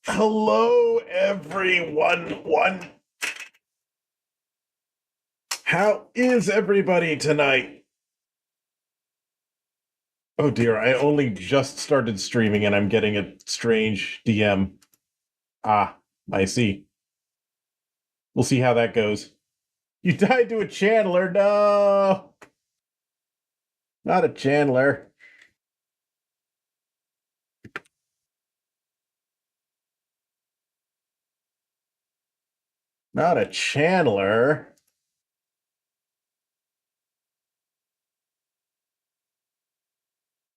Hello, everyone. How is everybody tonight? Oh dear, I only just started streaming and I'm getting a strange DM. Ah, I see. We'll see how that goes. You died to a Chandler. No, not a Chandler. Not a Chandler.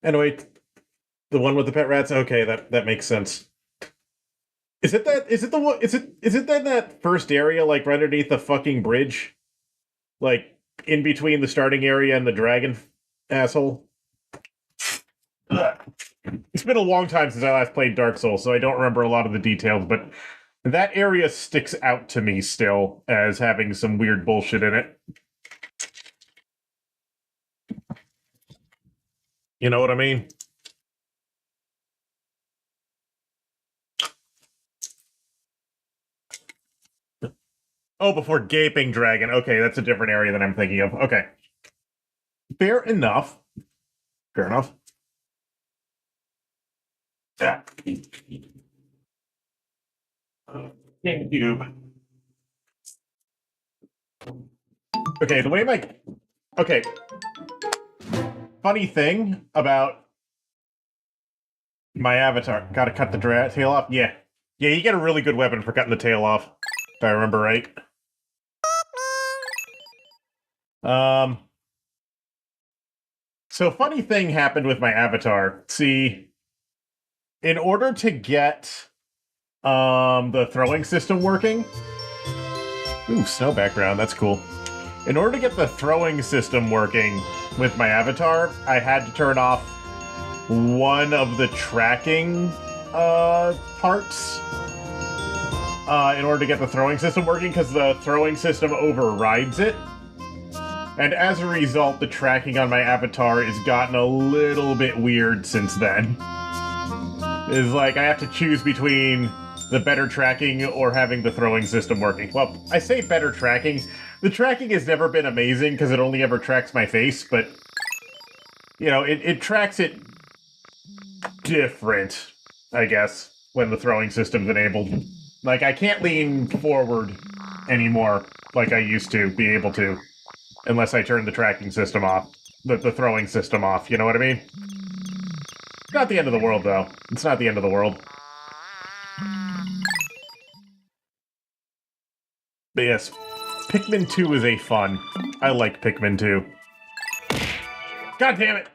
Anyway, the one with the pet rats. Okay, that makes sense. Is it that? Is it the one? Is it that first area like right underneath the fucking bridge? Like in between the starting area and the dragon asshole. It's been a long time since I last played Dark Souls, so I don't remember a lot of the details, but that area sticks out to me still as having some weird bullshit in it. You know what I mean? Oh, before Gaping Dragon. Okay, that's a different area than I'm thinking of. Okay. Fair enough. Fair enough. Yeah. GameCube. Okay, the way my... Okay. Funny thing about my avatar. Gotta cut the tail off? Yeah. Yeah, you get a really good weapon for cutting the tail off. If I remember right. So funny thing happened with my avatar. See, in order to get the throwing system working. Ooh, snow background, that's cool. In order to get the throwing system working with my avatar, I had to turn off one of the tracking parts in order to get the throwing system working, because the throwing system overrides it. And as a result, the tracking on my avatar has gotten a little bit weird since then. It's like I have to choose between the better tracking or having the throwing system working. Well, I say better tracking. The tracking has never been amazing because it only ever tracks my face, but, you know, it tracks it different, I guess, when the throwing system's enabled. Like, I can't lean forward anymore like I used to be able to. Unless I turn the tracking system off. The throwing system off, you know what I mean? Not the end of the world, though. It's not the end of the world. But yes, Pikmin 2 is a fun. I like Pikmin 2. God damn it!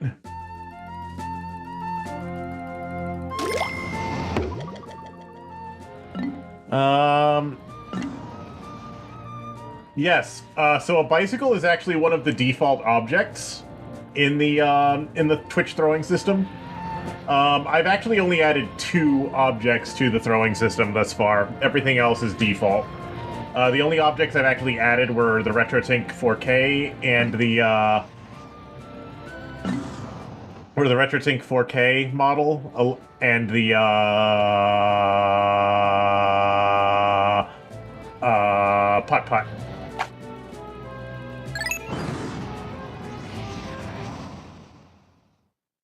Yes, so a bicycle is actually one of the default objects in the Twitch throwing system. I've actually only added 2 objects to the throwing system thus far. Everything else is default. The only objects I've actually added were the RetroTink 4K and the RetroTink 4K model and the Putt-Putt.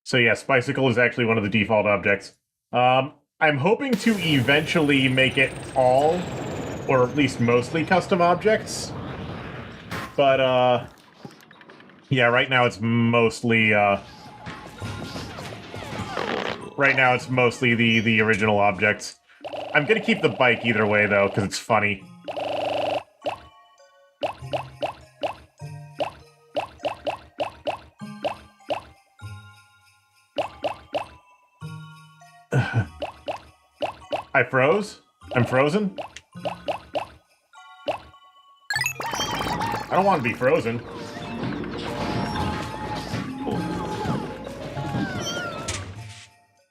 So yes, bicycle is actually one of the default objects. I'm hoping to eventually make it all, or at least mostly, custom objects. But, yeah, right now it's mostly, the original objects. I'm gonna keep the bike either way, though, because it's funny. I froze? I'm frozen? I don't want to be frozen.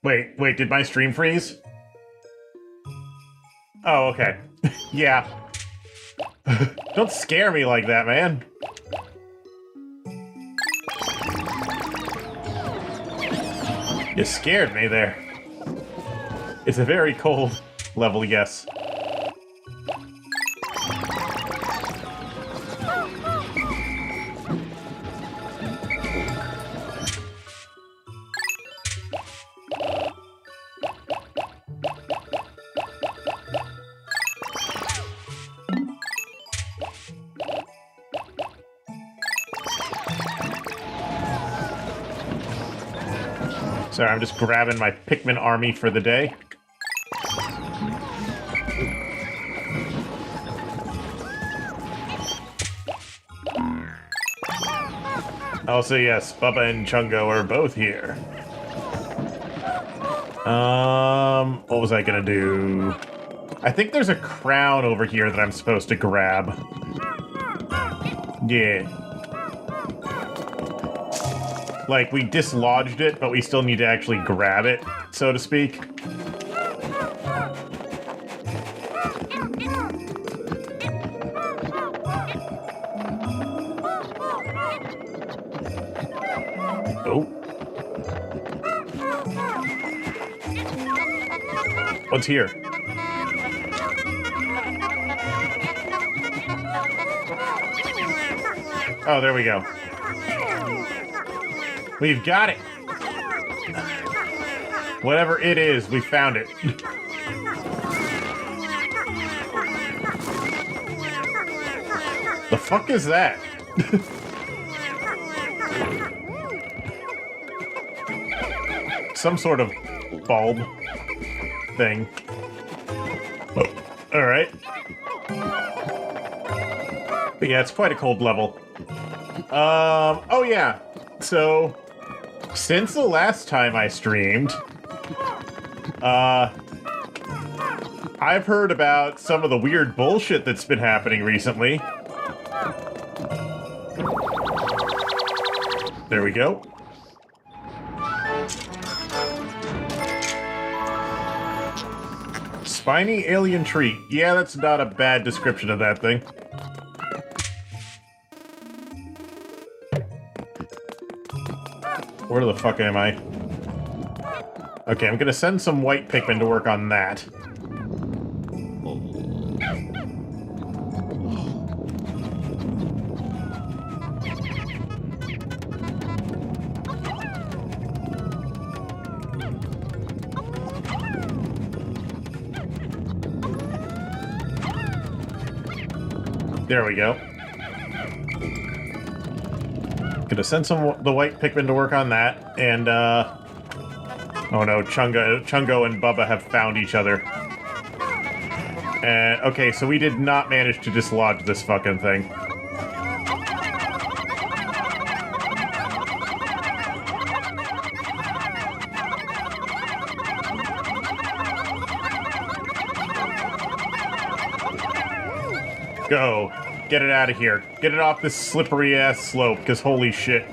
Wait, did my stream freeze? Oh, okay. Yeah. Don't scare me like that, man. You scared me there. It's very cold. level, yes. Sorry, I'm just grabbing my Pikmin army for the day. Also, yes, Bubba and Chungo are both here. What was I gonna do? I think there's a crown over here that I'm supposed to grab. Yeah. Like, we dislodged it, but we still need to actually grab it, so to speak. Oh. What's here? Oh, there we go. We've got it. Whatever it is, we found it. The fuck is that? Some sort of bulb thing. Oh, all right. But yeah, it's quite a cold level. Oh yeah. So, since the last time I streamed, I've heard about some of the weird bullshit that's been happening recently. There we go. Spiny alien tree. Yeah, that's not a bad description of that thing. Where the fuck am I? Okay, I'm gonna send some white Pikmin to work on that. There we go. Gonna send the white Pikmin to work on that, and oh no, Chungo and Bubba have found each other. And okay, so we did not manage to dislodge this fucking thing. Go. Get it out of here. Get it off this slippery-ass slope, because holy shit.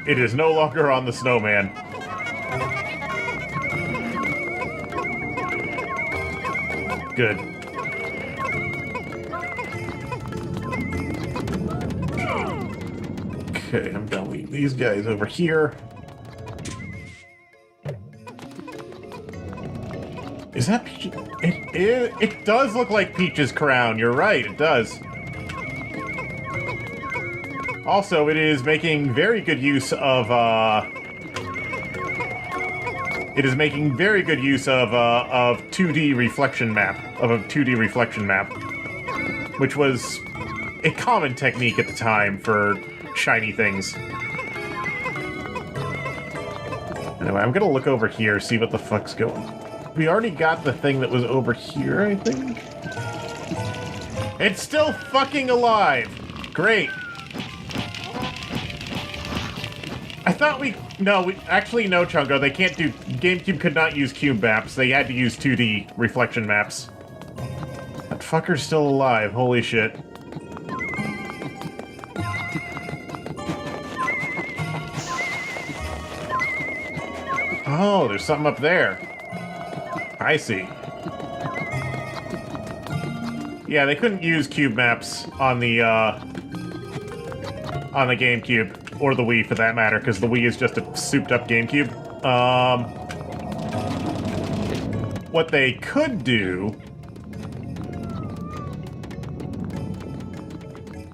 It is no longer on the snowman. Good. Okay, I'm gonna leave these guys over here. Is that Peach? It does look like Peach's crown. You're right, it does. Also, it is making very good use of, it is making very good use of 2D reflection map, of a 2D reflection map, which was a common technique at the time for shiny things. Anyway, I'm gonna look over here, see what the fuck's going on. We already got the thing that was over here, I think. It's still fucking alive! Great. I thought actually no, Chungo, they can't do, GameCube could not use cube maps, they had to use 2D reflection maps. That fucker's still alive, holy shit. Oh, there's something up there. I see. Yeah, they couldn't use cube maps on the GameCube. or the Wii for that matter, because the Wii is just a souped-up GameCube. What they could do...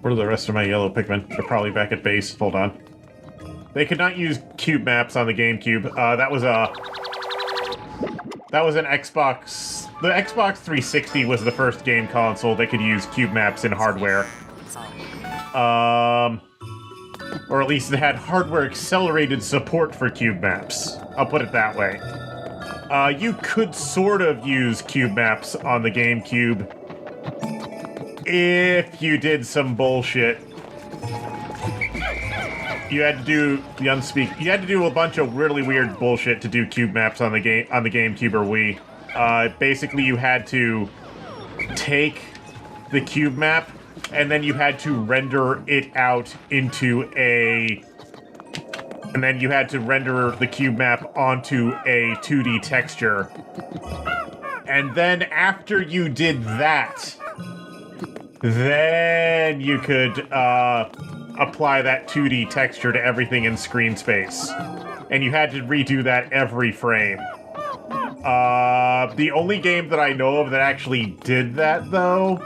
Where are the rest of my yellow Pikmin? They're probably back at base. Hold on. They could not use cube maps on the GameCube. That was an Xbox... The Xbox 360 was the first game console that could use cube maps in hardware. Or at least it had hardware-accelerated support for cube maps. I'll put it that way. You could sort of use cube maps on the GameCube if you did some bullshit. You had to do the unspeak. You had to do a bunch of really weird bullshit to do cube maps on the GameCube or Wii. Basically, you had to take the cube map, and then you had to render it out into a... And then you had to render the cube map onto a 2D texture. And then after you did that, then you could apply that 2D texture to everything in screen space. And you had to redo that every frame. The only game that I know of that actually did that, though,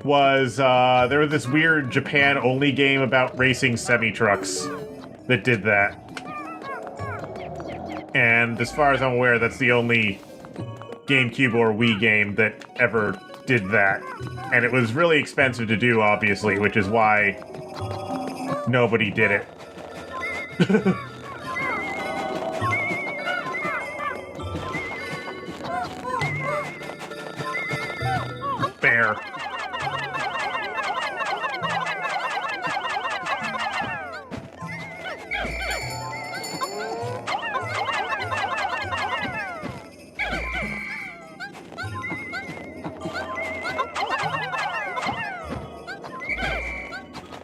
was, there was this weird Japan-only game about racing semi-trucks that did that. And as far as I'm aware, that's the only GameCube or Wii game that ever did that. And it was really expensive to do, obviously, which is why nobody did it. Fair.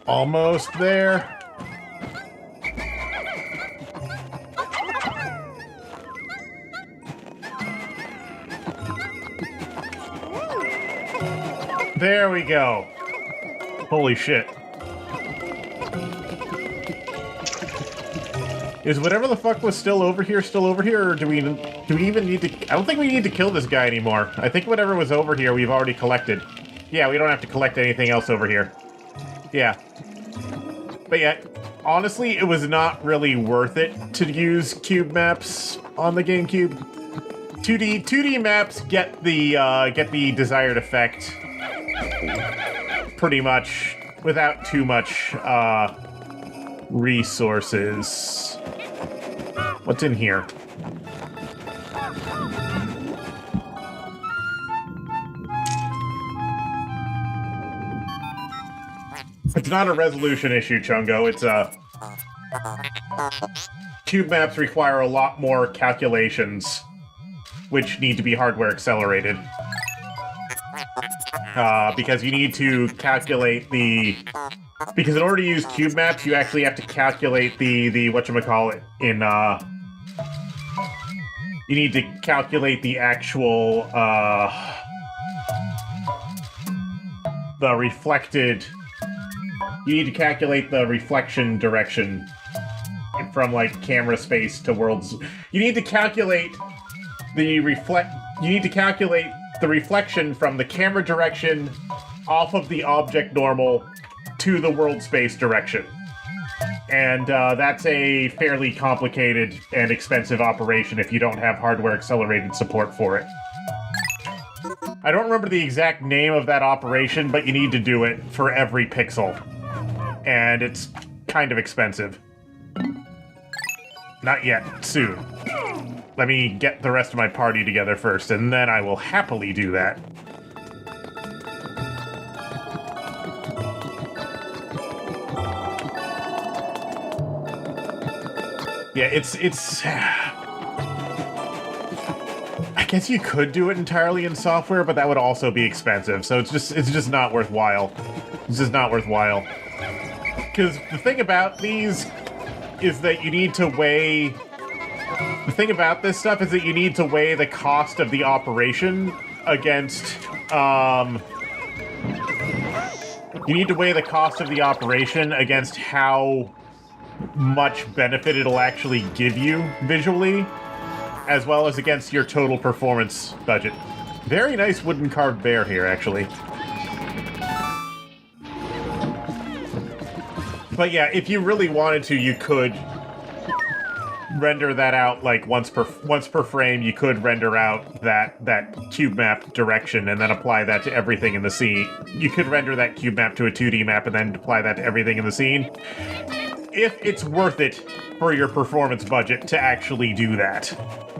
Almost there. There we go. Holy shit. Is whatever the fuck was still over here, or do we even need to... I don't think we need to kill this guy anymore. I think whatever was over here we've already collected. Yeah, we don't have to collect anything else over here. Yeah. But yeah, honestly, it was not really worth it to use cube maps on the GameCube. 2D maps get the desired effect pretty much without too much resources. What's in here? It's not a resolution issue, Chungo. It's cube maps require a lot more calculations, which need to be hardware accelerated. Because you need to calculate the... Because in order to use cube maps, you actually have to calculate the whatchamacallit in, You need to calculate the actual, the reflected... You need to calculate the reflection direction from, like, camera space to worlds. You need to calculate the reflection from the camera direction off of the object normal to the world space direction. And that's a fairly complicated and expensive operation if you don't have hardware accelerated support for it. I don't remember the exact name of that operation, but you need to do it for every pixel. And it's kind of expensive. Not yet. Soon. Let me get the rest of my party together first, and then I will happily do that. Yeah, it's... I guess you could do it entirely in software, but that would also be expensive, so it's just not worthwhile. It's just not worthwhile. Because the thing about these is that you need to weigh... The thing about this stuff is that you need to weigh the cost of the operation against, You need to weigh the cost of the operation against how much benefit it'll actually give you visually, as well as against your total performance budget. Very nice wooden carved bear here, actually. But yeah, if you really wanted to, you could render that out like once per frame. You could render out that cube map direction and then apply that to everything in the scene. You could render that cube map to a 2D map and then apply that to everything in the scene. If it's worth it for your performance budget to actually do that.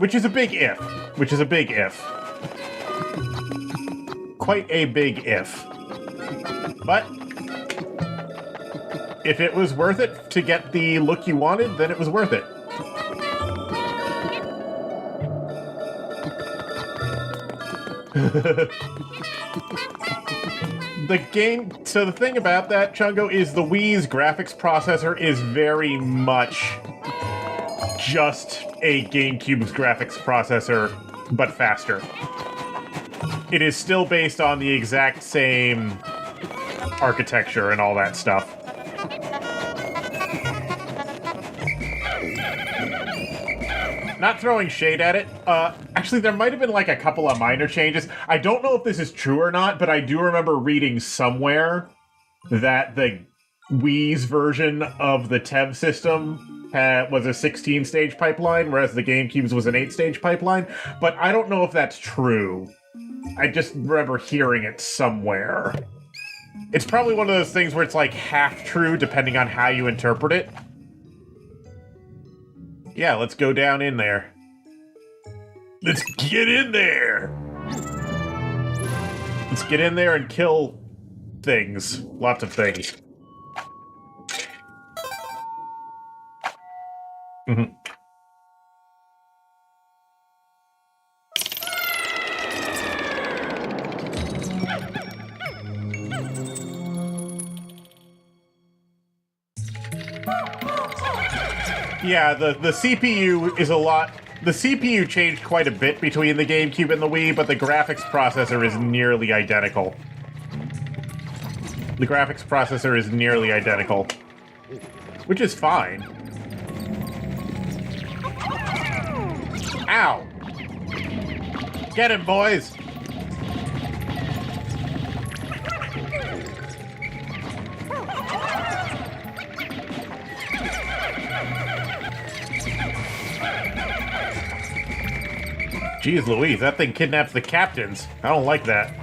Which is a big if. Which is a big if. Quite a big if. But if it was worth it to get the look you wanted, then it was worth it. So the thing about that, Chungo, is the Wii's graphics processor is very much just a GameCube's graphics processor, but faster. It is still based on the exact same architecture and all that stuff. Not throwing shade at it. Actually, there might have been like a couple of minor changes. I don't know if this is true or not, but I do remember reading somewhere that the Wii's version of the TEV system was a 16-stage pipeline, whereas the GameCube's was an 8-stage pipeline. But I don't know if that's true. I just remember hearing it somewhere. It's probably one of those things where it's like half true depending on how you interpret it. Yeah, let's go down in there. Let's get in there! Let's get in there and kill things. Lots of things. Mm-hmm. Yeah, the CPU is a lot... The CPU changed quite a bit between the GameCube and the Wii, but the graphics processor is nearly identical. The graphics processor is nearly identical. Which is fine. Ow! Get him, boys! Jeez Louise, that thing kidnaps the captains. I don't like that.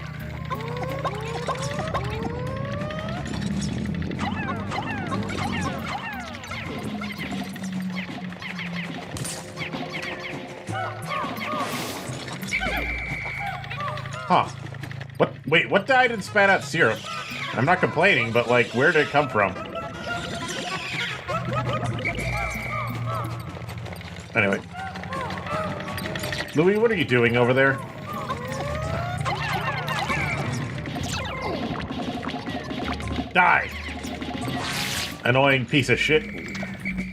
Huh. What? Wait, what died and spat out syrup? I'm not complaining, but like, where did it come from? Anyway. Louis, what are you doing over there? Die! Annoying piece of shit.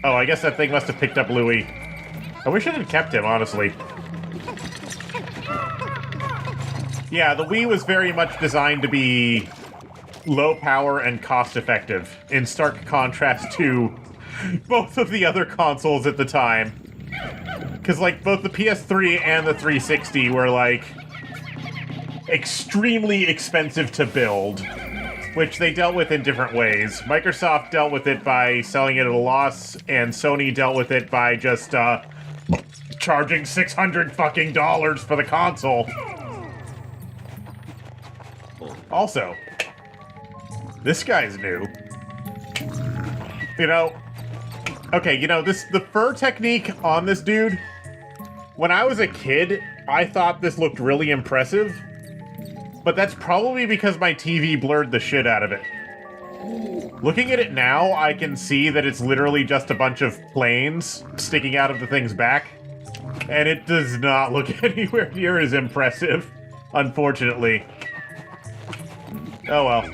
Oh, I guess that thing must have picked up Louis. I wish it had kept him, honestly. Yeah, the Wii was very much designed to be low power and cost effective, in stark contrast to both of the other consoles at the time. Because, like, both the PS3 and the 360 were, like, extremely expensive to build, which they dealt with in different ways. Microsoft dealt with it by selling it at a loss, and Sony dealt with it by just, charging $600 fucking dollars for the console. Also, this guy's new. You know, okay, you know, the fur technique on this dude, when I was a kid, I thought this looked really impressive, but that's probably because my TV blurred the shit out of it. Looking at it now, I can see that it's literally just a bunch of planes sticking out of the thing's back, and it does not look anywhere near as impressive, unfortunately. Oh well.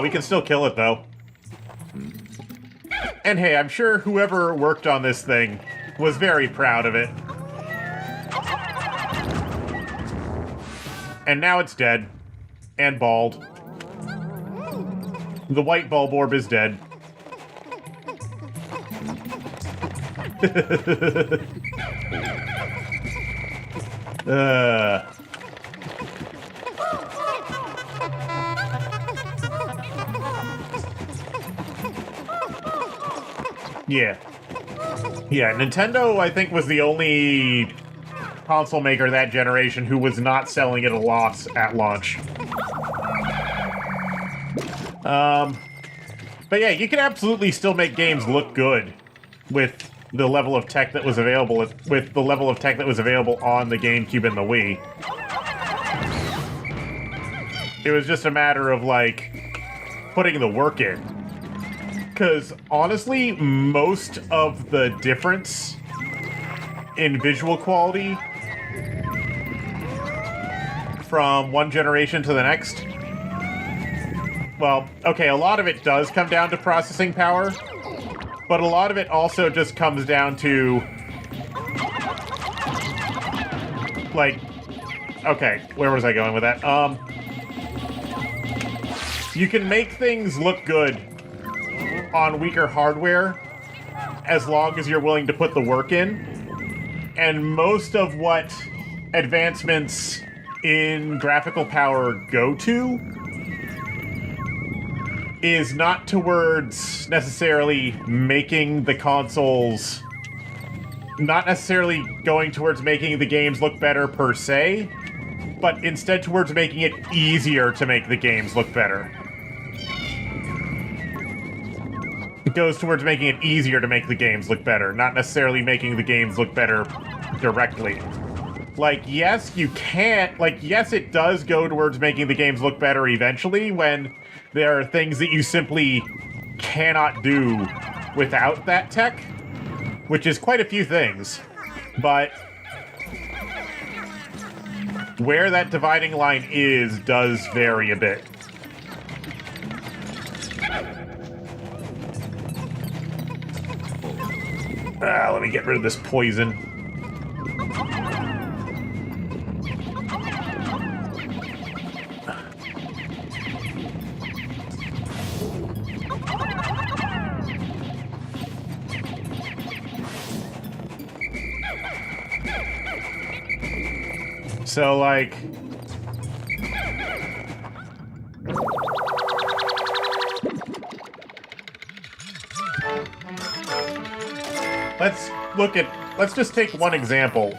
We can still kill it, though. And hey, I'm sure whoever worked on this thing was very proud of it. And now it's dead. And bald. The white bulb orb is dead. Yeah. Yeah, Nintendo, I think, was the only console maker that generation who was not selling at a loss at launch. But yeah, you can absolutely still make games look good with the level of tech that was available on the GameCube and the Wii. It was just a matter of, like, putting the work in. Because, honestly, most of the difference in visual quality from one generation to the next, well, okay, a lot of it does come down to processing power, but a lot of it also just comes down to, like, okay, where was I going with that? You can make things look good on weaker hardware as long as you're willing to put the work in, and most of what advancements in graphical power go to is not towards necessarily making the consoles, not necessarily going towards making the games look better per se, but instead towards making it easier to make the games look better. It goes towards making it easier to make the games look better, not necessarily making the games look better directly. Like, yes, you can't, like, yes, it does go towards making the games look better eventually when there are things that you simply cannot do without that tech, which is quite a few things. But where that dividing line is does vary a bit. Let me get rid of this poison. So, like, let's just take one example.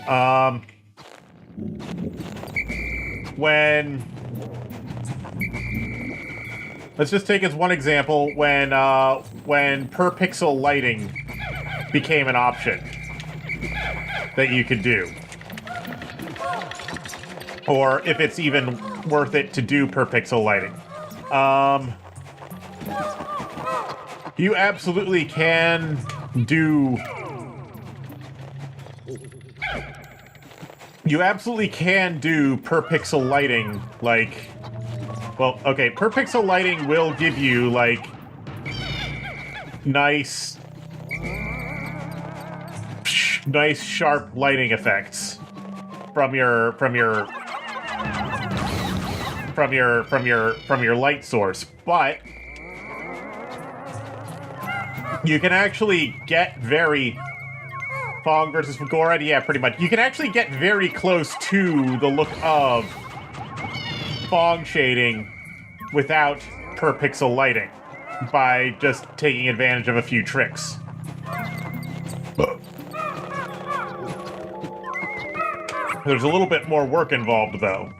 Let's just take as one example when per pixel lighting became an option that you could do. Or if it's even worth it to do per pixel lighting. You absolutely can do... You absolutely can do per pixel lighting, like... Well, okay, per pixel lighting will give you, like, nice sharp lighting effects from your light source, but you can actually get very Fong versus Fagora, yeah, pretty much. You can actually get very close to the look of Fong shading without per pixel lighting by just taking advantage of a few tricks. There's a little bit more work involved, though,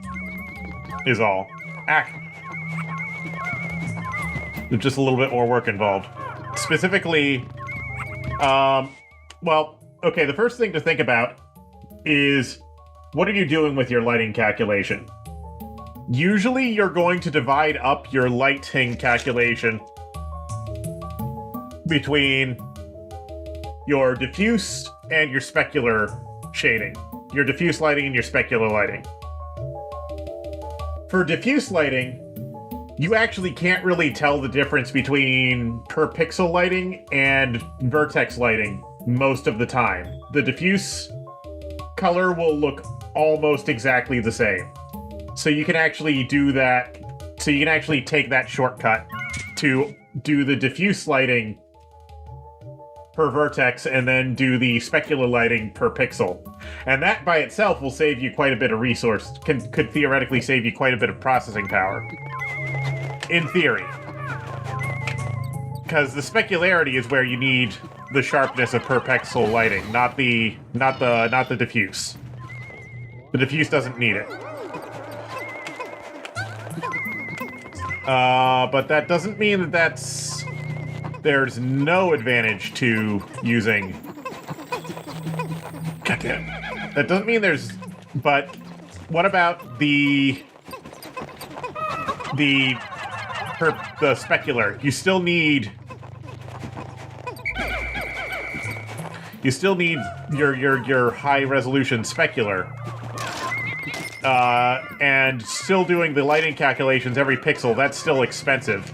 is all. There's just a little bit more work involved. Specifically, well, okay, the first thing to think about is, what are you doing with your lighting calculation? Usually, you're going to divide up your lighting calculation between your diffuse and your specular shading. Your diffuse lighting and your specular lighting. For diffuse lighting, you actually can't really tell the difference between per pixel lighting and vertex lighting most of the time. The diffuse color will look almost exactly the same. So you can actually do that, so you can actually take that shortcut to do the diffuse lighting per vertex and then do the specular lighting per pixel. And that by itself will save you quite a bit of resource, could theoretically save you quite a bit of processing power. In theory. Because the specularity is where you need the sharpness of per pixel lighting, not the diffuse. The diffuse doesn't need it. But that doesn't mean that there's no advantage to using... Goddamn. That doesn't mean there's... But what about the specular? You still need your high resolution specular. And still doing the lighting calculations every pixel, that's still expensive.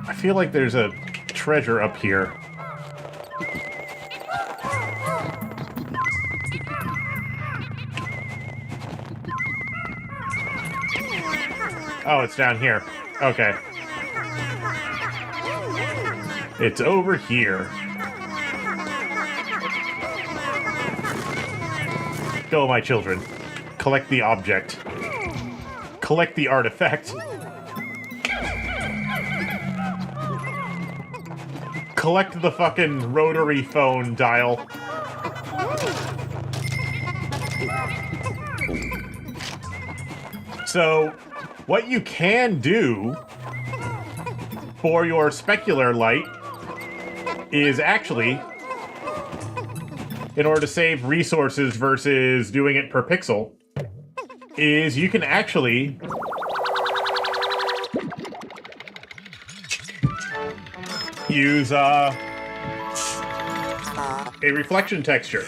I feel like there's a treasure up here. Oh, it's down here. Okay. It's over here. Go, my children. Collect the object. Collect the artifact. Collect the fucking rotary phone dial. So, what you can do for your specular light is actually, in order to save resources versus doing it per pixel, is you can actually use a reflection texture.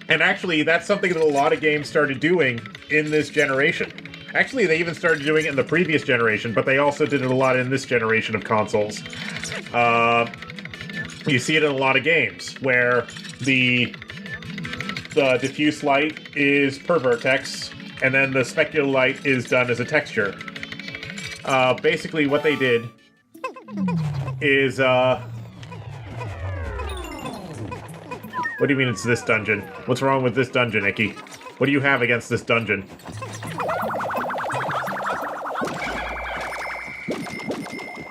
And actually, that's something that a lot of games started doing in this generation. Actually, they even started doing it in the previous generation, but they also did it a lot in this generation of consoles. You see it in a lot of games, where the diffuse light is per vertex, and then the specular light is done as a texture. Basically, what they did is, what do you mean it's this dungeon? What's wrong with this dungeon, Icky? What do you have against this dungeon?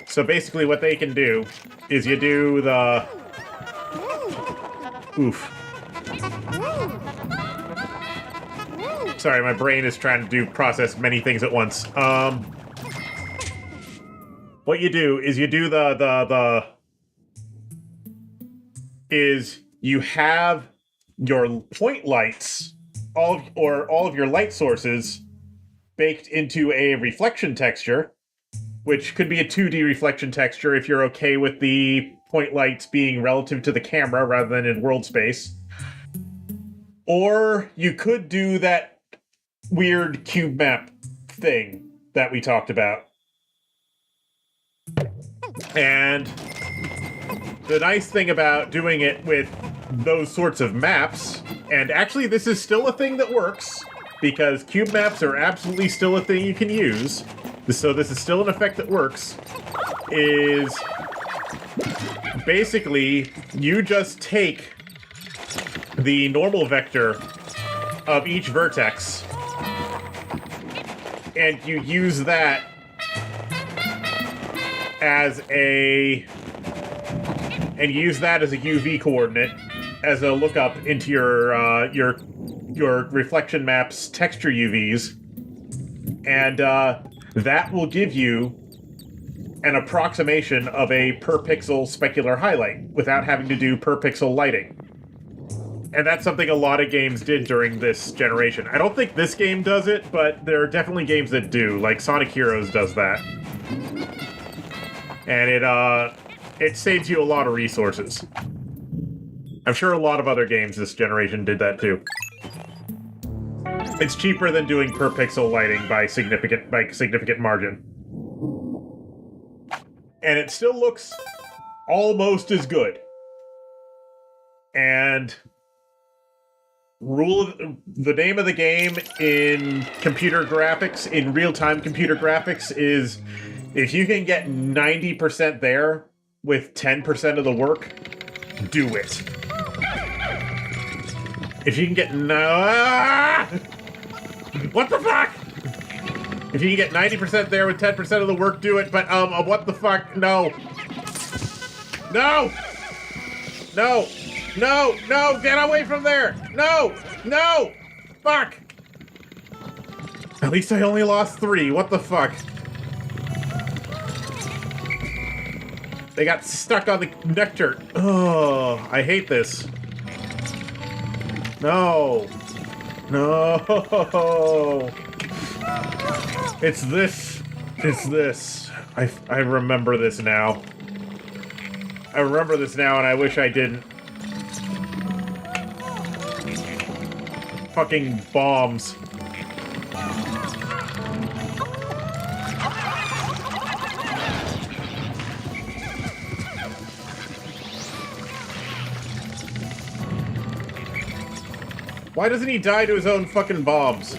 So basically what they can do is you do the... Oof. Sorry, my brain is trying to process many things at once. What you do is you do is you have your point lights, all of your light sources baked into a reflection texture, which could be a 2D reflection texture if you're okay with the point lights being relative to the camera rather than in world space. Or you could do that weird cube map thing that we talked about. And the nice thing about doing it with those sorts of maps, and actually this is still a thing that works, because cube maps are absolutely still a thing you can use, so this is still an effect that works, is basically you just take the normal vector of each vertex and you use that as a UV coordinate as a lookup into your reflection map's texture UVs, and that will give you an approximation of a per pixel specular highlight without having to do per pixel lighting. And that's something a lot of games did during this generation. I don't think this game does it, but there are definitely games that do, like Sonic Heroes does that. And it saves you a lot of resources. I'm sure a lot of other games this generation did that too. It's cheaper than doing per pixel lighting by significant margin. And it still looks almost as good. And the name of the game in computer graphics, in real-time computer graphics, is if you can get 90% there with 10% of the work, do it. If you can get what the fuck? If you can get 90% there with 10% of the work, do it. But what the fuck? No. No. No. No. No. Get away from there. No. No. Fuck. At least I only lost 3. What the fuck? They got stuck on the nectar. Oh, I hate this. No. No. It's this. It's this. I remember this now. I remember this now, and I wish I didn't. Fucking bombs. Why doesn't he die to his own fucking bombs?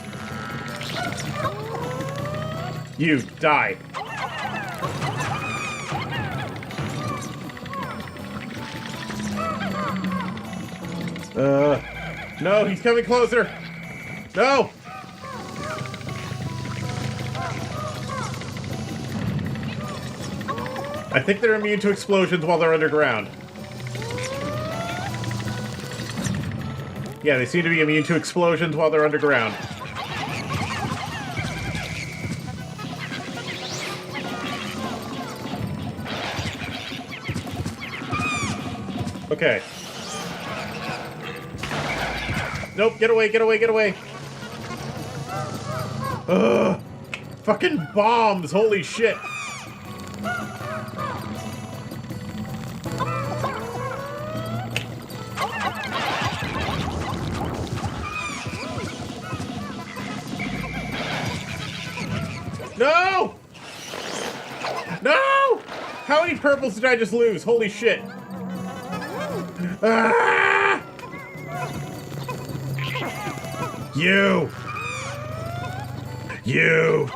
You, die. No, he's coming closer. No! I think they're immune to explosions while they're underground. Yeah, they seem to be immune to explosions while they're underground. Okay. Nope, get away, get away, get away. Ugh. Fucking bombs, holy shit. No! No! How many purples did I just lose? Holy shit. Ah!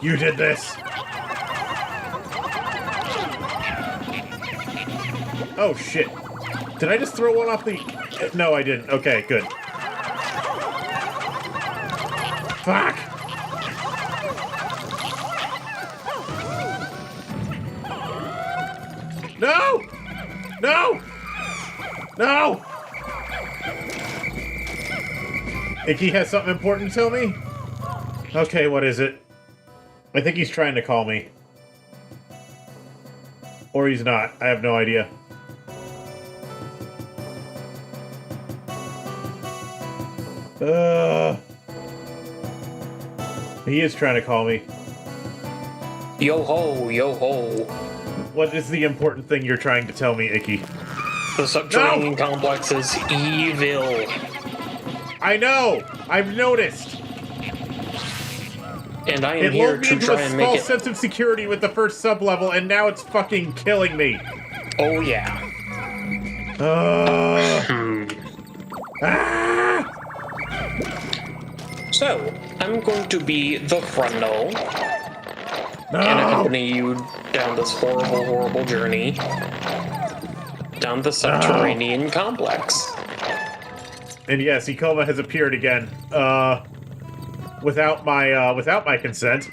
You did this. Oh shit. Did I just throw one off the... No, I didn't. Okay, good. Fuck! No! No! No! Icky has something important to tell me? Okay, what is it? I think he's trying to call me. Or he's not. I have no idea. He is trying to call me. Yo ho, yo ho. What is the important thing you're trying to tell me, Icky? The subterranean complex is evil. I know! I've noticed! And I am here to try and make it... a small sense of security with the first sublevel, and now it's fucking killing me. Oh, yeah. Ah! So, I'm going to be the frontal and accompany you down this horrible, horrible journey down the subterranean complex. And yes, Ikoma has appeared again. Without my consent.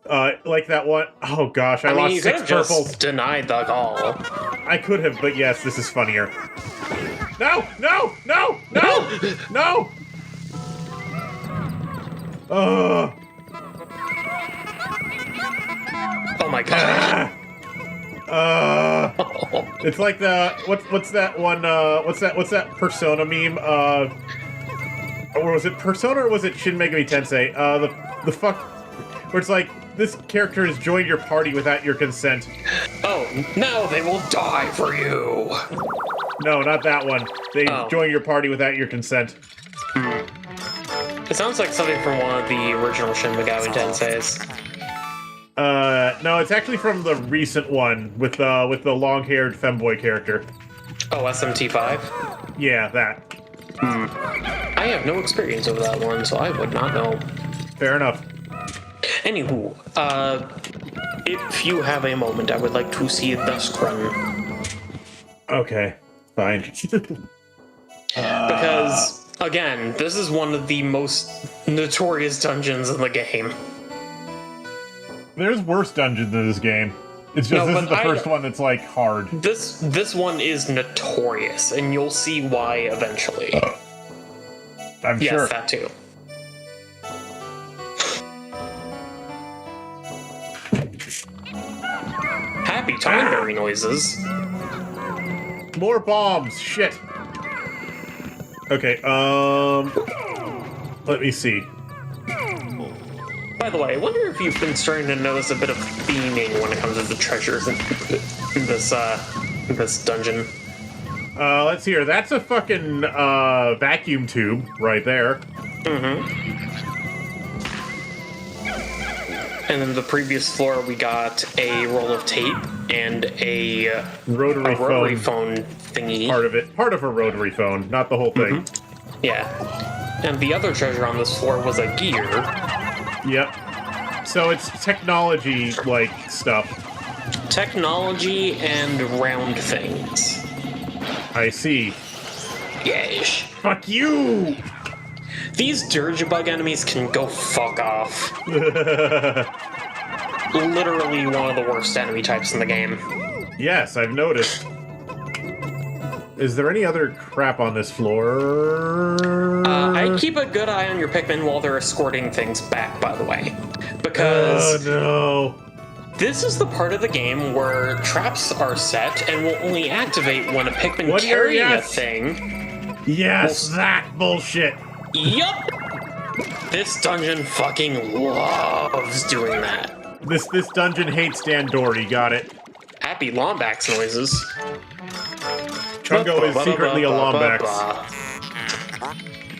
Like that one. Oh gosh, I lost 6 purples. Just denied the call. I could have, but yes, this is funnier. No! No! No! No! No! Oh my god. It's like the what's that one? What's that Persona meme? Or was it Persona or was it Shin Megami Tensei? The fuck, where it's like this character has joined your party without your consent. Oh, now they will die for you. No, not that one. They join your party without your consent. It sounds like something from one of the original Shin Megami Tenseis. No, it's actually from the recent one with the long-haired femboy character. Oh, SMT5? Yeah, that. I have no experience of that one, so I would not know. Fair enough. Anywho, if you have a moment, I would like to see Dusk Run. Okay, fine. Because, again, this is one of the most notorious dungeons in the game. There's worse dungeons in this game. It's just this is the first one that's like hard. This one is notorious, and you'll see why eventually. I'm yes, sure. Yes, that too. Happy timeberry noises. More bombs. Shit. Okay. Let me see. By the way, I wonder if you've been starting to notice a bit of theming when it comes to the treasures in this dungeon. Let's hear. That's a fucking vacuum tube right there. Mm-hmm. And then the previous floor, we got a roll of tape and a rotary phone thingy. Part of a rotary phone, not the whole thing. Mm-hmm. Yeah. And the other treasure on this floor was a gear. Yep. So it's technology, like, stuff. Technology and round things. I see. Yes. Fuck you! These Dirgebug enemies can go fuck off. Literally one of the worst enemy types in the game. Yes, I've noticed. Is there any other crap on this floor? I'd keep a good eye on your Pikmin while they're escorting things back, by the way. Because... Oh, no. This is the part of the game where traps are set and will only activate when a Pikmin carrying a thing... Yes, that bullshit. Yup! This dungeon fucking loves doing that. This dungeon hates Dan Doherty, got it. Happy Lombax noises. Chungo is secretly a Lombax.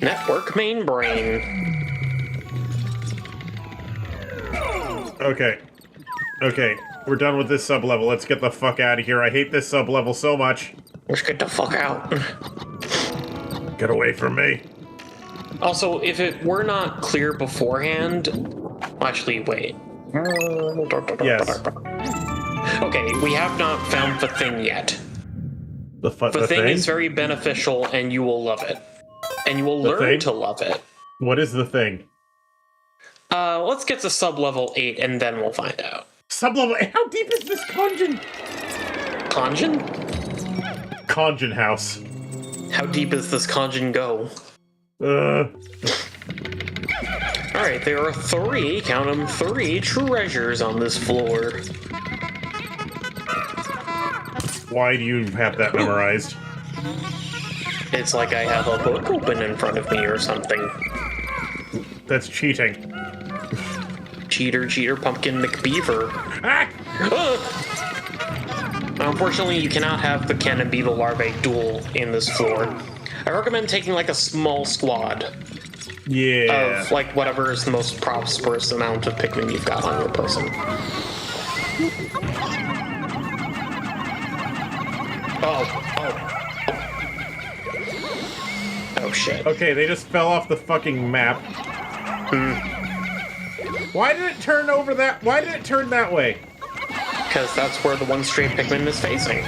Network main brain. Okay. Okay, we're done with this sub-level. Let's get the fuck out of here. I hate this sub-level so much. Let's get the fuck out. Get away from me. Also, if it were not clear beforehand... Actually, wait. Yes. Okay, we have not found the thing yet. The thing is very beneficial, and you will love it. And you will learn to love it. What is the thing? Let's get to sub-level 8, and then we'll find out. Sub-level 8? How deep is this conjun? Conjun? Conjun house. How deep does this conjun go? Alright, there are 3, count them, 3 treasures on this floor. Why do you have that memorized? It's like I have a book open in front of me or something. That's cheating. Cheater, pumpkin McBeaver. Ah! Unfortunately, you cannot have the cannon beetle larvae duel in this floor. I recommend taking like a small squad. Yeah. Of like whatever is the most prosperous amount of Pikmin you've got on your person. Oh shit. Okay, they just fell off the fucking map. Why did it turn over that? Why did it turn that way? Because that's where the one straight Pikmin is facing.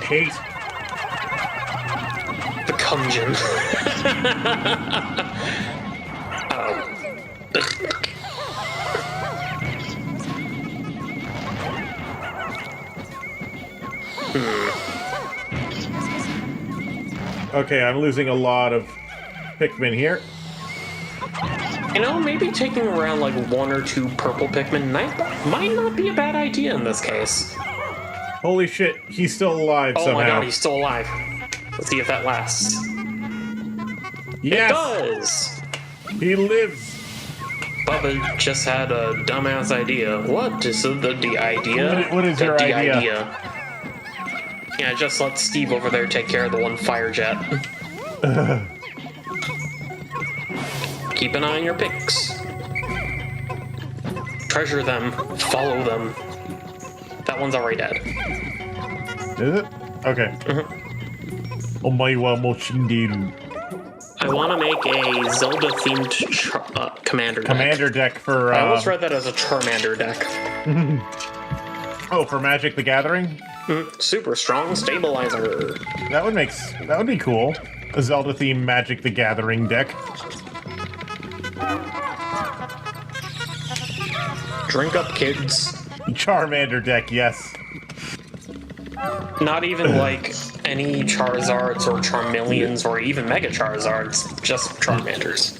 Hate. The Conjun. Oh. Okay, I'm losing a lot of Pikmin here. You know, maybe taking around like 1 or 2 purple Pikmin might not be a bad idea in this case. Holy shit, he's still alive somehow. Oh my god, he's still alive. Let's see if that lasts. Yes! It does! He lives! Bubba just had a dumbass idea. What is the idea? What is your idea? Yeah, just let Steve over there take care of the one fire jet. Keep an eye on your picks. Treasure them. Follow them. That one's already dead. Is it? Okay. Omaiwa Moshinderu. I want to make a Zelda-themed commander deck. Commander deck for... I almost read that as a Charmander deck. Oh, for Magic the Gathering? Super strong stabilizer. That would be cool. A Zelda-themed Magic the Gathering deck. Drink up, kids. Charmander deck, yes. Not even like any Charizards or Charmeleons or even Mega Charizards, just Charmanders.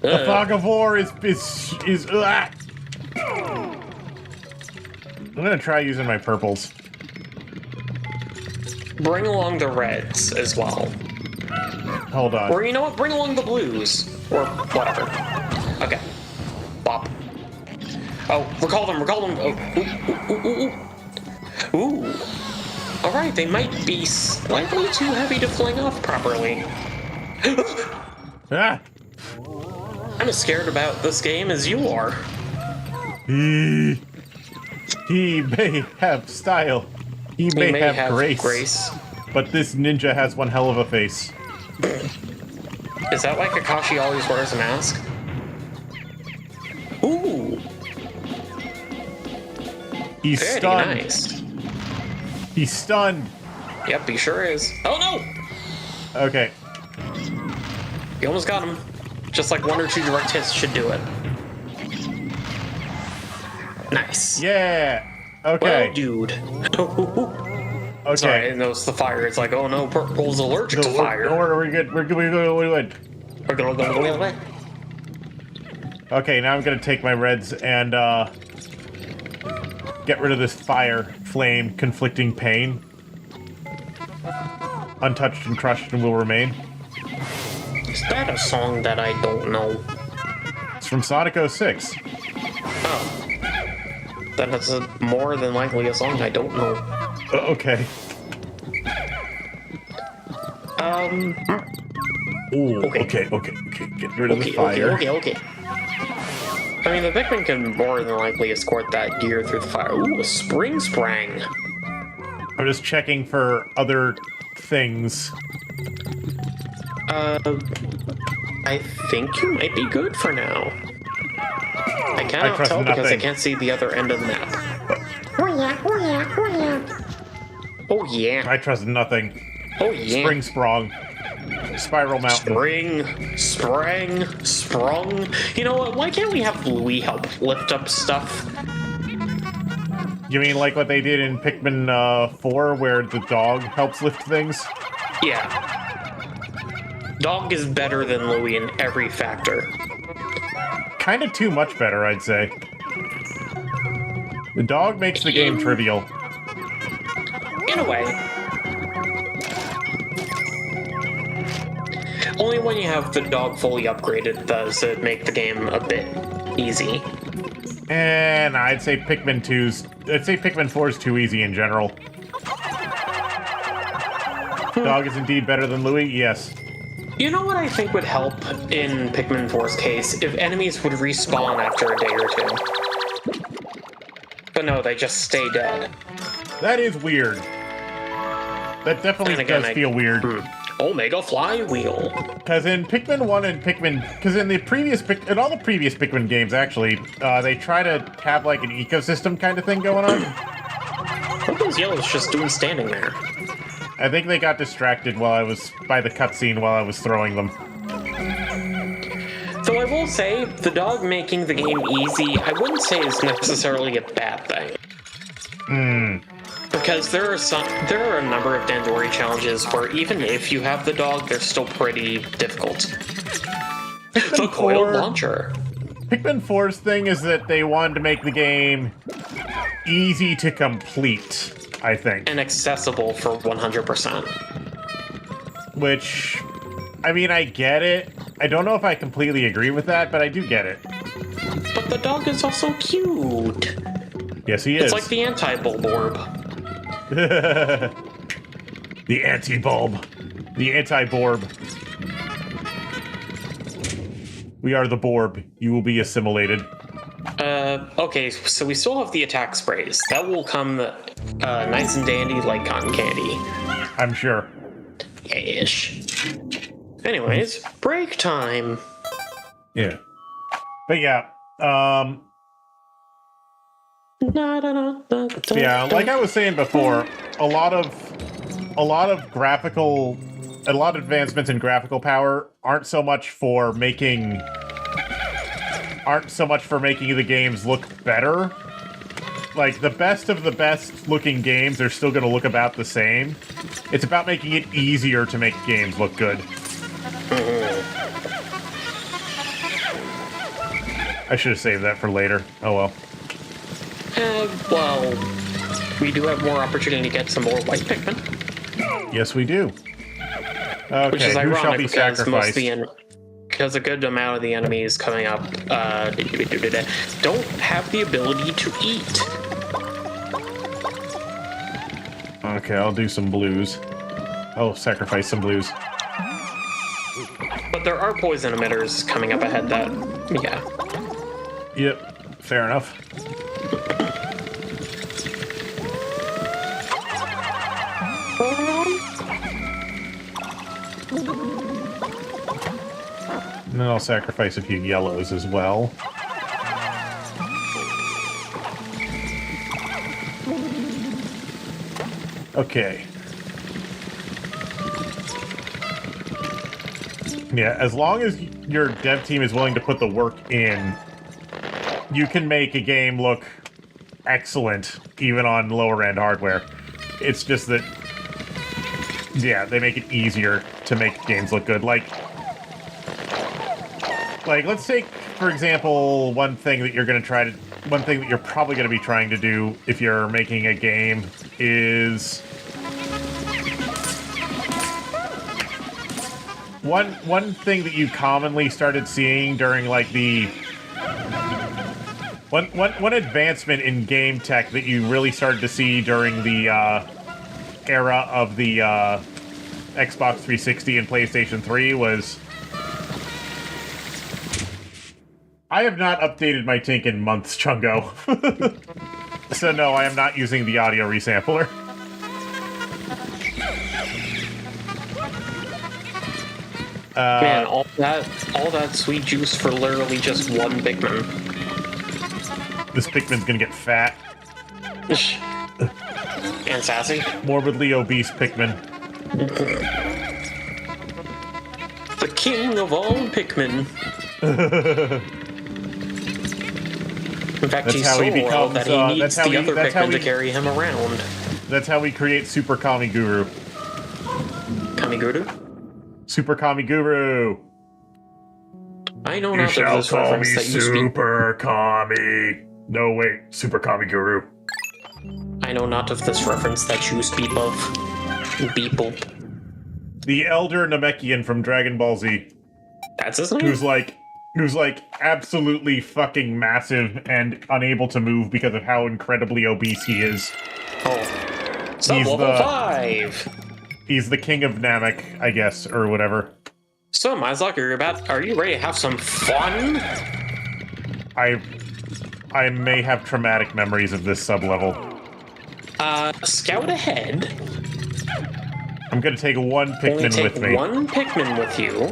The fog of war is I'm gonna try using my purples. Bring along the reds as well. Hold on. Or you know what? Bring along the blues. Or whatever. Okay. Bop. Oh, recall them. Oh, ooh. Alright, they might be slightly too heavy to fling off properly. Ah! I'm as scared about this game as you are. He may have style. He may have grace. But this ninja has one hell of a face. Is that why Kakashi always wears a mask? Ooh. He's Very stunned. nice. He's stunned. Yep, he sure is. Oh no! Okay. You almost got him. Just like 1 or 2 direct hits should do it. Nice. Yeah. Okay. Well, dude. Okay. Sorry, I didn't notice the fire. It's like, oh no, Purple's allergic to fire. We're good. We're good. We're gonna go. Okay, now I'm gonna take my reds and get rid of this fire, flame, conflicting pain. Untouched and crushed and will remain. Is that a song that I don't know? It's from Sonic 06. Oh. Then it's more than likely a song I don't know. Okay. Ooh, okay. Get rid of the fire. Okay. I mean, the Pikmin can more than likely escort that gear through the fire. Ooh, a spring sprang. I'm just checking for other things. I think you might be good for now. I cannot tell because I can't see the other end of the map. Oh yeah. I trust nothing. Oh yeah. Spring sprung. Spiral mountain. Sprung. You know what? Why can't we have Bluey help lift up stuff? You mean like what they did in Pikmin 4, where the dog helps lift things? Yeah. Dog is better than Louie in every factor. Kind of too much better, I'd say. The dog makes the game trivial. In a way. Only when you have the dog fully upgraded does it make the game a bit easy. And I'd say Pikmin 4 is too easy in general. Dog is indeed better than Louie? Yes. You know what I think would help in Pikmin 4's case? If enemies would respawn after a day or two. But no, they just stay dead. That is weird. That definitely does feel weird. Omega Flywheel. Because in Pikmin 1 and because in all the previous Pikmin games, actually, they try to have like an ecosystem kind of thing going on. What those yellows just doing standing there? I think they got distracted by the cutscene while I was throwing them. Though I will say, the dog making the game easy, I wouldn't say is necessarily a bad thing. Because there are a number of Dandori challenges where even if you have the dog, they're still pretty difficult. The coiled launcher. Pikmin 4's thing is that they wanted to make the game easy to complete, I think. And accessible for 100%. Which, I mean, I get it. I don't know if I completely agree with that, but I do get it. But the dog is also cute. Yes, he is. It's like the anti-Bulborb. The anti-bulb. The anti-borb. We are the Borb. You will be assimilated. Okay, so we still have the attack sprays. That will come nice and dandy like cotton candy. I'm sure. Ish. Anyways, break time. Yeah. But yeah, yeah, like I was saying before, a lot of advancements in graphical power aren't so much for making the games look better. Like, the best of the best looking games are still going to look about the same. It's about making it easier to make games look good. I should have saved that for later. Oh well. Well, we do have more opportunity to get some more white Pikmin. Yes, we do. Okay, Which is who ironic shall be because sacrificed? because a good amount of the enemies coming up don't have the ability to eat. Okay, I'll do some blues. I'll sacrifice some blues. But there are poison emitters coming up ahead that, yeah. Yep, fair enough. And then I'll sacrifice a few yellows as well. Okay. Yeah, as long as your dev team is willing to put the work in, you can make a game look excellent, even on lower-end hardware. It's just that, yeah, they make it easier to make games look good. Like, let's take, for example, one thing that you're probably going to be trying to do if you're making a game is... One thing that you commonly started seeing during, like, the... One advancement in game tech that you really started to see during the era of the Xbox 360 and PlayStation 3 was... I have not updated my Tink in months, Chungo. So no, I am not using the audio resampler. Man, all that sweet juice for literally just one Pikmin. This Pikmin's gonna get fat. And sassy. Morbidly obese Pikmin. The king of all Pikmin. In fact, he's so royal that he needs the other Pikmin to carry him around. That's how we create Super Kami Guru. Kami Guru? Super Kami Guru. I know not of this reference that you speak. Super Kami. No, wait. Super Kami Guru. I know not of this reference that you speak of. Beeple. The Elder Namekian from Dragon Ball Z. That's his name? Who's like absolutely fucking massive and unable to move because of how incredibly obese he is. Oh. Sub-level 5! He's the king of Namek, I guess, or whatever. So, Myzlock, are you ready to have some fun? I may have traumatic memories of this sub-level. Scout ahead. I'm gonna take one Pikmin with me. One Pikmin with you.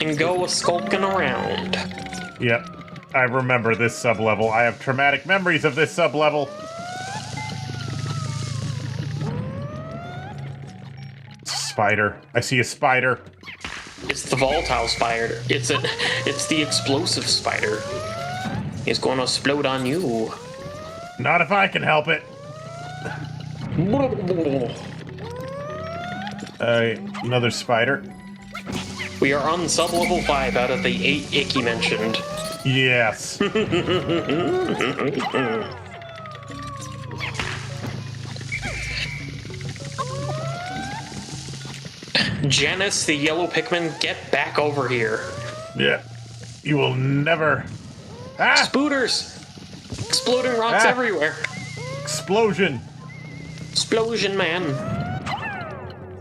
And go skulking around. Yep. I remember this sub-level. I have traumatic memories of this sub-level. Spider. I see a spider. It's the volatile spider. It's the explosive spider. He's gonna explode on you. Not if I can help it. Another spider. We are on sub-level 5 out of the 8 Icky mentioned. Yes. Janice, the yellow Pikmin, get back over here. Yeah. You will never... Ah! Spooters! Exploding rocks everywhere. Explosion. Explosion Man.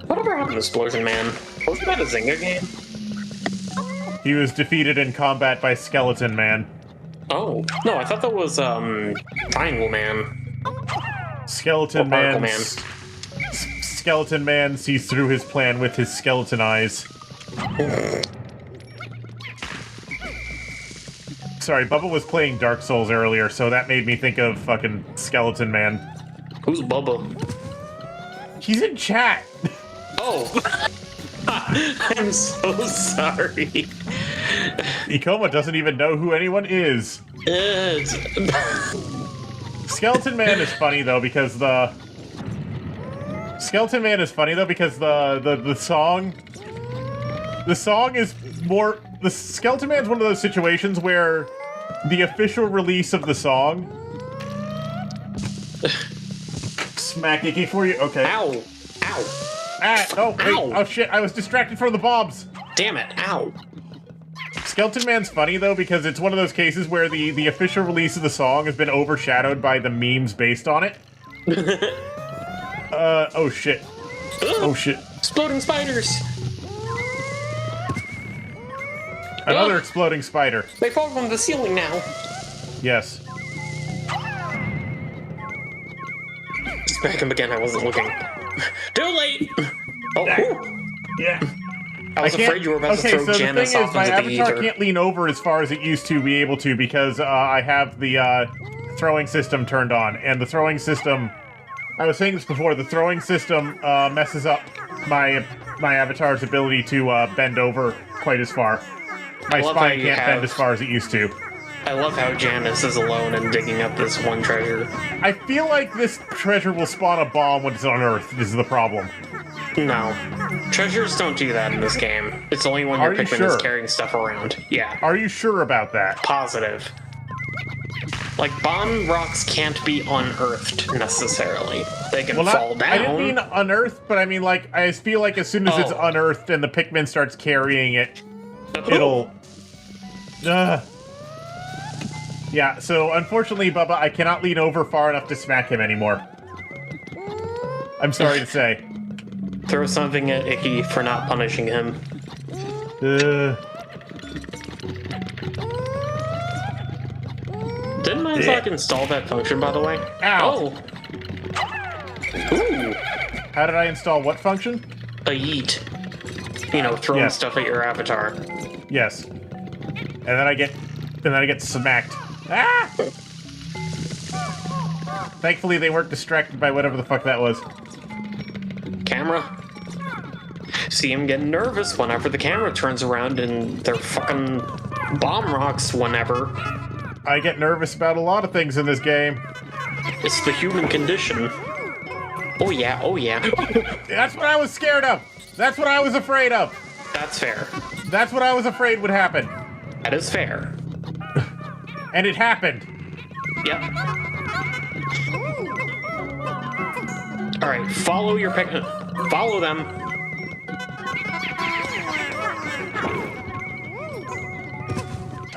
Whatever happened to Explosion Man? Wasn't that a Zynga game? He was defeated in combat by Skeleton Man. Oh, no, I thought that was, Triangle Man. Skeleton Or Particle Man. Skeleton Man sees through his plan with his skeleton eyes. Sorry, Bubba was playing Dark Souls earlier, so that made me think of fucking Skeleton Man. Who's Bubba? He's in chat! Oh! I'm so sorry. Ikoma doesn't even know who anyone is. Skeleton Man is funny though because the song is more. The Skeleton Man's one of those situations where the official release of the song. Smack Icky for you. Okay. Ow! Ow! Ah! Oh wait! Ow. Oh shit! I was distracted from the bombs. Damn it! Ow! Skeleton Man's funny though because it's one of those cases where the official release of the song has been overshadowed by the memes based on it. Oh shit. Oh shit. Exploding spiders! Another exploding spider. They fall from the ceiling now. Yes. Smack him again, I wasn't looking. Too late! Oh, whew. Yeah. I was afraid you were about to throw Janice off my into the avatar ether. can't lean over as far as it used to be able to because I have the throwing system turned on, and the throwing system. I was saying this before. The throwing system messes up my avatar's ability to bend over quite as far. My spine can't bend as far as it used to. I love how Janice is alone and digging up this one treasure. I feel like this treasure will spawn a bomb when it's on Earth. This is the problem. No. Treasures don't do that in this game. It's only when your Pikmin is carrying stuff around. Yeah. Are you sure about that? Positive. Like, bomb rocks can't be unearthed, necessarily. They can fall down. I didn't mean unearthed, but I mean, like, I feel like as soon as it's unearthed and the Pikmin starts carrying it, it'll... Yeah, so unfortunately, Bubba, I cannot lean over far enough to smack him anymore. I'm sorry to say. Throw something at Icky for not punishing him. Didn't Mindfuck install that function, by the way? Ow! Oh! Ooh! How did I install what function? A yeet. You know, throwing stuff at your avatar. Yes. And then I get smacked. Ah! Thankfully, they weren't distracted by whatever the fuck that was. Camera. See him get nervous whenever the camera turns around and they're fucking bomb rocks whenever. I get nervous about a lot of things in this game. It's the human condition. Oh yeah, oh yeah. That's what I was scared of. That's what I was afraid of. That's fair. That's what I was afraid would happen. That is fair. And it happened. Yep. Alright, follow your Pikmin. Follow them.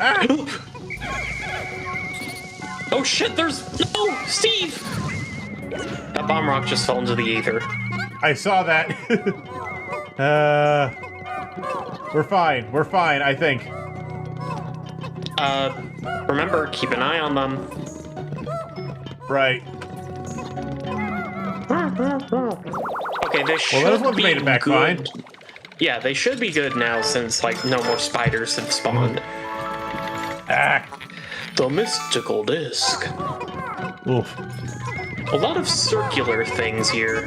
Ah! Oh shit, there's... No! Steve! That bomb rock just fell into the ether. I saw that. We're fine. We're fine, I think. Remember, keep an eye on them. Right. Okay, they should Well, those ones be made it back good. fine. Yeah, they should be good now since, like, no more spiders have spawned. Ah. The mystical disc. Oof. A lot of circular things here.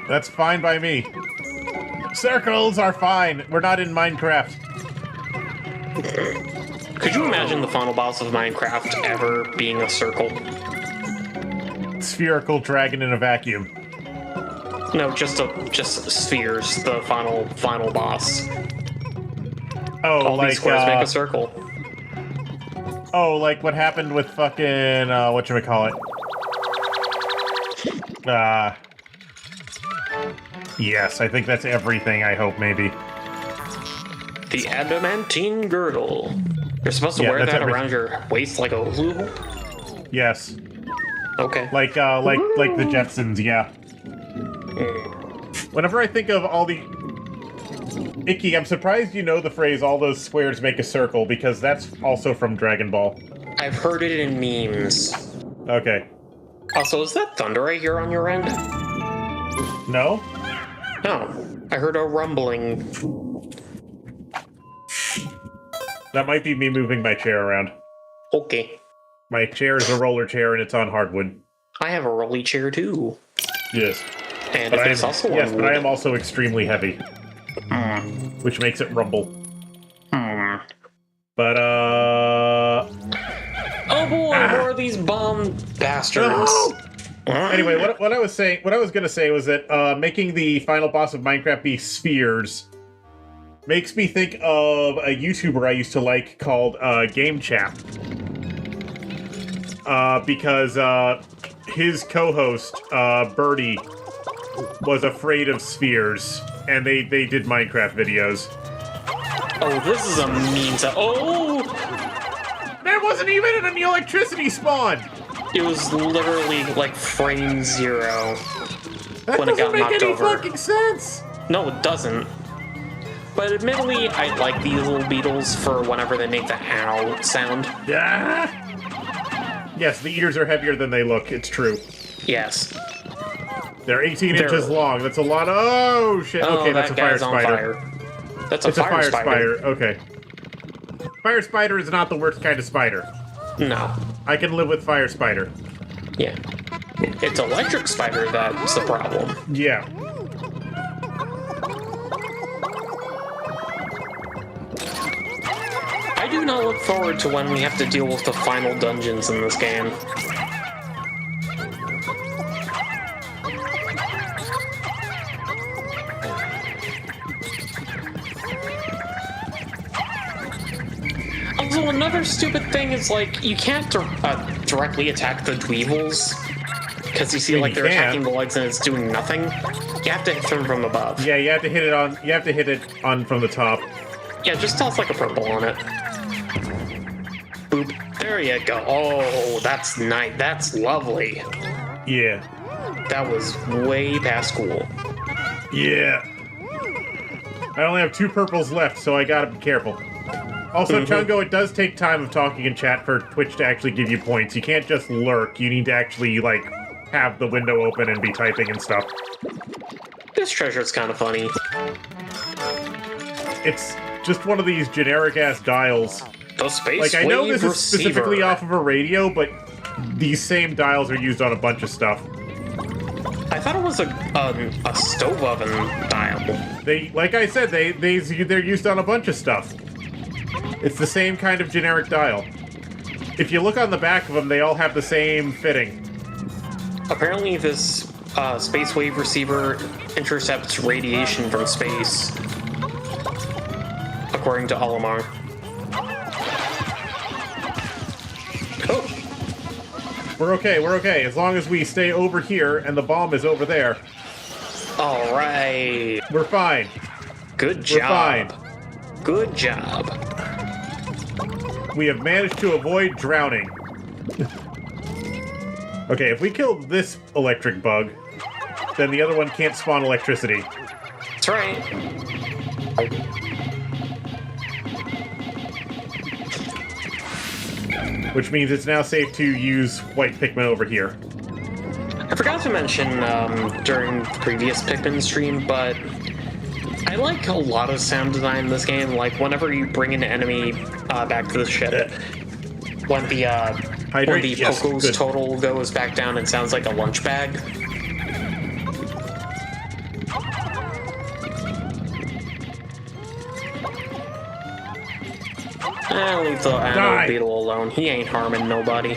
That's fine by me. Circles are fine. We're not in Minecraft. Could you imagine the final boss of Minecraft ever being a circle? Spherical dragon in a vacuum. No, just spheres. The final boss. Oh, All like these squares make a circle. Oh, like what happened with fucking whatchamacallit? Yes, I think that's everything. I hope maybe. The adamantine girdle. You're supposed to wear that around your waist like a hula hoop? Yes. Okay. Like the Jetsons, yeah. Whenever I think of all the... Icky, I'm surprised you know the phrase, all those squares make a circle, because that's also from Dragon Ball. I've heard it in memes. Okay. Also, is that thunder I hear on your end? No? No. I heard a rumbling. That might be me moving my chair around. Okay. My chair is a roller chair and it's on hardwood. I have a rolly chair too. Yes. And But it's also on wood. but I am also extremely heavy. Which makes it rumble. But, Oh boy, more of these bomb bastards. No! Anyway, what I was gonna say was that making the final boss of Minecraft be spheres makes me think of a YouTuber I used to like called Game Chap. Because his co-host, Birdie, was afraid of spheres, and they did Minecraft videos. Oh, this is a mean Oh! There wasn't even an electricity spawn! It was literally like frame 0 That when it got doesn't make knocked any over. fucking sense! No, it doesn't. But admittedly, I like these little beetles for whenever they make the ow sound. Yeah. Yes, the ears are heavier than they look, it's true. Yes. They're 18 inches long, that's a lot of... Oh, shit, okay, that's a fire guy's on spider. fire. That's It's a fire spider. Okay. Fire spider is not the worst kind of spider. No. I can live with fire spider. Yeah. It's electric spider that's the problem. Yeah. I do not look forward to when we have to deal with the final dungeons in this game. Also, another stupid thing is, like, you can't directly attack the Dweevils. Because you see, like, they're attacking the legs and it's doing nothing. You have to hit them from above. Yeah, you have to hit it on from the top. Yeah, just toss, like, a purple on it. Boop. There you go. Oh, that's nice. That's lovely. Yeah. That was way past cool. Yeah. I only have 2 purples left, so I gotta be careful. Also, Chungo, it does take time of talking in chat for Twitch to actually give you points. You can't just lurk. You need to actually, like, have the window open and be typing and stuff. This treasure's kind of funny. It's just one of these generic-ass dials. The space Like, I know wave this is specifically receiver. off of a radio, but these same dials are used on a bunch of stuff. I thought it was a stove oven dial. They, like I said, they're used on a bunch of stuff. It's the same kind of generic dial. If you look on the back of them, they all have the same fitting. Apparently this space wave receiver intercepts radiation from space. According to Alamar. Oh, We're okay, as long as we stay over here and the bomb is over there. alright. We're fine. Good We're job. fine. Good job. We have managed to avoid drowning. Okay, if we kill this electric bug, then the other one can't spawn electricity. That's right. Which means it's now safe to use white Pikmin over here. I forgot to mention during the previous Pikmin stream, but I like a lot of sound design in this game. Like, whenever you bring an enemy back to the ship, when the Yes, Poco's good. total goes back down, it sounds like a lunch bag. Leave the anode beetle alone. He ain't harming nobody.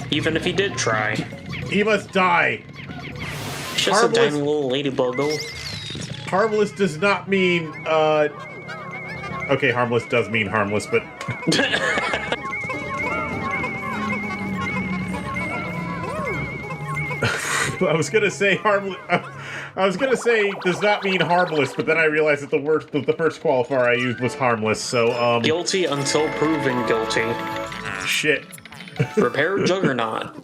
Even if he did try. He must die. It's just Harmless. a tiny little ladybug. Harmless does not mean, okay, harmless does mean harmless, but... I was gonna say harmless... I was gonna say does not mean harmless, but then I realized that the first qualifier I used was harmless, so, Guilty until proven guilty. shit. Prepare Juggernaut.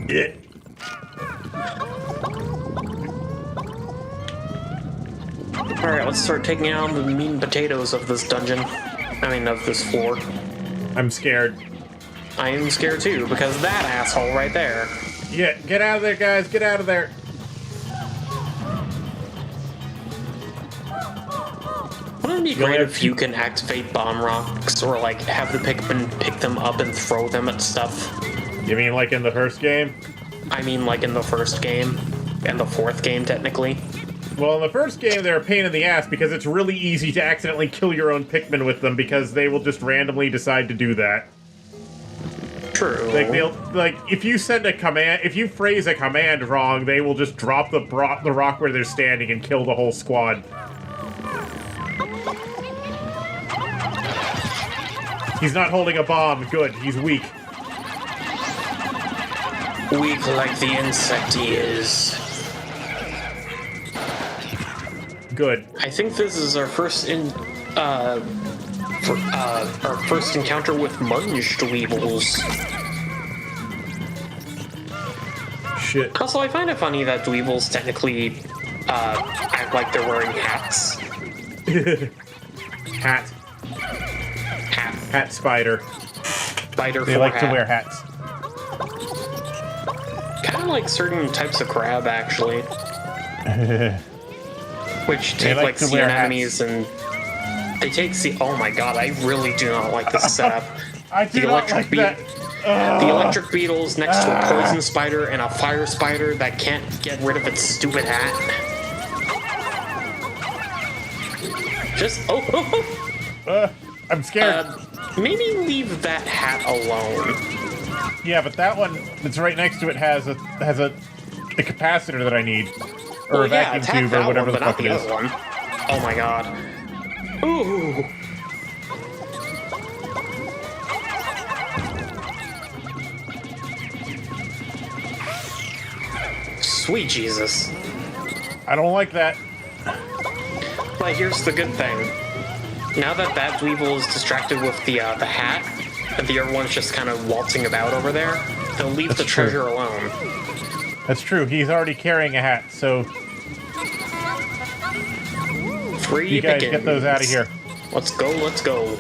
Yeah. Alright, let's start taking out the meat and potatoes of this dungeon. I mean, of this floor. I'm scared. I am scared too, because that asshole right there. Yeah, get out of there, guys. Get out of there. Wouldn't it be great if you can activate bomb rocks, or like have the Pikmin pick them up and throw them at stuff? You mean like in the first game? I mean like in the first game, and the fourth game technically. Well, in the first game, they're a pain in the ass because it's really easy to accidentally kill your own Pikmin with them because they will just randomly decide to do that. True. Like if you send a command, if you phrase a command wrong, they will just drop the rock where they're standing and kill the whole squad. He's not holding a bomb. Good. He's weak. Weak like the insect he is. Good. I think this is our first our first encounter with munged weevils. Shit. Also, I find it funny that dweevils technically act like they're wearing hats. Hat. Hat spider. Spider. They like hat. to wear hats. Kind of like certain types of crab, actually. Which take like sea anemones and they take sea. Oh my god! I really do not like this setup. I do not like that. The electric beetle's next to a poison spider and a fire spider that can't get rid of its stupid hat. Just I'm scared. Maybe leave that hat alone. Yeah, but that one that's right next to it has a capacitor that I need, or a vacuum tube, or whatever the fuck it is. One. Oh my god. Ooh. Sweet Jesus. I don't like that. But here's the good thing. Now that that dweevil is distracted with the hat, and the other one's just kind of waltzing about over there, they'll leave the treasure alone. That's true. He's already carrying a hat, so Free you guys pickings. get those out of here. Let's go, let's go.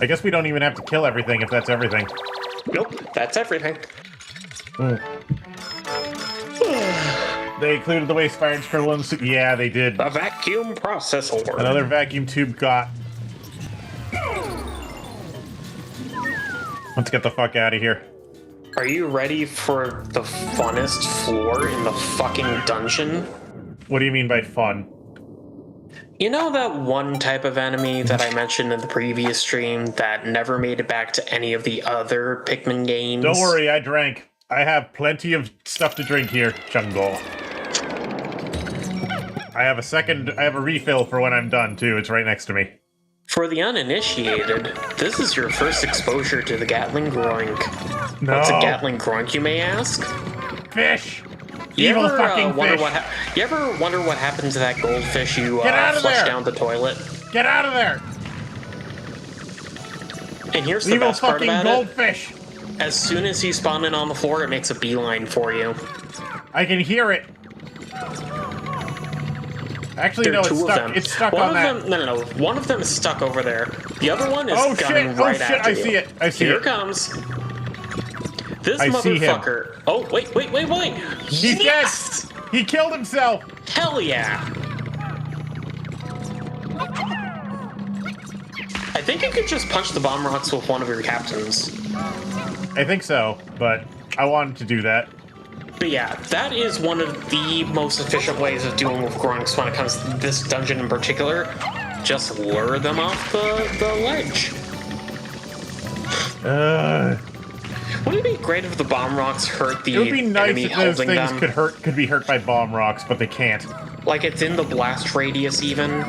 I guess we don't even have to kill everything if that's everything. Nope, that's everything. They included the waste fire and scribble in the soup. Yeah, they did. A vacuum processor. Another vacuum tube got. Let's get the fuck out of here. Are you ready for the funnest floor in the fucking dungeon? What do you mean by fun? You know that one type of enemy that I mentioned in the previous stream that never made it back to any of the other Pikmin games? Don't worry, I drank. I have plenty of stuff to drink here, Jungle. I have a refill for when I'm done, too. It's right next to me. For the uninitiated, this is your first exposure to the Gatling Groink. No. What's a Gatling Groink, you may ask? Fish! You Evil ever, fucking fish! You ever wonder what happened to that goldfish you Get out of flushed there! down the toilet? Get out of there! And here's the Evil best part fucking about goldfish! it. As soon as you spawn in on the floor, it makes a beeline for you. I can hear it. Actually, There no, are two of them. It's stuck One on of that. them, no. One of them is stuck over there. The other one is Oh gunning shit! right Oh shit! after I you. see it! I see Here it! it comes. This I see him. motherfucker. Oh, wait. He's Yes! dead! He killed himself! Hell yeah! I think you could just punch the bomb rocks with one of your captains. I think so, but I wanted to do that. But yeah, that is one of the most efficient ways of dealing with Grunks when it comes to this dungeon in particular. Just lure them off the ledge. Wouldn't it be great if the bomb rocks hurt the It would be nice enemy if those holding things them? could be hurt by bomb rocks, but they can't. Like it's in the blast radius even,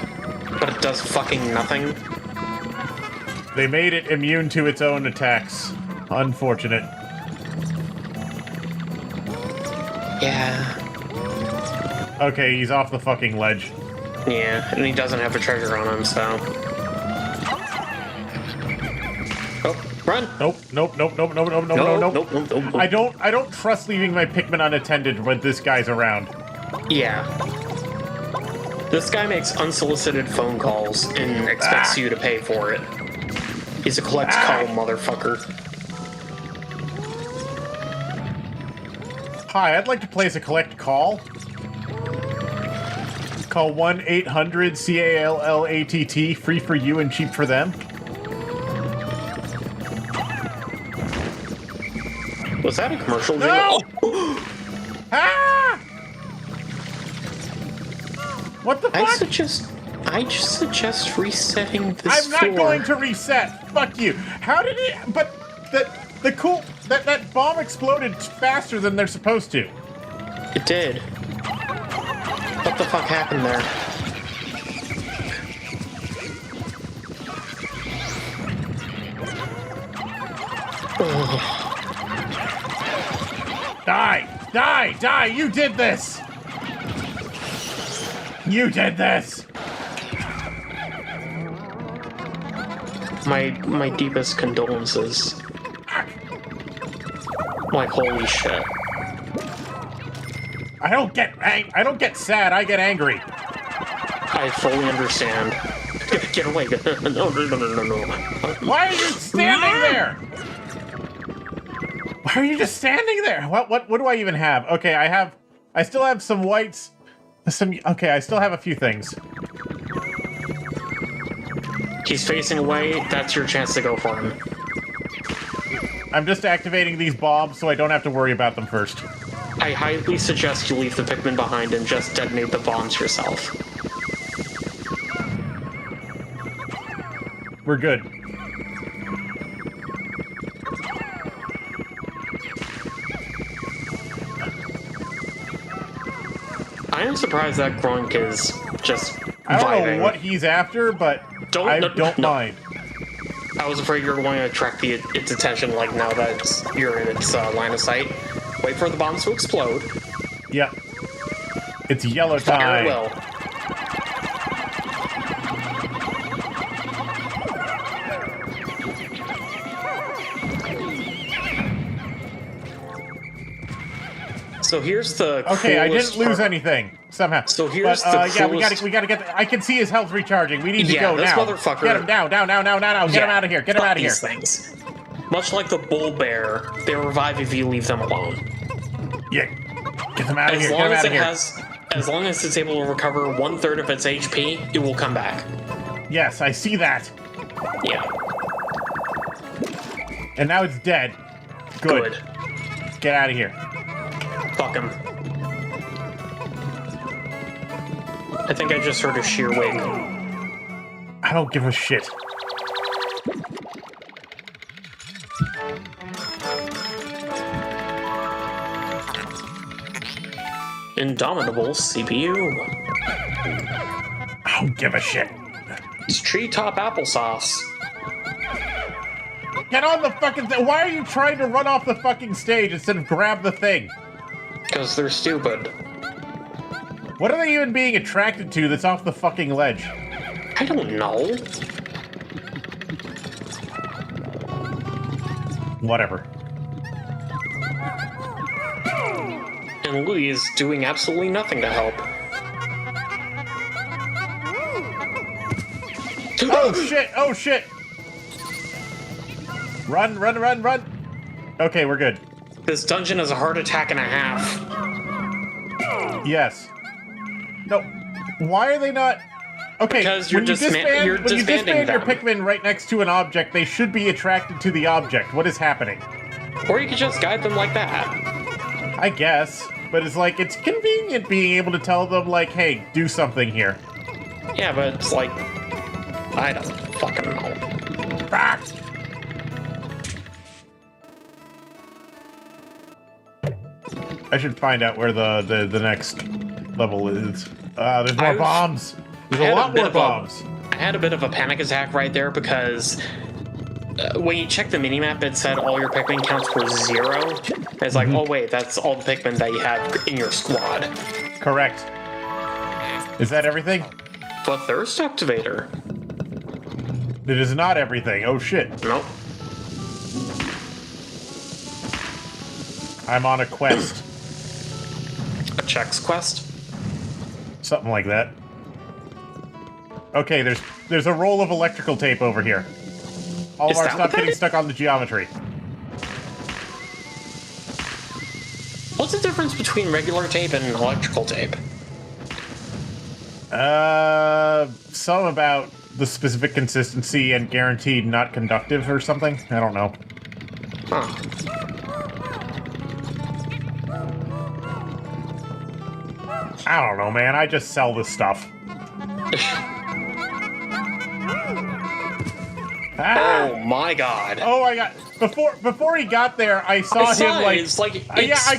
but it does fucking nothing. They made it immune to its own attacks. Unfortunate. Yeah. Okay, he's off the fucking ledge. Yeah, and he doesn't have a treasure on him, so... Oh, Run! Nope. I don't trust leaving my Pikmin unattended when this guy's around. Yeah. This guy makes unsolicited phone calls and expects you to pay for it. He's a collect call motherfucker. Hi, I'd like to place a collect call. Call 1-800-CALLATT, free for you and cheap for them. Was that a commercial? No! Oh. Ah! What the fuck? I just suggest resetting this I'm not going to reset. Fuck you. How did it? But that bomb exploded faster than they're supposed to. It did. What the fuck happened there? Ugh. Die! You did this! You did this! My deepest condolences. Like, holy shit. I don't get sad, I get angry. I fully understand. Get away. No. Why are you standing there? Why are you just standing there? What do I even have? Okay, I still have some whites. Okay, I still have a few things. He's facing away. That's your chance to go for him. I'm just activating these bombs so I don't have to worry about them first. I highly suggest you leave the Pikmin behind and just detonate the bombs yourself. We're good. I am surprised that Grunk is just I don't vibing. know what he's after, but I don't mind. I was afraid you were going to attract its attention, like, now that you're in its line of sight. Wait for the bombs to explode. Yep. It's yellow time. Fire at will. So here's the okay. I didn't lose part. anything somehow. So here's the yeah, coolest... we gotta get. I can see his health recharging. We need to go this now. Motherfucker... Get him down. Get him out of here. Get him out of here. Things. Much like the bull bear, they revive if you leave them alone. Yeah. Get them out of here. Get them out of here. As long as it's able to recover 1/3 of its HP, it will come back. Yes, I see that. Yeah. And now it's dead. Good. Get out of here. Fuck him. I think I just heard a sheer wig. I don't give a shit. Indomitable CPU. I don't give a shit. It's treetop applesauce. Get on the fucking thing. Why are you trying to run off the fucking stage instead of grab the thing? Because they're stupid. What are they even being attracted to that's off the fucking ledge? I don't know. Whatever. And Louis is doing absolutely nothing to help. Oh shit! Oh shit! Run! Okay, we're good. This dungeon is a heart attack and a half. Yes. No. Why are they not? Okay. Because you're disbanding your them. Pikmin right next to an object, they should be attracted to the object. What is happening? Or you could just guide them like that. I guess. But it's like, it's convenient being able to tell them, like, hey, do something here. Yeah, but it's like... I don't fucking know. Ah! I should find out where the next level is. There's more bombs. There's a lot more bombs. I had a bit of a panic attack right there because when you check the minimap, it said all your Pikmin counts were 0. And it's like, oh wait, that's all the Pikmin that you have in your squad. Correct. Is that everything? The thirst activator. It is not everything. Oh shit. Nope. I'm on a quest. A Chex quest? Something like that. Okay, there's a roll of electrical tape over here. All of our stuff getting stuck on the geometry. What's the difference between regular tape and electrical tape? Some about the specific consistency and guaranteed not conductive or something. I don't know. Huh. I don't know, man. I just sell this stuff. Oh my god. Oh my god. Before he got there, I saw him I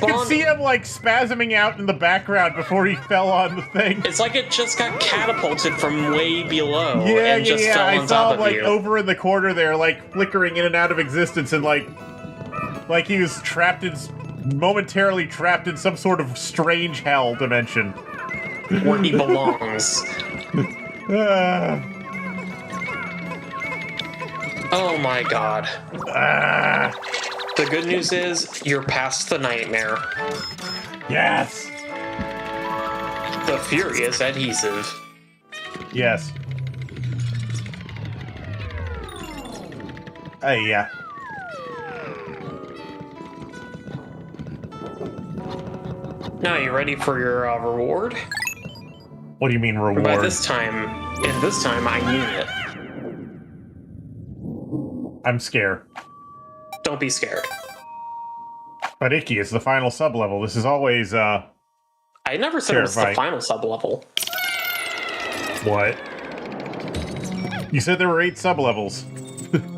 could see him like spasming out in the background before he fell on the thing. It's like it just got catapulted from way below Yeah, and just fell I on saw top him of like you. over in the corner there, like flickering in and out of existence, and like he was momentarily trapped in some sort of strange hell dimension. Where he belongs. Oh my god. The good news is, you're past the nightmare. Yes! The furious adhesive. Yes. Yeah. Now, you ready for your reward? What do you mean reward? By this time, I mean it. I'm scared. Don't be scared. But Icky, it's the final sub-level. This is always, I never said terrifying. It was the final sub-level. What? You said there were 8 sub-levels.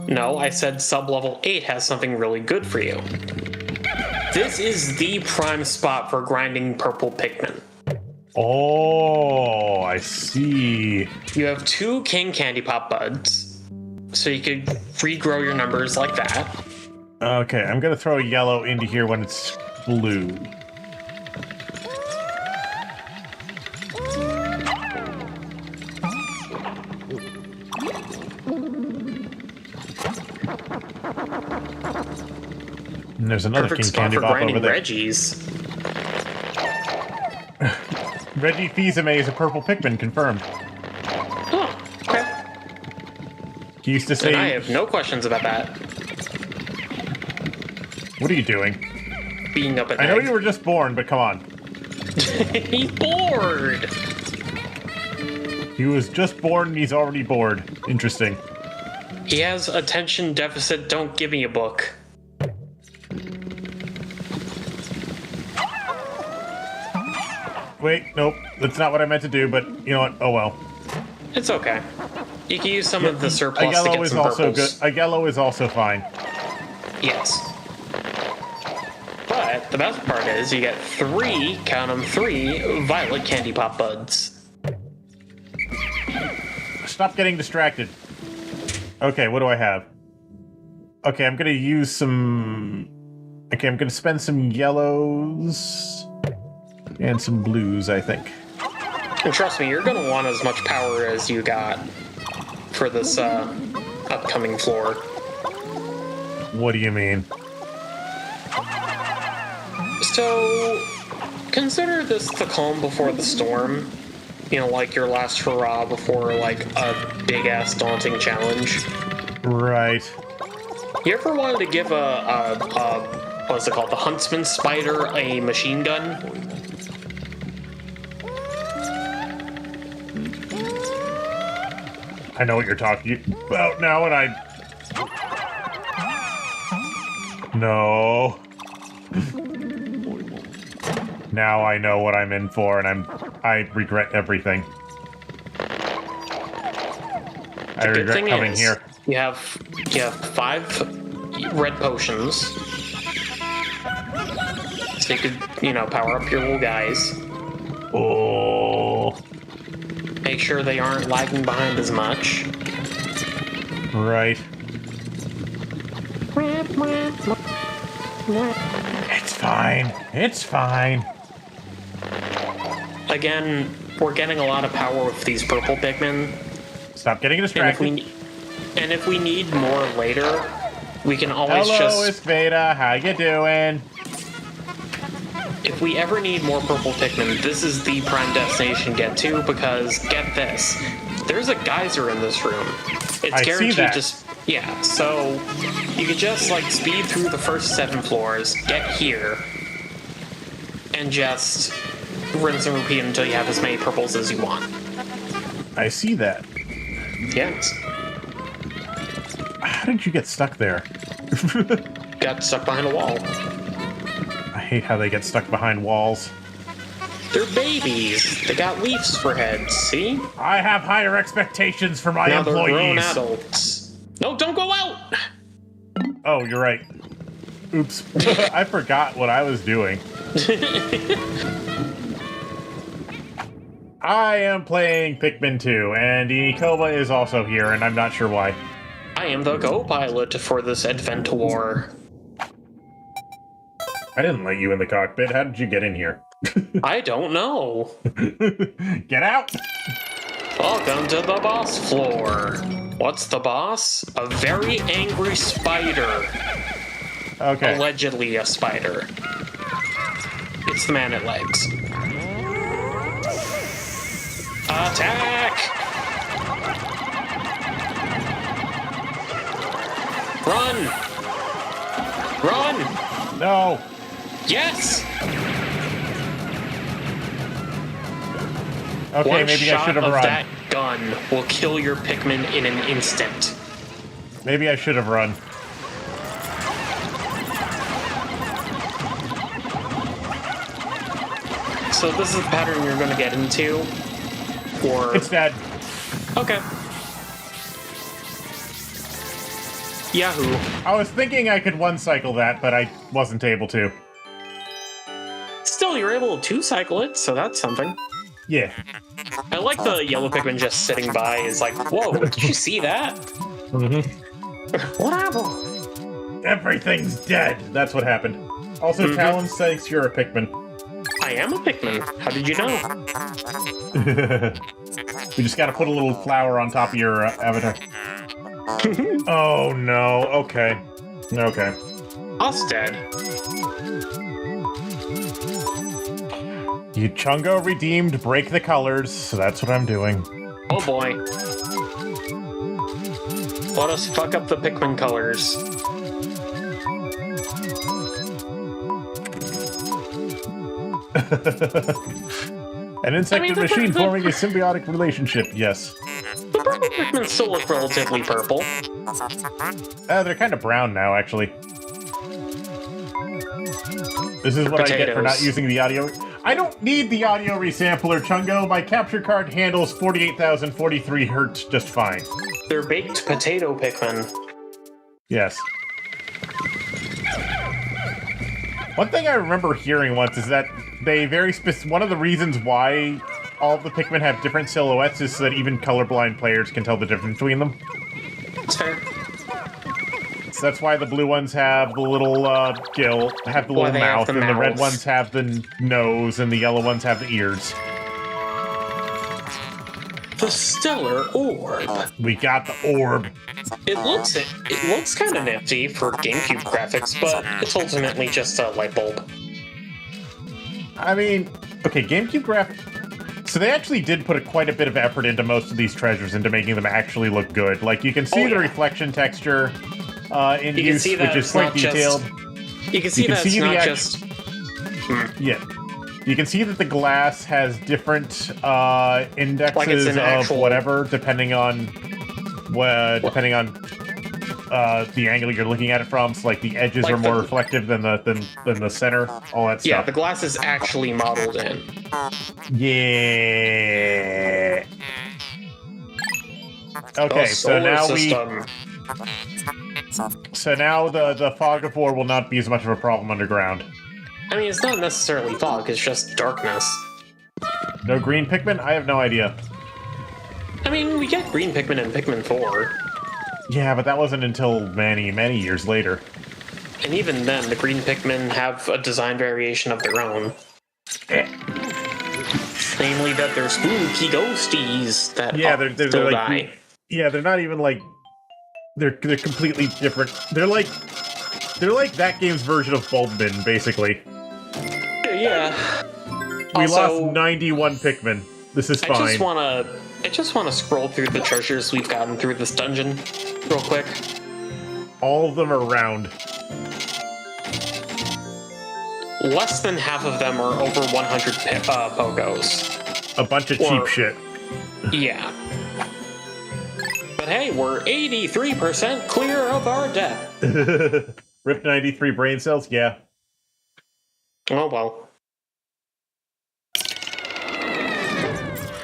No, I said sub-level 8 has something really good for you. This is the prime spot for grinding purple Pikmin. Oh, I see. You have 2 King Candy Pop buds, so you could regrow your numbers like that. Okay, I'm gonna throw a yellow into here when it's blue. And there's another Perfect King spot Candy for Pop grinding over there. Reggies. Reggie Fils-Aimé is a purple Pikmin, confirmed. Oh, okay. He used to say... And I have no questions about that. What are you doing? Being up at I know night. you were just born, but come on. He's bored! He was just born and he's already bored. Interesting. He has attention deficit, don't give me a book. Wait, nope. That's not what I meant to do, but you know what? Oh well. It's okay. You can use some of the A surplus to yellow get is some also purples. good. A yellow is also fine. Yes. But the best part is you get 3, count them, 3 violet candy pop buds. Stop getting distracted. Okay, what do I have? Okay, I'm gonna use some... Okay, I'm gonna spend some yellows and some blues, I think. And trust me, you're going to want as much power as you got for this upcoming floor. What do you mean? So, consider this the calm before the storm. You know, like your last hurrah before, like, a big-ass daunting challenge. Right. You ever wanted to give what's it called, the huntsman spider a machine gun? I know what you're talking about now, and I... No. Now I know what I'm in for, and I regret everything. I regret coming here. You have 5 red potions. So you could, power up your little guys. Oh. Make sure they aren't lagging behind as much. Right. It's fine. It's fine. Again, we're getting a lot of power with these purple Pikmin. Stop getting distracted. And if we need more later, we can always Hello, just... it's Veda. How you doing? if we ever need more purple Pikmin, this is the prime destination to get to, because get this. There's a geyser in this room. It's guaranteed to... Yeah, so you could just, like, speed through the first 7 floors, get here, and just rinse and repeat until you have as many purples as you want. I see that. Yes. How did you get stuck there? Got stuck behind a wall. I hate how they get stuck behind walls. They're babies. They got leaves for heads, see? I have higher expectations for my employees. They're grown adults. No, don't go out! Oh, you're right. Oops. I forgot what I was doing. I am playing Pikmin 2, and Inikoma is also here, and I'm not sure why. I am the co-pilot for this Adventure. I didn't let you in the cockpit. How did you get in here? I don't know. Get out! Welcome to the boss floor. What's the boss? A very angry spider. Okay. Allegedly a spider. It's the man at legs. Attack! Run! Run! No! Yes! Okay, One maybe I should have shot of run. that gun will kill your Pikmin in an instant. Maybe I should have run. So this is the pattern you're going to get into? Or... It's dead. Okay. Yahoo. I was thinking I could one-cycle that, but I wasn't able to. Still, you're able to two-cycle it, so that's something. Yeah. I like the yellow Pikmin just sitting by is like, whoa, did you see that? Mm-hmm. What happened? Everything's dead. That's what happened. Also, Talon says you're a Pikmin. I am a Pikmin. How did you know? We just gotta put a little flower on top of your avatar. Oh no. Okay. Okay. Us dead. You Chungo redeemed Break the Colors, so that's what I'm doing. Oh boy. Let us fuck up the Pikmin colors. An insect machine forming a symbiotic relationship, yes. The purple Pikmin still look relatively purple. They're kind of brown now, actually. This is what I get for not using the audio. I don't need the audio resampler, Chungo. My capture card handles 48,043 hertz just fine. They're baked potato Pikmin. Yes. One thing I remember hearing once is that they one of the reasons why all the Pikmin have different silhouettes is so that even colorblind players can tell the difference between them. That's fair. So that's why the blue ones have the little gill, have the little mouth, and the red ones have the nose, and the yellow ones have the ears. The stellar orb. We got the orb. It looks kind of nifty for GameCube graphics, but it's ultimately just a light bulb. I mean, okay, GameCube graphics. So they actually did put quite a bit of effort into most of these treasures, into making them actually look good. Like, you can see the reflection texture in use, which is quite detailed. You can see that it's not just... Yeah. You can see that the glass has different indexes of whatever, depending on the angle you're looking at it from. So, like, the edges are more reflective than the center. All that stuff. Yeah, the glass is actually modeled in. Yeah. Okay, so now So now the fog of war will not be as much of a problem underground. I mean, it's not necessarily fog, it's just darkness. No green Pikmin? I have no idea. I mean, we get green Pikmin in Pikmin 4. Yeah, but that wasn't until many, many years later. And even then, the green Pikmin have a design variation of their own. Namely that they're spooky ghosties that they're like, die. Yeah, they're not even like... They're completely different. They're like that game's version of Bulbmin, basically. yeah. We Also, lost 91 Pikmin. This is fine. I just wanna scroll through the treasures we've gotten through this dungeon real quick. All of them are round. Less than half of them are over 100 pogos. A bunch of cheap shit. Yeah. But hey, we're 83% clear of our debt. Rip 93 brain cells? Yeah. Oh well.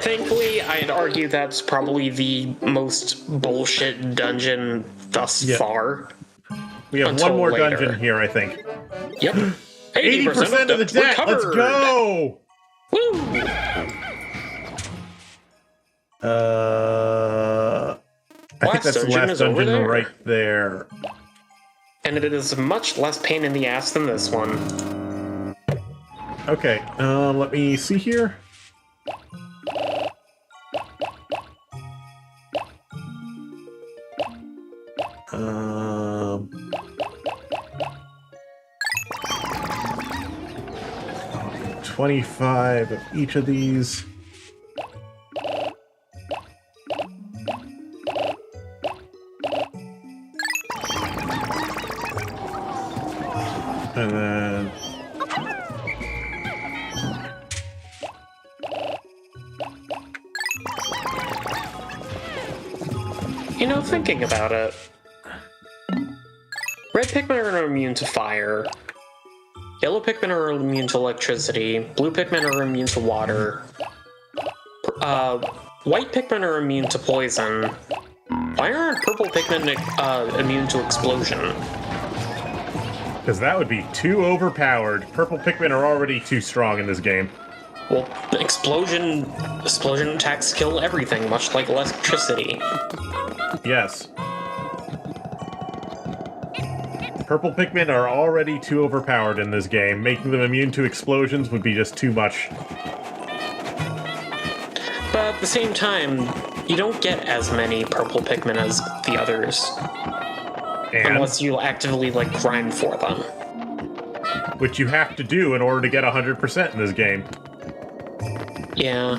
Thankfully, I'd argue that's probably the most bullshit dungeon thus far. We have one more dungeon here, I think. Yep. 80% of the debt! Recovered. Let's go! Woo! I think that's the last dungeon right there. And it is much less pain in the ass than this one. Okay, let me see here. Um... 25 of each of these. And then... You know, thinking about it, red Pikmin are immune to fire, yellow Pikmin are immune to electricity, blue Pikmin are immune to water, white Pikmin are immune to poison. Why aren't purple Pikmin immune to explosion? Because that would be too overpowered. Purple Pikmin are already too strong in this game. Well, explosion attacks kill everything, much like electricity. Yes. Purple Pikmin are already too overpowered in this game. Making them immune to explosions would be just too much. But at the same time, you don't get as many purple Pikmin as the others. And? Unless you actively, like, grind for them. Which you have to do in order to get 100% in this game. Yeah.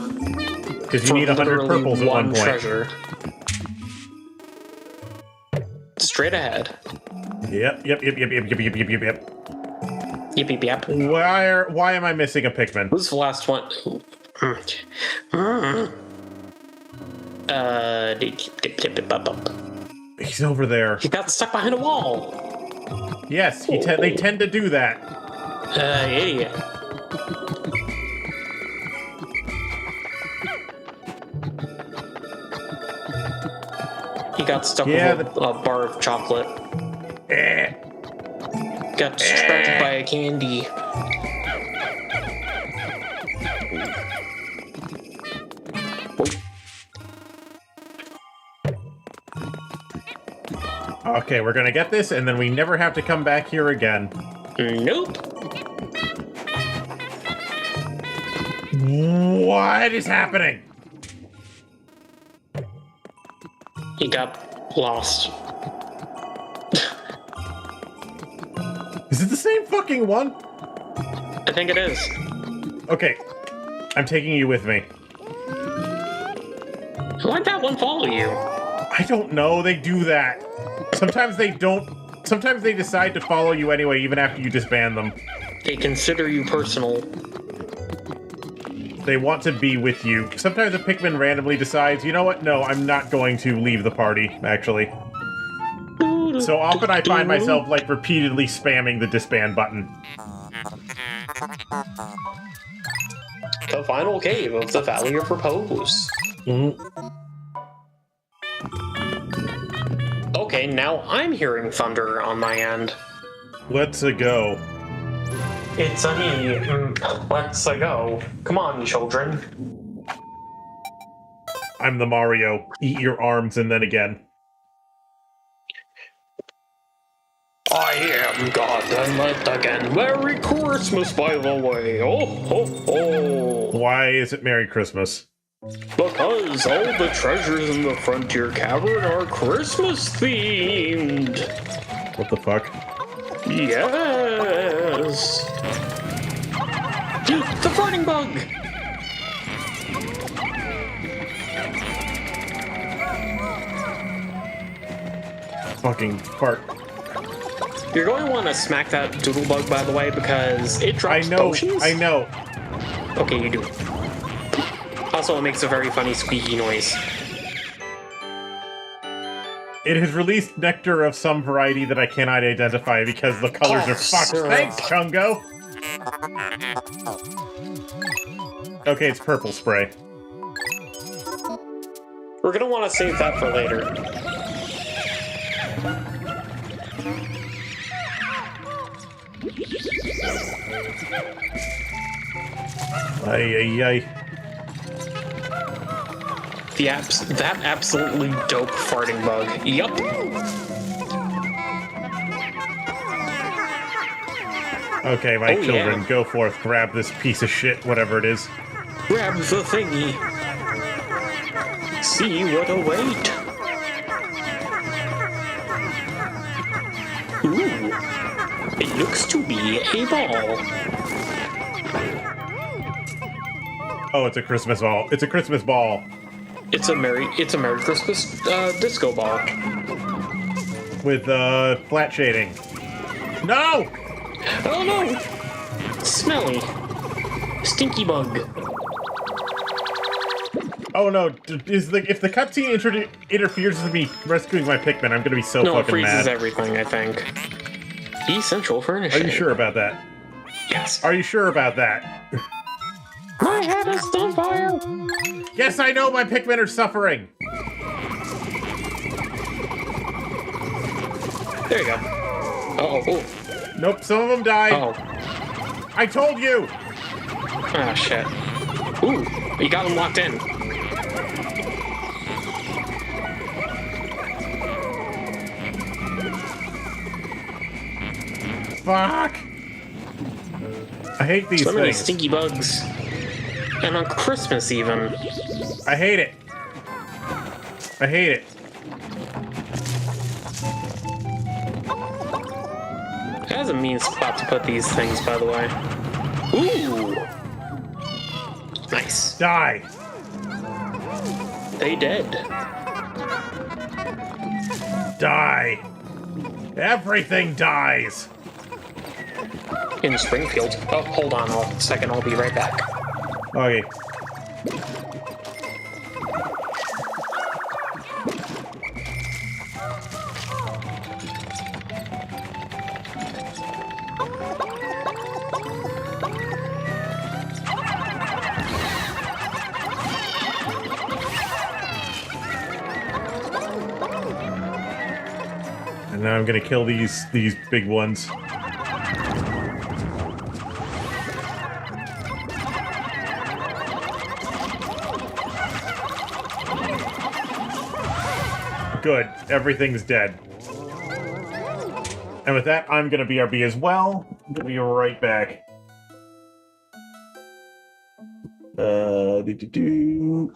Because you need 100 purples at one point. Treasure. Straight ahead. Yep. Yep. Why am I missing a Pikmin? Who's the last one? He's over there. He got stuck behind a wall. Yes, they tend to do that. Idiot. He got stuck with a bar of chocolate. Got distracted by a candy. Okay, we're gonna get this, and then we never have to come back here again. Nope. What is happening? He got lost. Is it the same fucking one? I think it is. Okay, I'm taking you with me. Why'd that one follow you? I don't know, they do that. Sometimes they don't. Sometimes they decide to follow you anyway, even after you disband them. They consider you personal. They want to be with you. Sometimes a Pikmin randomly decides, you know what? No, I'm not going to leave the party, actually. So often I find myself, like, repeatedly spamming the disband button. The final cave of the Valley of Repose. Okay, now I'm hearing thunder on my end. Let's go. It's a me. Let's go. Come on, children. I'm the Mario. Eat your arms and then again. I am God and let again. Merry Christmas, by the way. Oh, ho, ho. Why is it Merry Christmas? Because all the treasures in the Frontier Cavern are Christmas themed. What the fuck? Yes. The farting bug! Fucking fart. You're going to want to smack that doodle bug, by the way, because it drops potions. I know. Okay, you do. Also, it makes a very funny squeaky noise. It has released nectar of some variety that I cannot identify because the colors are fucked. Syrup. Thanks, Chungo! Okay, it's purple spray. We're gonna want to save that for later. Ay, ay, ay. That absolutely dope farting bug. Yup. Okay, my Oh, children, yeah. go forth, grab this piece of shit, whatever it is. Grab the thingy. See what await. Ooh. It looks to be a ball. Oh, it's a Christmas ball. It's a Christmas ball. It's a Merry Christmas disco ball. With, flat shading. No! Oh no! Smelly. Stinky bug. Oh no, if the cutscene interferes with me rescuing my Pikmin, I'm gonna be so No, it fucking freezes mad. everything, I think. Essential furnishing. Are you sure about that? Yes. Are you sure about that? My head is on fire! Yes, I know my Pikmin are suffering! There you go. Uh-oh. Oh. Nope, some of them died. Oh. I told you! Ah, shit. Ooh, you got them locked in. Fuck! I hate these So many things. stinky bugs. And on Christmas, even. I hate it. I hate it. That's a mean spot to put these things, by the way. Ooh! Nice. Die. They dead. Die. Everything dies. In Springfield. Oh, hold on a second, I'll be right back. Okay. And now I'm gonna kill these big ones. Good. Everything's dead. And with that, I'm gonna BRB as well. We'll be right back. Do-do-do.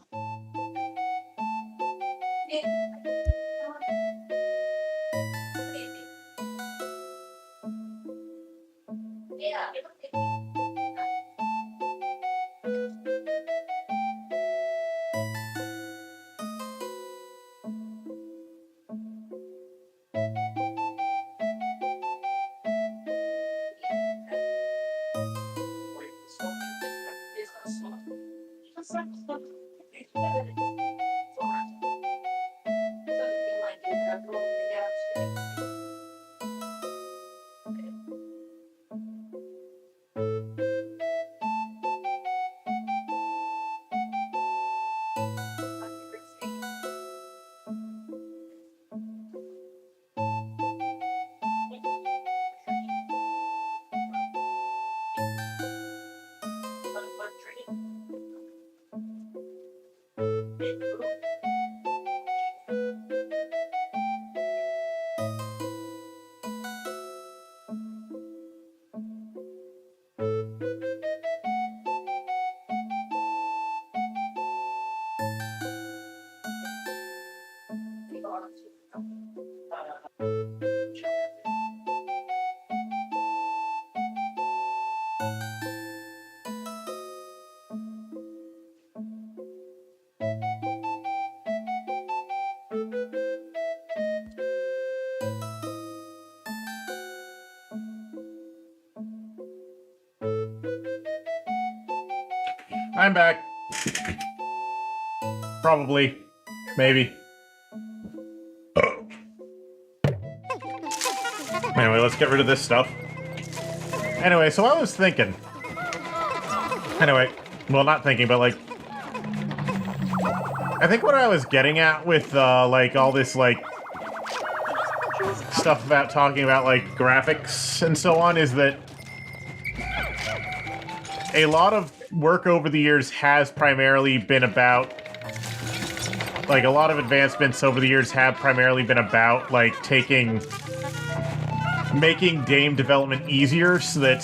I'm back. Probably. Maybe. Anyway, let's get rid of this stuff. Anyway, so I was thinking. Anyway, well, not thinking, but like, I think what I was getting at with like all this like stuff about talking about like graphics and so on is that a lot of work over the years has primarily been about, like, a lot of advancements over the years have primarily been about like making game development easier so that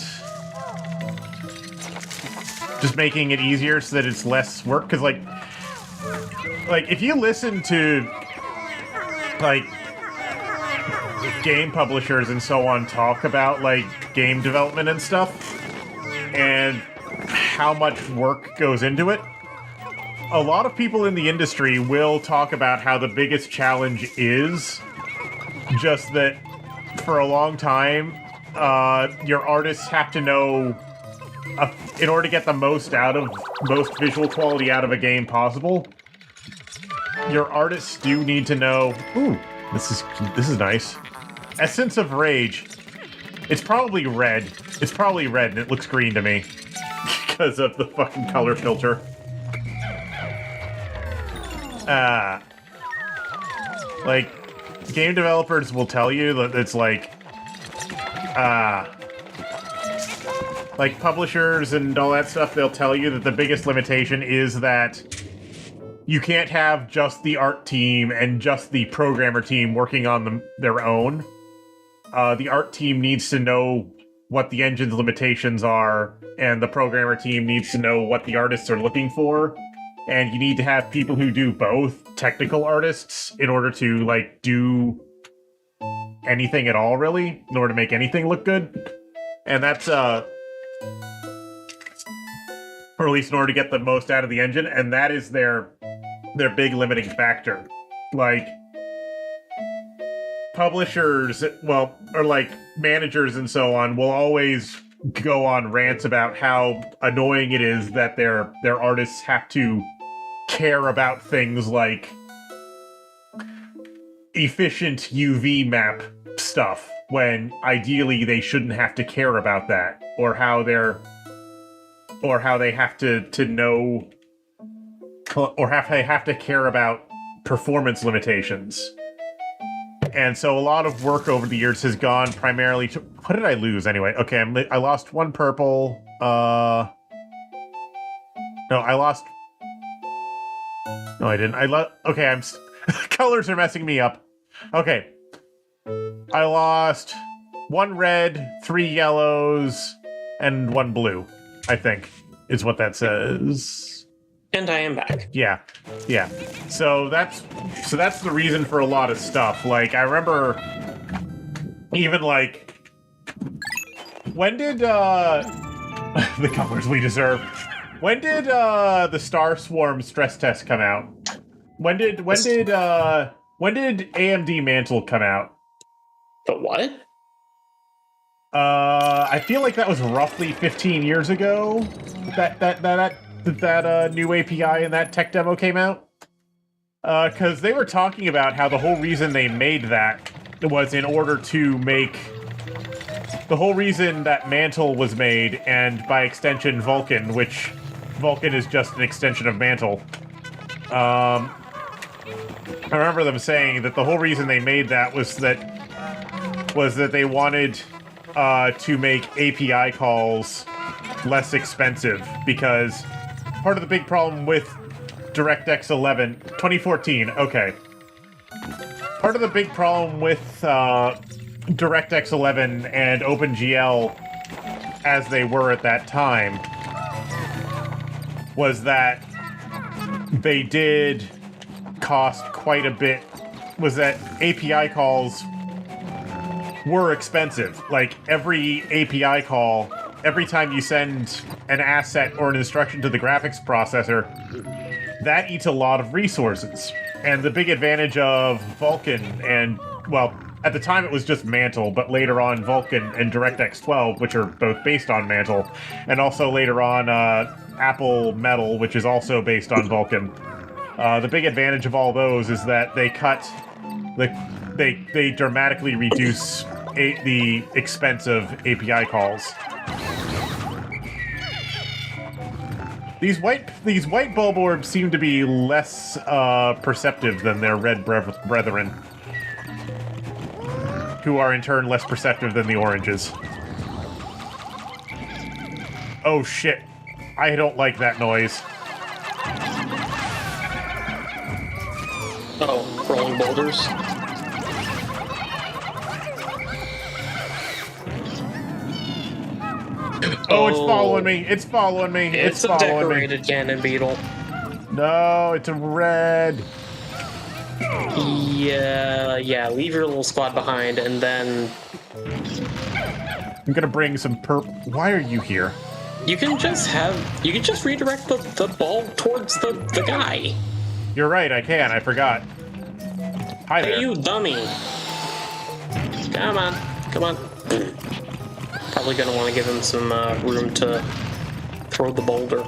just making it easier so that it's less work. Because like if you listen to like game publishers and so on talk about like game development and stuff and how much work goes into it, a lot of people in the industry will talk about how the biggest challenge is just that for a long time, your artists have to know, in order to get the most visual quality out of a game possible, your artists do need to know, ooh, this is nice. Essence of Rage. It's probably red. It's probably red and it looks green to me because of the fucking color filter. Like, game developers will tell you that it's like publishers and all that stuff, they'll tell you that the biggest limitation is that you can't have just the art team and just the programmer team working on their own. The art team needs to know what the engine's limitations are, and the programmer team needs to know what the artists are looking for. And you need to have people who do both, technical artists, in order to, like, do anything at all, really, in order to make anything look good. And that's, or at least in order to get the most out of the engine, and that is their big limiting factor. Like, publishers, well, or like managers and so on, will always go on rants about how annoying it is that their artists have to care about things like efficient UV map stuff, when ideally they shouldn't have to care about that, or how they have to know, or they have to care about performance limitations. And so a lot of work over the years has gone primarily to... What did I lose anyway? Okay, I lost one purple. No, I lost... No, I didn't. Okay, colors are messing me up. Okay. I lost one red, 3 yellows, and 1 blue, I think, is what that says. And I am back. Yeah. So that's the reason for a lot of stuff. Like, I remember even like, when did the colors we deserve? When did the Star Swarm stress test come out? When did AMD Mantle come out? The what? I feel like that was roughly 15 years ago. That new API and that tech demo came out. Because they were talking about how the whole reason they made that was in order to make... The whole reason that Mantle was made, and by extension Vulkan, which Vulkan is just an extension of Mantle. I remember them saying that the whole reason they made that was that they wanted to make API calls less expensive, because part of the big problem with DirectX 11... 2014, okay. Part of the big problem with DirectX 11 and OpenGL, as they were at that time, was that they did cost quite a bit, was that API calls were expensive. Like, every API call, every time you send an asset or an instruction to the graphics processor, that eats a lot of resources. And the big advantage of Vulkan and, well, at the time it was just Mantle, but later on Vulcan and DirectX 12, which are both based on Mantle, and also later on Apple Metal, which is also based on Vulcan. The big advantage of all those is that they they dramatically reduce the expense of API calls. These white bulb seem to be less perceptive than their red brethren, who are in turn less perceptive than the oranges. Oh shit. I don't like that noise. Oh, rolling boulders. Oh, it's following me. It's following me. It's a decorated cannon beetle. No, it's a red. Yeah, leave your little squad behind, and then... I'm gonna bring some Why are you here? You can just redirect the ball towards the guy. You're right, I can. I forgot. Hi there. Hey, you dummy. Come on. Probably gonna want to give him some room to throw the boulder.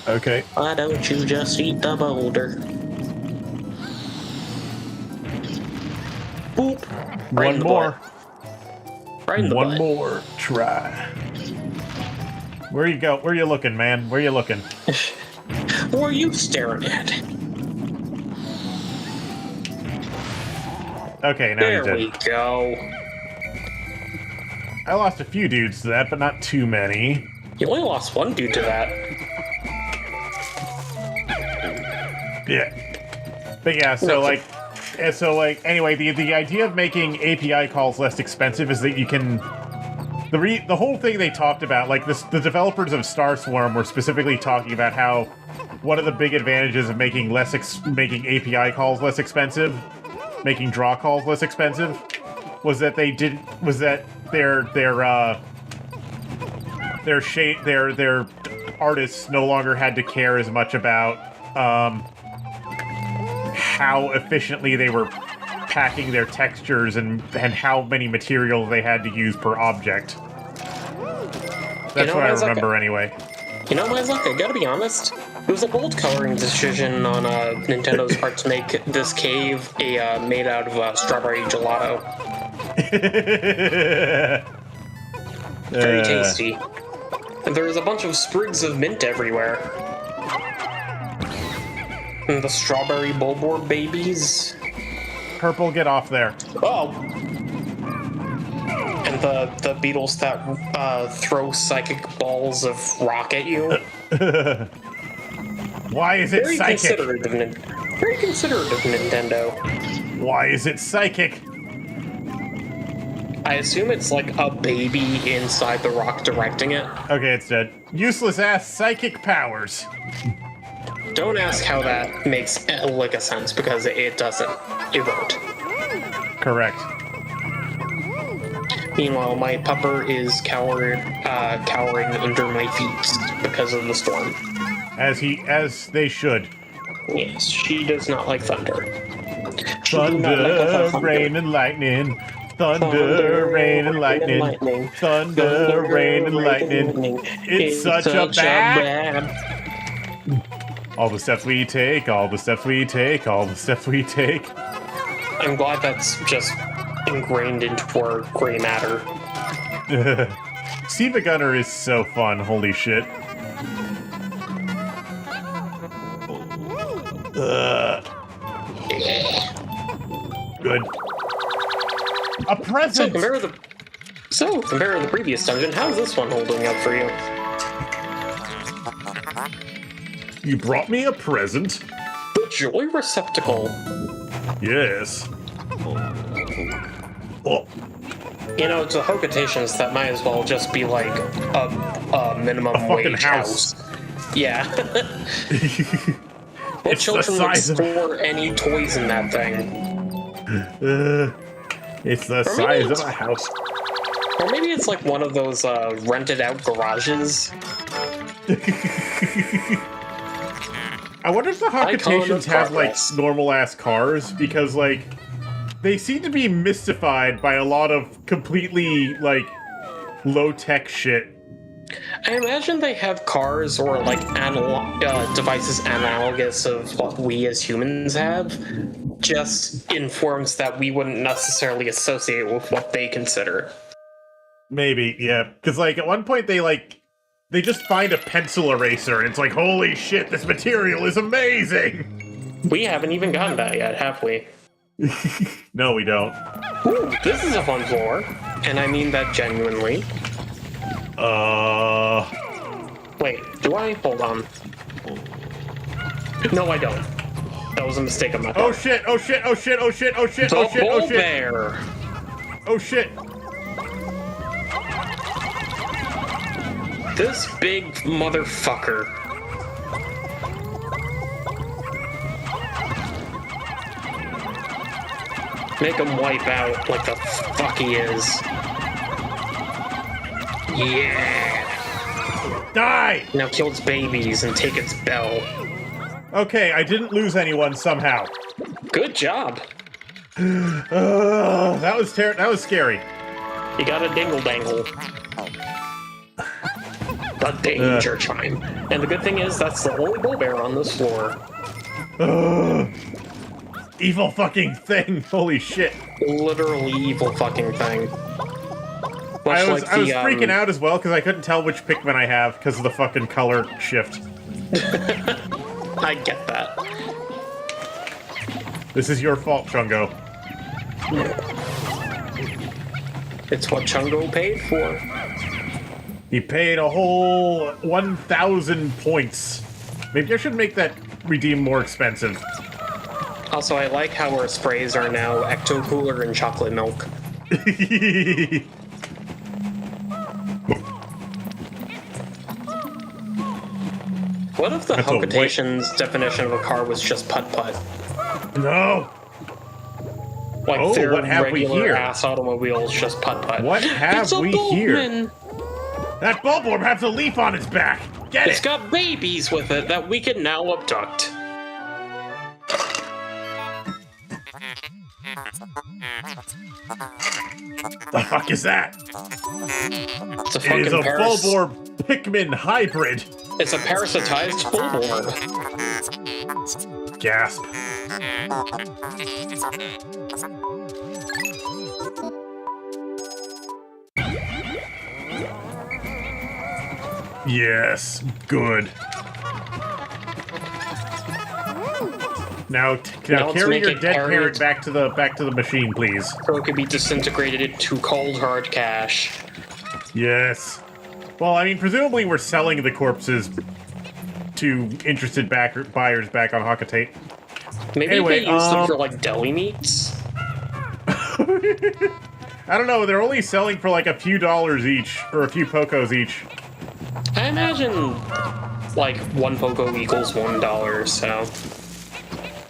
Okay. Why don't you just eat the boulder? Boop. Right One more. Right in the One butt. more try. Where you go? Where you looking, man? Where you looking? Who are you staring at? Okay, now you're There dead. we go. I lost a few dudes to that, but not too many. You only lost one dude to that. Yeah. But yeah, so anyway, the idea of making API calls less expensive is that you can the whole thing they talked about, like the developers of Starswarm were specifically talking about how one of the big advantages of making making API calls less expensive, making draw calls less expensive, was that their artists no longer had to care as much about how efficiently they were packing their textures and how many materials they had to use per object. That's what I remember anyway. You know, Myzak, I gotta be honest. It was a bold coloring decision on Nintendo's part to make this cave made out of strawberry gelato. Very tasty. And there's a bunch of sprigs of mint everywhere. And the strawberry bulbor babies. Purple, get off there. Oh. And the beetles that throw psychic balls of rock at you. Why is it psychic? Very considerate of Nintendo. Why is it psychic? I assume it's like a baby inside the rock directing it. Okay, it's dead. Useless ass psychic powers. Don't ask how that makes like a sense, because it doesn't. It won't. Correct. Meanwhile, my pupper is cowering under my feet because of the storm. As they should. Yes, she does not like thunder. Thunder, rain, and lightning. Thunder, rain, and lightning. Thunder, rain, and lightning. It's such a bad. All the steps we take, all the steps we take, all the steps we take. I'm glad that's just ingrained into our gray matter. Siva Gunner is so fun, holy shit. Good. A present! So, compare to the previous dungeon, how's this one holding up for you? You brought me a present? The joy receptacle. Yes. Oh. You know, to Hokatations, that might as well just be like a minimum wage house. Yeah. What children would store any toys in that thing? It's the size of a house. Or maybe it's like one of those rented out garages. I wonder if the Hokatations have like normal ass cars, because like they seem to be mystified by a lot of completely, like, low-tech shit. I imagine they have cars or, like, devices analogous of what we as humans have, just in forms that we wouldn't necessarily associate with what they consider. Maybe, yeah. Because, like, at one point they just find a pencil eraser, and it's like, holy shit, this material is amazing! We haven't even gotten that yet, have we? No, we don't. Ooh, this is a fun floor. And I mean that genuinely. Wait, do I? Hold on. No, I don't. That was a mistake on my part. Oh shit, oh shit, oh shit, oh shit, oh shit, oh shit, oh shit. Bear. Oh shit. This big motherfucker. Make him wipe out like the fuck he is. Yeah. Die! Now kill its babies and take its bell. Okay, I didn't lose anyone somehow. Good job. That was scary. You got a dingle dangle. The danger chime. And the good thing is, that's the only bull bear on this floor. Evil fucking thing. Holy shit. Literally evil fucking thing. I was freaking out as well because I couldn't tell which Pikmin I have because of the fucking color shift. I get that. This is your fault, Chungo. It's what Chungo paid for. He paid a whole 1,000 points. Maybe I should make that redeem more expensive. Also, I like how our sprays are now Ecto Cooler and chocolate milk. What if the Hokutation's definition of a car was just putt-putt? No! Like their what have we regular here? ass automobiles just putt-putt. What have we here? That Bulborb has a leaf on its back! Get it! It's got babies with it that we can now abduct. The fuck is that? It's a It is a Bulborb Pikmin hybrid. It's a parasitized Bulborb. Gasp. Yes, good. Now carry your dead parent back to the machine, please. So it could be disintegrated into cold hard cash. Yes. Well, I mean, presumably we're selling the corpses to interested buyers back on Hokkatate. Maybe anyway, they use them for like deli meats. I don't know. They're only selling for like a few dollars each, or a few pocos each. I imagine like one poco equals $1, so.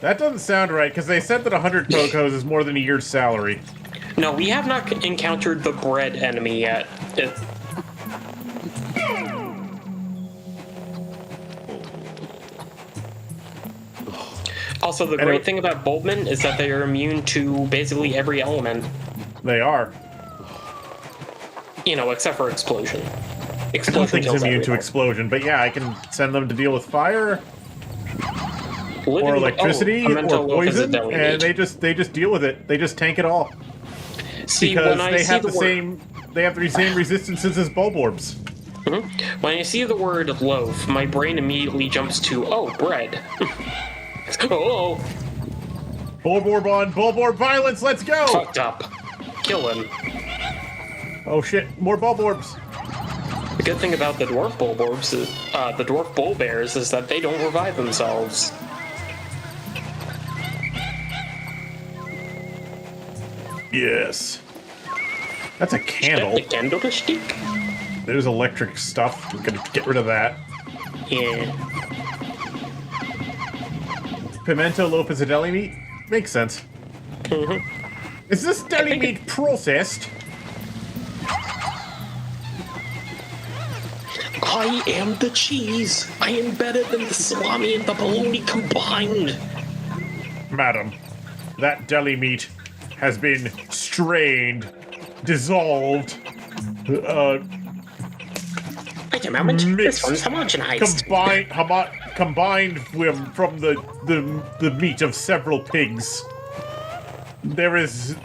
That doesn't sound right, because they said that 100 pocos is more than a year's salary. No, we have not encountered the bread enemy yet. Also, the great thing about Bulbmin is that they are immune to basically every element. They are. You know, except for explosion. I don't think it's immune to explosion, but yeah, I can send them to deal with fire, or electricity, or poison, and they just deal with it. They just tank it all. See, because when they have the same resistances as Bulborbs. Mm-hmm. When I see the word loaf, my brain immediately jumps to, oh, bread. Oh. Bulborb on Bulborb violence, let's go! Fucked up. Kill him. Oh shit, more Bulborbs. The good thing about the dwarf Bulborbs, the dwarf bull bears, is that they don't revive themselves. Yes. That's a candle. The candlestick? There's electric stuff. We're gonna get rid of that. Yeah. Pimento Lopez deli meat? Makes sense. Mm-hmm. Is this deli meat processed? I am the cheese. I am better than the salami and the bologna combined. Madam, that deli meat has been strained, dissolved, Wait a moment. mixed, This one's homogenized. combined from the meat of several pigs. There is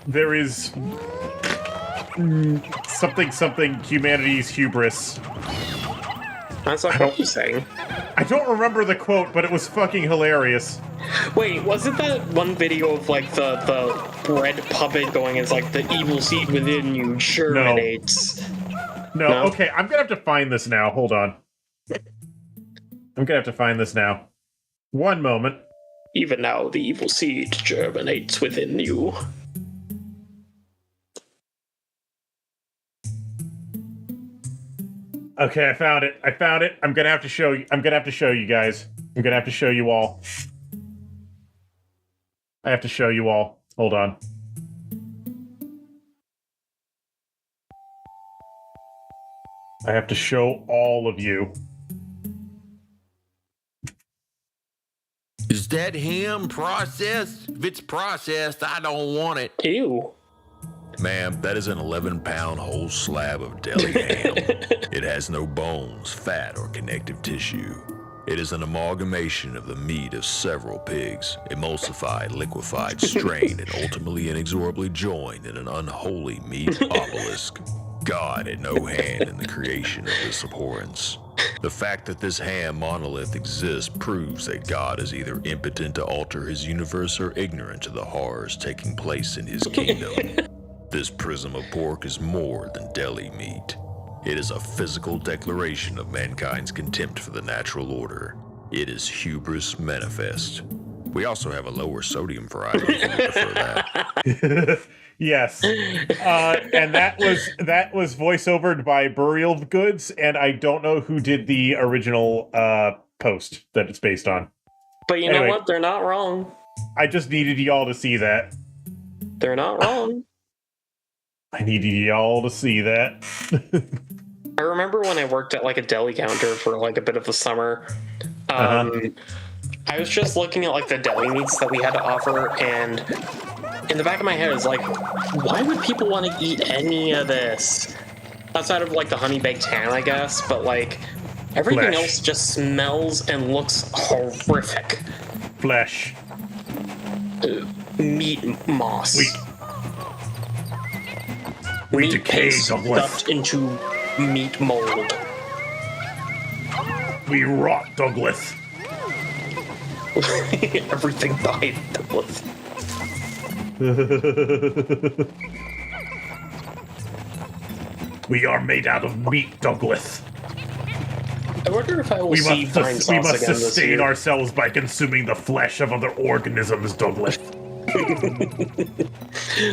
something humanity's hubris. That's not what you're saying. I don't remember the quote, but it was fucking hilarious. Wait, wasn't that one video of like the bread puppet going as like the evil seed within you germinates? No, okay, I'm gonna have to find this now. Hold on. I'm gonna have to find this now. One moment. Even now, the evil seed germinates within you. Okay, I found it. I'm gonna have to show you. I'm gonna have to show you guys. I'm gonna have to show you all. I have to show you all. Hold on. I have to show all of you. Is that ham processed? If it's processed, I don't want it. Ew. Ma'am, that is an 11-pound whole slab of deli ham. It has no bones, fat, or connective tissue. It is an amalgamation of the meat of several pigs, emulsified, liquefied, strained, and ultimately inexorably joined in an unholy meat obelisk. God had no hand in the creation of this abhorrence. The fact that this ham monolith exists proves that God is either impotent to alter his universe or ignorant to the horrors taking place in his kingdom. This prism of pork is more than deli meat. It is a physical declaration of mankind's contempt for the natural order. It is hubris manifest. We also have a lower sodium variety if you prefer that. Yes. And that was voiceovered by Burial Goods, and I don't know who did the original post that it's based on. But you know what? They're not wrong. I just needed y'all to see that. They're not wrong. I needed y'all to see that. I remember when I worked at like a deli counter for like a bit of the summer. I was just looking at like the deli meats that we had to offer, and in the back of my head is like, why would people want to eat any of this? Outside of like the honey baked ham, I guess, but like everything else just smells and looks horrific. Flesh. Meat moss. We meat decay, paste Douglas. stuffed into meat mold. We rot, Douglas. Everything died, Douglas. We are made out of meat, Douglas. I wonder if I will see vine sauce we must again this sustain year. ourselves by consuming the flesh of other organisms, Douglas.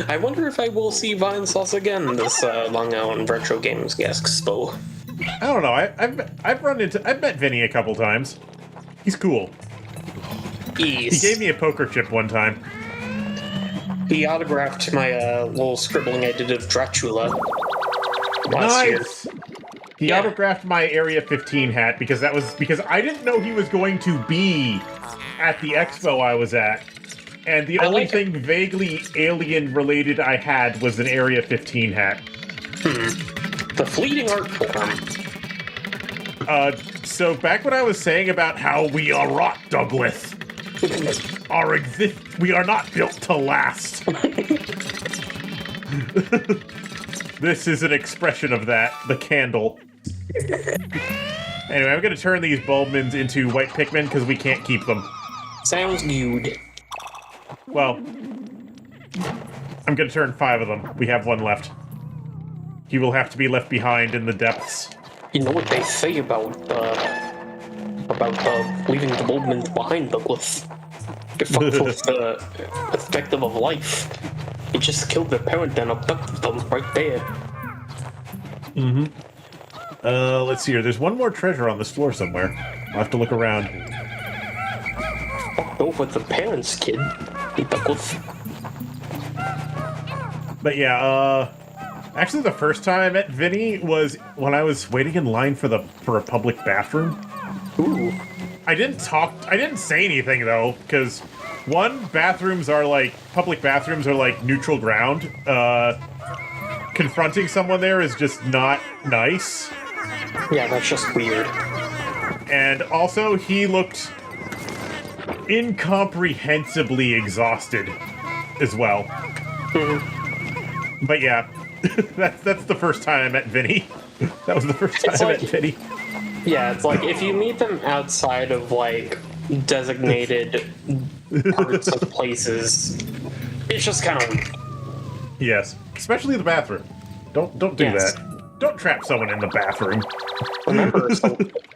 I wonder if I will see vine sauce again this Long Island Retro Games Expo. I don't know. I've met Vinny a couple times. He's cool. He gave me a poker chip one time. He autographed my little scribbling I did of Dracula last year. He autographed my Area 15 hat because I didn't know he was going to be at the expo I was at. And the only thing vaguely alien related I had was an Area 15 hat. The fleeting art form. So back when I was saying about how we are rot, Douglas, we are not built to last. This is an expression of that, the candle. Anyway, I'm gonna turn these Bulbmans into white Pikmin because we can't keep them. Sounds good. Well, I'm gonna turn 5 of them. We have 1 left. He will have to be left behind in the depths. You know what they say about leaving the Bulbmans behind, Douglas? They fuck with the perspective of life. You just killed their parent and abducted them right there. Mm-hmm. Let's see here. There's one more treasure on this floor somewhere. I'll have to look around. Fucked over the parents, kid. Douglas. But yeah, actually the first time I met Vinny was when I was waiting in line for a public bathroom. Ooh. I didn't say anything though, because One, public bathrooms are like neutral ground. Confronting someone there is just not nice. Yeah, that's just weird. And also, he looked incomprehensibly exhausted as well. But yeah, that's the first time I met Vinny. That was the first time I met Vinny. Yeah, it's like if you meet them outside of like designated parts of places, it's just kind of weird. Yes, especially the bathroom. Don't do Yes. that. Don't trap someone in the bathroom.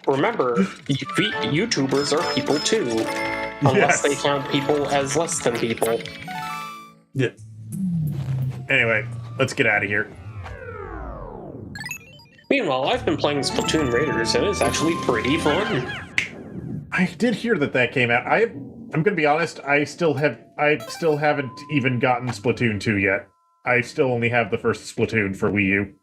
Remember, YouTubers are people too, unless they count people as less than people. Yeah. Anyway, let's get out of here. Meanwhile, I've been playing Splatoon Raiders, and it's actually pretty fun. I did hear that came out. I'm gonna be honest. I still haven't even gotten Splatoon 2 yet. I still only have the first Splatoon for Wii U.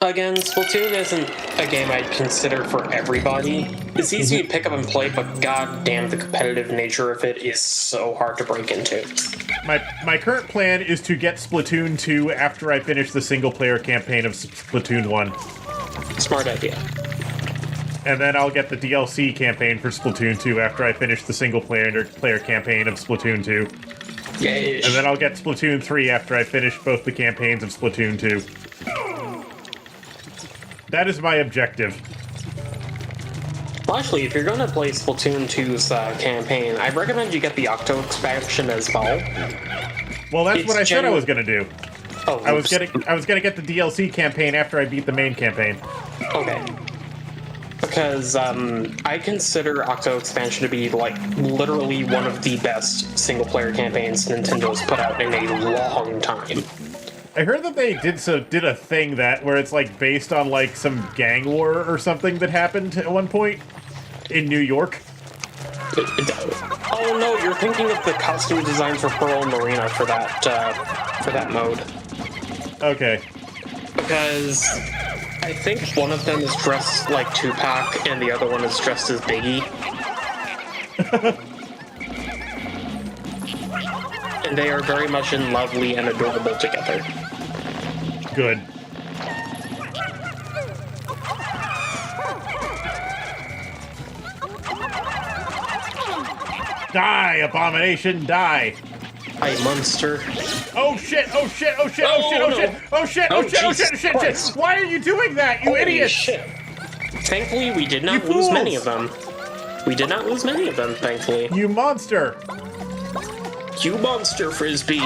Again, Splatoon isn't a game I'd consider for everybody. It's easy to pick up and play, but goddamn, the competitive nature of it is so hard to break into. My current plan is to get Splatoon 2 after I finish the single-player campaign of Splatoon 1. Smart idea. And then I'll get the DLC campaign for Splatoon 2 after I finish the single-player campaign of Splatoon 2. Yay. And then I'll get Splatoon 3 after I finish both the campaigns of Splatoon 2. That is my objective. Well, actually, if you're going to play Splatoon 2's campaign, I recommend you get the Octo expansion as well. Well, that's what I said I was going to do. Oh, I was gonna get the DLC campaign after I beat the main campaign. Okay. Because I consider Octo expansion to be like literally one of the best single-player campaigns Nintendo's put out in a long time. I heard that they did a thing where it's like based on like some gang war or something that happened at one point in New York. Oh no, you're thinking of the costume design for Pearl and Marina for that mode. Okay. Because I think one of them is dressed like Tupac and the other one is dressed as Biggie. And they are very much in lovely and adorable together. Good. Die, abomination, die! Hi, monster. Oh shit, oh shit, oh shit, oh shit, oh shit, oh shit, oh shit, oh shit, oh shit, shit! Why are you doing that, you idiots? Shit. Thankfully, we did not lose many of them. We did not lose many of them, thankfully. You monster! You monster, Frisbee.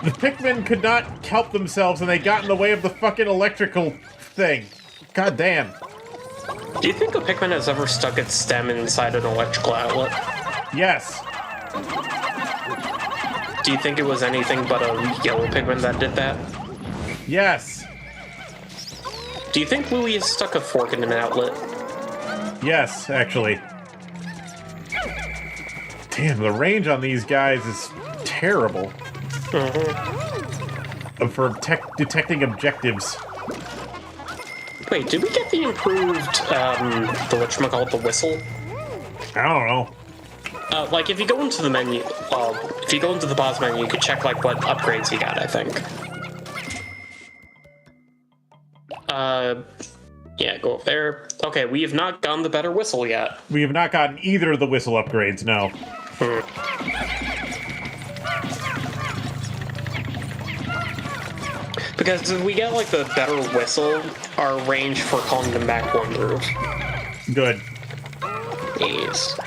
The Pikmin could not help themselves and they got in the way of the fucking electrical thing. God damn. Do you think a Pikmin has ever stuck its stem inside an electrical outlet? Yes. Do you think it was anything but a yellow Pikmin that did that? Yes. Do you think Louie has stuck a fork in an outlet? Yes, actually. Damn, the range on these guys is terrible. For detecting objectives. Wait, did we get the improved, the whatchamacallit, the whistle? I don't know. Like, if you go into the menu, if you go into the pause menu, you could check, like, what upgrades you got, I think. Yeah, go up there. Okay, we have not gotten the better whistle yet. We have not gotten either of the whistle upgrades, no. Because if we get, like, the better whistle, our range for calling them back will improve. Good. Yes.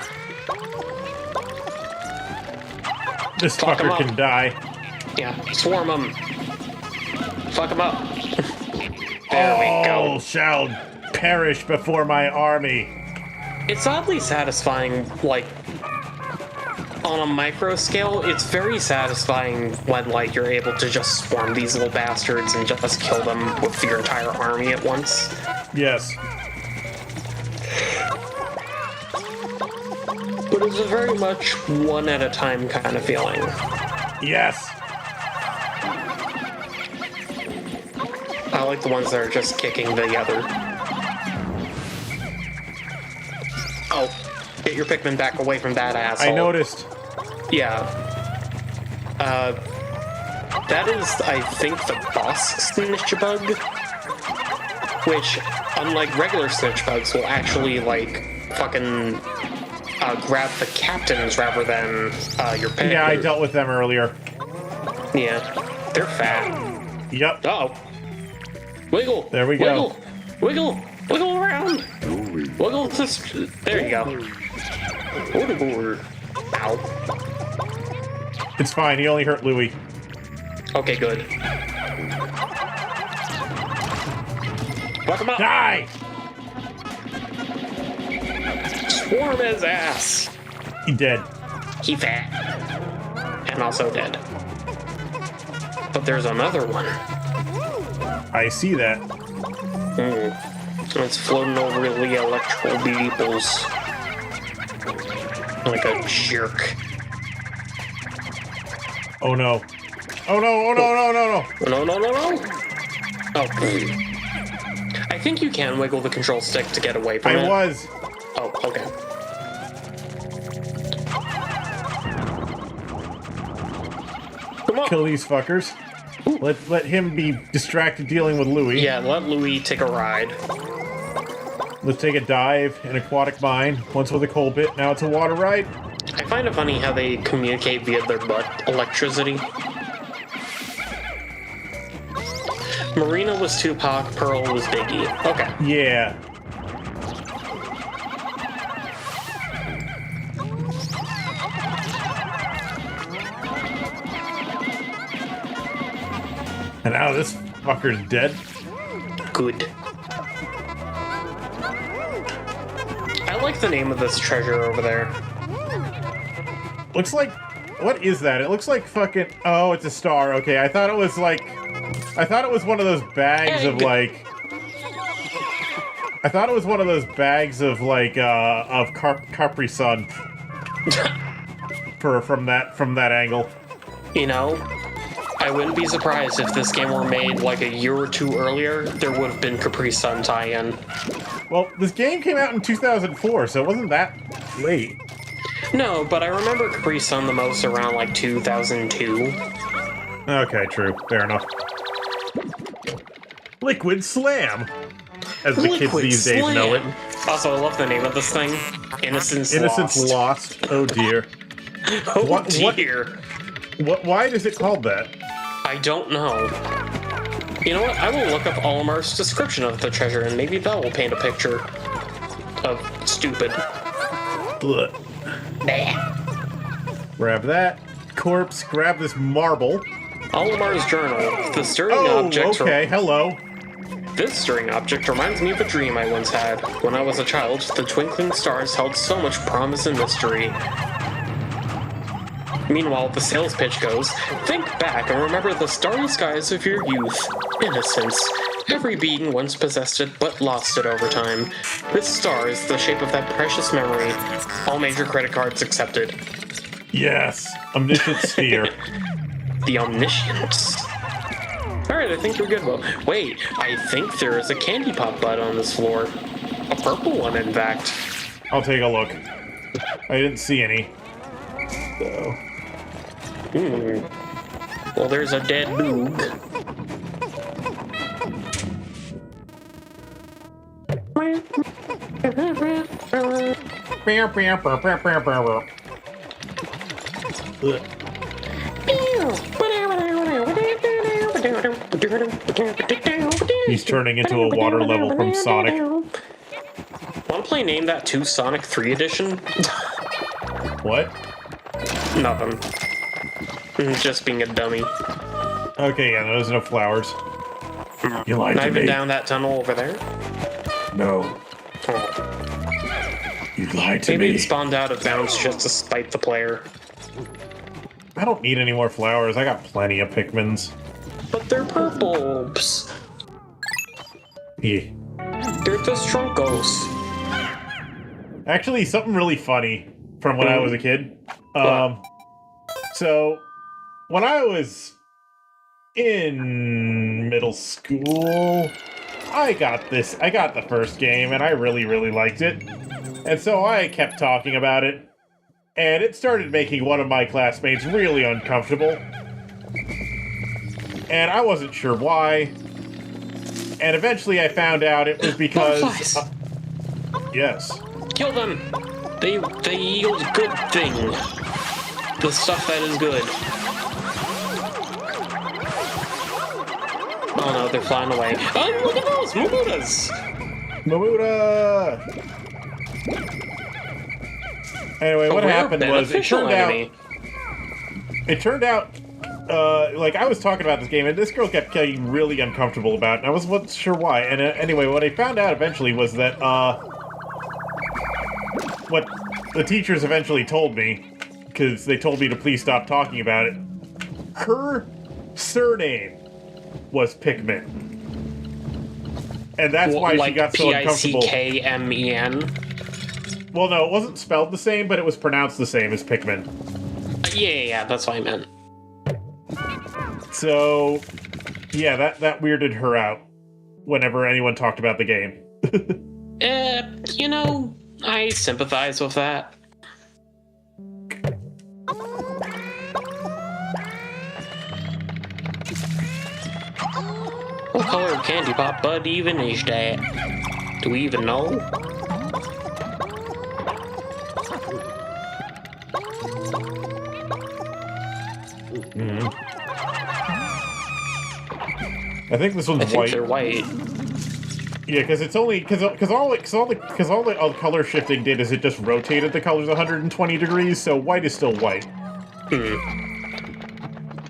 This Fuck fucker 'em can up. die. Yeah, swarm them. Fuck them up. There we All go. shall perish before my army. It's oddly satisfying, like, on a micro scale, it's very satisfying when, like, you're able to just swarm these little bastards and just kill them with your entire army at once. Yes. But it's a very much one at a time kind of feeling. Yes. I like the ones that are just kicking the other. Oh, Get your Pikmin back away from that asshole. I noticed. Yeah. That is, I think, the boss snitch bug. Which, unlike regular snitch bugs, will actually, like, fucking grab the captains rather than your Pikmin. Yeah, I dealt with them earlier. Yeah. They're fat. Yep. Uh-oh. Wiggle. There we go. Wiggle. Wiggle around. Wiggle this. There you go. Ow. It's fine. He only hurt Louie. Okay, good. Fuck him up. Die! Swarm his ass. He dead. He fat. And also dead. But there's another one. I see that. It's floating over the electrical beeples. Like a jerk. Oh no. Oh no, oh no, no, no, no. No. Oh. I think you can wiggle the control stick to get away from it. I was. Oh, okay. Come on. Kill these fuckers. Let him be distracted dealing with Louie. Yeah, let Louie take a ride. Let's take a dive, an aquatic mine. Once with a coal bit, now it's a water ride. I find it funny how they communicate via their butt electricity. Marina was Tupac, Pearl was Biggie. Okay. Yeah. And now this fucker's dead. Good. I like the name of this treasure over there. Looks like... What is that? It looks like fucking... Oh, it's a star. Okay, I thought it was like... I thought it was one of those bags of like... I thought it was one of those bags of like, of Capri Sun. From that angle. You know, I wouldn't be surprised if this game were made like a year or two earlier. There would have been Capri Sun tie-in. Well, this game came out in 2004, so it wasn't that late. No, but I remember Capri Sun the most around like 2002. Okay, true. Fair enough. Liquid Slam, as the kids these days know it. Also, I love the name of this thing. Innocence Lost. Oh dear. Oh dear. Why is it called that? I don't know. You know what? I will look up Olimar's description of the treasure, and maybe that will paint a picture of stupid. Blech. Grab that. Corpse, grab this marble. Olimar's journal. The stirring object. Okay, hello. This stirring object reminds me of a dream I once had. When I was a child, the twinkling stars held so much promise and mystery. Meanwhile, the sales pitch goes, think back and remember the starry skies of your youth. Innocence. Every being once possessed it, but lost it over time. This star is the shape of that precious memory. All major credit cards accepted. Yes. Omniscient sphere. The omniscience. Alright, I think we're good. Well, wait, I think there is a candy pop bud on this floor. A purple one, in fact. I'll take a look. I didn't see any. So. Well, there's a dead boog. He's turning into a water level from Sonic. Want to play Name That 2 Sonic 3 Edition? What? Nothing. Just being a dummy. Okay, yeah, there's no flowers. You lied to me. I've been down that tunnel over there. No. Oh. You lied to me. Maybe it spawned out of bounds just to spite the player. I don't need any more flowers. I got plenty of Pikmins. But they're purples. Yeah. They're the Strunkos. Actually, something really funny from when I was a kid. So, when I was in middle school, I got the first game, and I really, really liked it. And so I kept talking about it, and it started making one of my classmates really uncomfortable. And I wasn't sure why. And eventually I found out it was because... yes. Kill them! They yield good thing. The stuff that is good. Oh no, they're flying away. Oh, look at those! Mamutas! Mamuta! Anyway, what happened was it turned out, like, I was talking about this game, and this girl kept getting really uncomfortable about it, and I wasn't sure why. And anyway, what I found out eventually was that, what the teachers eventually told me, because they told me to please stop talking about it, her surname was Pikmin. And that's why she got so uncomfortable. Pikmen? Well, no, it wasn't spelled the same, but it was pronounced the same as Pikmin. Yeah, that's what I meant. So, yeah, that weirded her out whenever anyone talked about the game. You know, I sympathize with that. What color of Candy Pop Bud even is that? Do we even know? I think this one's white. They're white. Yeah, because it's only because all the color shifting did is it just rotated the colors 120 degrees, so white is still white.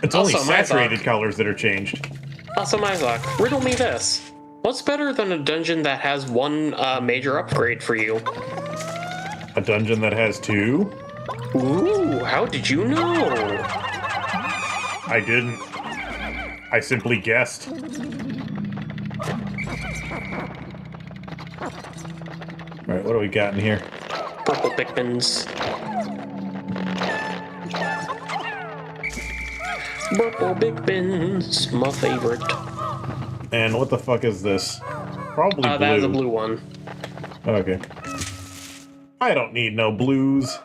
It's only saturated colors that are changed. Also, Myzoc, riddle me this. What's better than a dungeon that has one major upgrade for you? A dungeon that has two? Ooh, how did you know? I didn't. I simply guessed. Alright, what do we got in here? Purple Pikmins. Purple Pikmins, my favorite. And what the fuck is this? Probably blue. That is a blue one. Okay. I don't need no blues.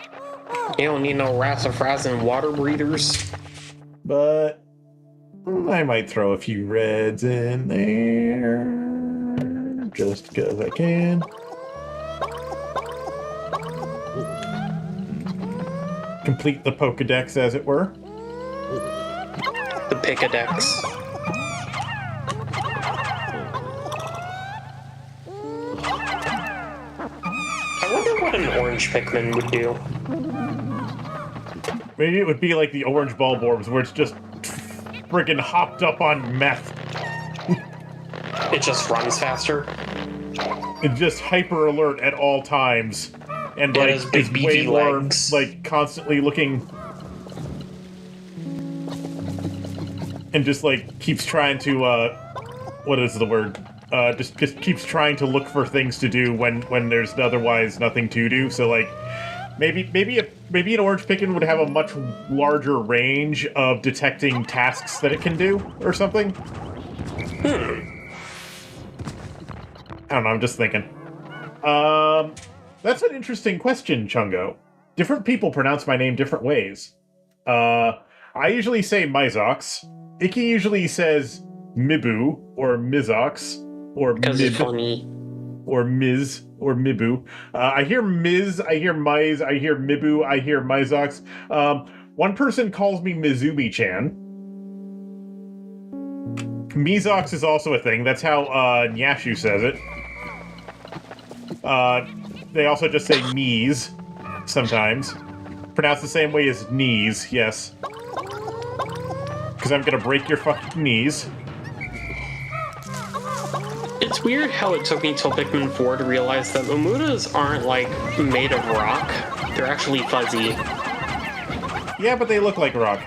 You don't need no Rassafras water breeders. But I might throw a few reds in there. Just because I can. Complete the Pokedex, as it were. The Picadex. I wonder what an orange Pikmin would do. Maybe it would be like the orange Bulborbs, where it's just friggin' hopped up on meth. It just runs faster. It's just hyper alert at all times. And like is way more like constantly looking and just like keeps trying to what is the word? Just keeps trying to look for things to do when there's otherwise nothing to do. So like maybe an orange Pikmin would have a much larger range of detecting tasks that it can do or something. I don't know, I'm just thinking. That's an interesting question, Chungo. Different people pronounce my name different ways. I usually say Myzox. Icky usually says Mibu, or Mizox, or Mib, funny. or Miz, or Mibu. I hear Miz, I hear Mize, I hear Mibu, I hear Myzox. One person calls me Mizumi-chan. Mizox is also a thing. That's how Nyashu says it. They also just say knees sometimes. Pronounced the same way as knees, yes. Because I'm gonna break your fucking knees. It's weird how it took me till Pikmin 4 to realize that Mamutas aren't, like, made of rock. They're actually fuzzy. Yeah, but they look like rock.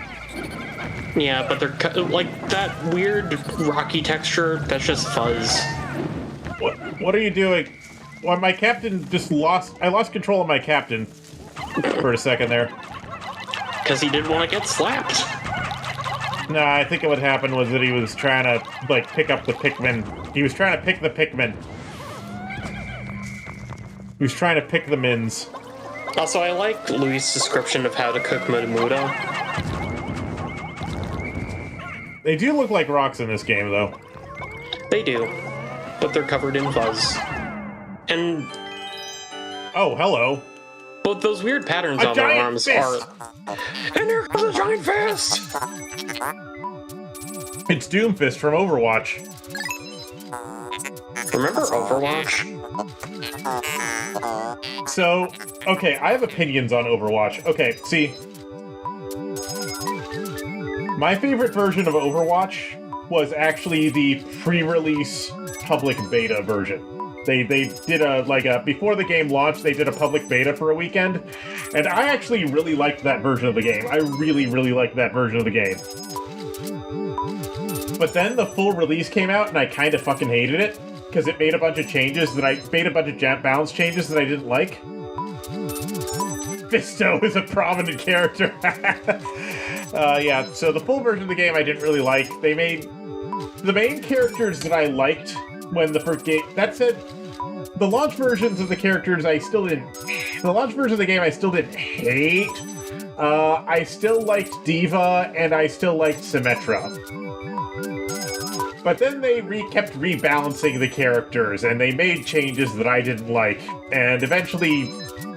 Yeah, but they're, like, that weird rocky texture, that's just fuzz. What are you doing? Well, my captain just I lost control of my captain for a second there. Because he didn't want to get slapped. No, I think what happened was that he was trying to, like, pick up the Pikmin. He was trying to pick the Pikmin. He was trying to pick the mins. Also, I like Louis' description of how to cook Mudamuro. They do look like rocks in this game, though. They do, but they're covered in fuzz. And... Oh, hello. But those weird patterns on their arms fist. are... And here comes a giant fist! It's Doomfist from Overwatch. Remember Overwatch? So, okay, I have opinions on Overwatch. Okay, see... My favorite version of Overwatch was actually the pre-release public beta version. They did before the game launched, they did a public beta for a weekend, and I actually really liked that version of the game. I really, really liked that version of the game. But then the full release came out, and I kind of fucking hated it, because it made a bunch of changes balance changes that I didn't like. Fisto is a prominent character. Yeah, so the full version of the game I didn't really like. They made the main characters that I liked when the first game... That said, the launch versions of the characters I still didn't... The launch version of the game I still didn't hate. I still liked Diva, and I still liked Symmetra. But then they kept rebalancing the characters, and they made changes that I didn't like. And eventually,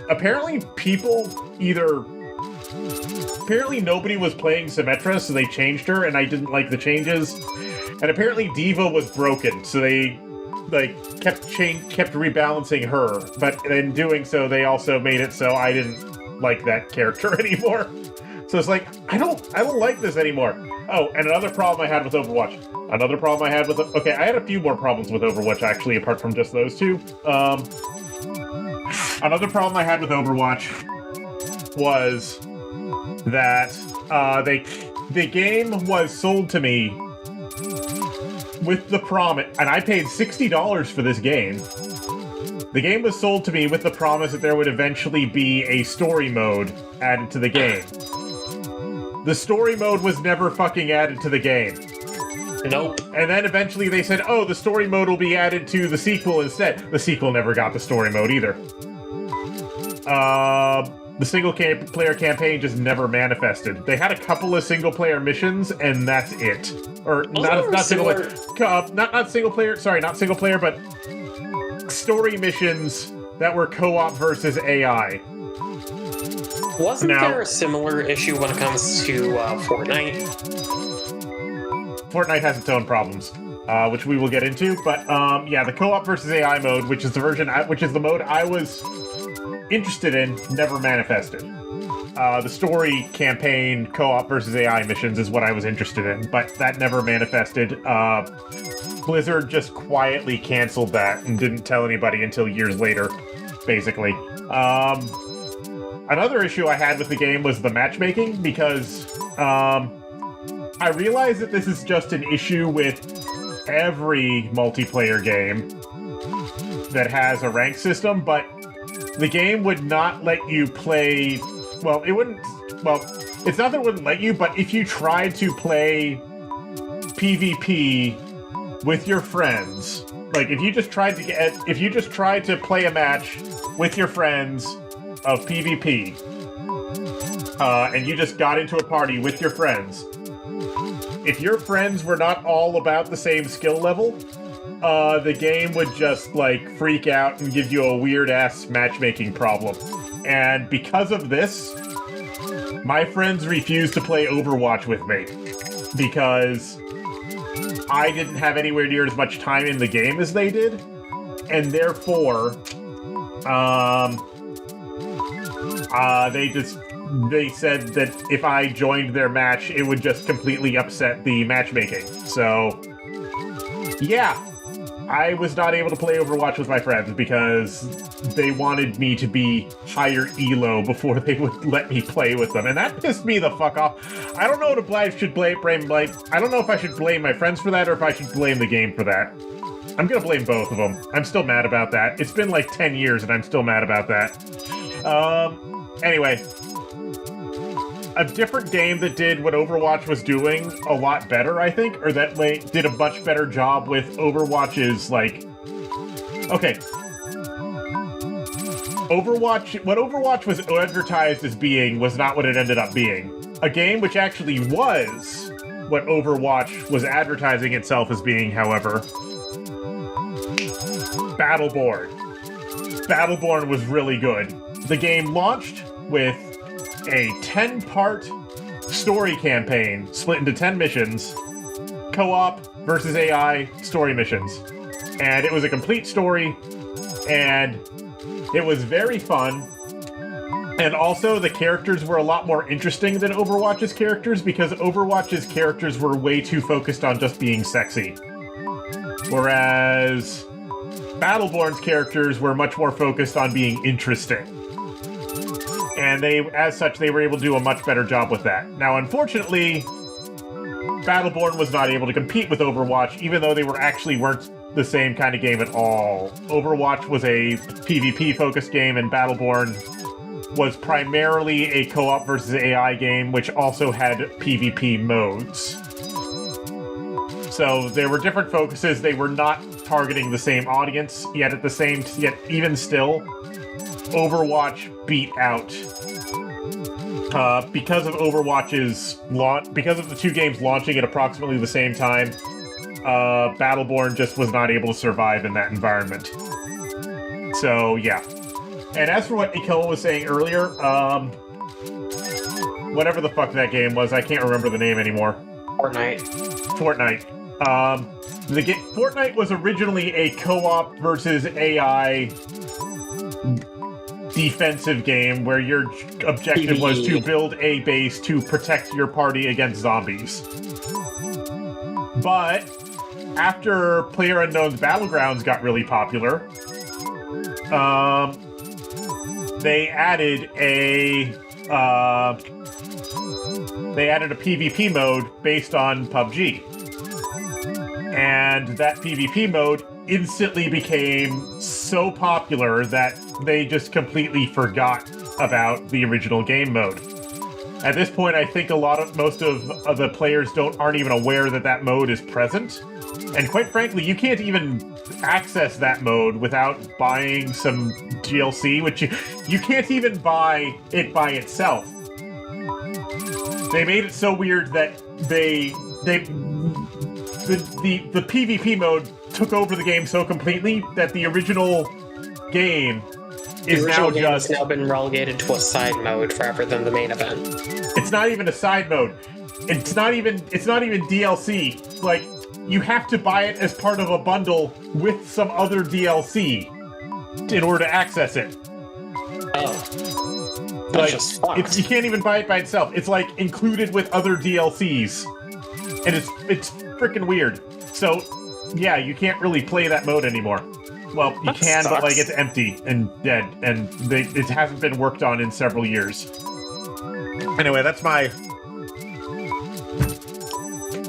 apparently nobody was playing Symmetra, so they changed her, and I didn't like the changes. And apparently Diva was broken, so they kept rebalancing her. But in doing so, they also made it so I didn't like that character anymore. So it's like, I don't like this anymore. Oh, and another problem I had with Overwatch. Okay, I had a few more problems with Overwatch, actually, apart from just those two. Another problem I had with Overwatch was that the game was sold to me with the promise, and I paid $60 for this game. The game was sold to me with the promise that there would eventually be a story mode added to the game. The story mode was never fucking added to the game. Nope. And then eventually they said, oh, the story mode will be added to the sequel instead. The sequel never got the story mode either. The single-player campaign just never manifested. They had a couple of single-player missions, and that's it. Or not single-player. Not single-player. Sorry, not single-player, but story missions that were co-op versus AI. Wasn't there a similar issue when it comes to Fortnite? Fortnite has its own problems, which we will get into. But yeah, the co-op versus AI mode, which is the mode I was interested in, never manifested. The story campaign co-op versus AI missions is what I was interested in, but that never manifested. Blizzard just quietly canceled that and didn't tell anybody until years later, basically. Another issue I had with the game was the matchmaking, because I realize that this is just an issue with every multiplayer game that has a rank system, but the game would not let you play... Well, it wouldn't... Well, it's not that it wouldn't let you, but if you tried to play PvP with your friends, like if you just tried to play a match with your friends of PvP, and you just got into a party with your friends, if your friends were not all about the same skill level, the game would just, like, freak out and give you a weird-ass matchmaking problem. And because of this, my friends refused to play Overwatch with me, because I didn't have anywhere near as much time in the game as they did, and therefore, they said that if I joined their match, it would just completely upset the matchmaking. So, yeah, I was not able to play Overwatch with my friends because they wanted me to be higher elo before they would let me play with them, and that pissed me the fuck off. I don't know if I should blame I don't know if I should blame my friends for that or if I should blame the game for that. I'm gonna blame both of them. I'm still mad about that. It's been like 10 years and I'm still mad about that. Anyway, a different game that did what Overwatch was doing a lot better, I think, or that way did a much better job with Overwatch's, like... Okay. Overwatch, what Overwatch was advertised as being was not what it ended up being. A game which actually was what Overwatch was advertising itself as being, however. Battleborn. Battleborn was really good. The game launched with a 10-part story campaign split into 10 missions, co-op versus AI story missions. And it was a complete story, and it was very fun. And also, the characters were a lot more interesting than Overwatch's characters, because Overwatch's characters were way too focused on just being sexy. Whereas Battleborn's characters were much more focused on being interesting. And as such, they were able to do a much better job with that. Now, unfortunately, Battleborn was not able to compete with Overwatch, even though they weren't the same kind of game at all. Overwatch was a PvP-focused game, and Battleborn was primarily a co-op versus AI game, which also had PvP modes. So there were different focuses. They were not targeting the same audience, yet even still, Overwatch beat out. Because of Overwatch's because of the two games launching at approximately the same time, Battleborn just was not able to survive in that environment. So, yeah. And as for what Ikoma was saying earlier, whatever the fuck that game was, I can't remember the name anymore. Fortnite. Fortnite was originally a co-op versus AI defensive game where your objective was to build a base to protect your party against zombies. But after PlayerUnknown's Battlegrounds got really popular, they added a PvP mode based on PUBG. And that PvP mode instantly became so popular that they just completely forgot about the original game mode. At this point, I think most of the players aren't even aware that mode is present. And quite frankly, you can't even access that mode without buying some DLC, which you can't even buy it by itself. They made it so weird that the PvP mode took over the game so completely that the original game has now been relegated to a side mode rather than the main event. It's not even a side mode. It's not even DLC. Like, you have to buy it as part of a bundle with some other DLC in order to access it. Oh. Like, you can't even buy it by itself. It's like included with other DLCs. And it's freaking weird. So, yeah, you can't really play that mode anymore. Well, you can, but like it's empty and dead, and it hasn't been worked on in several years. Anyway, that's my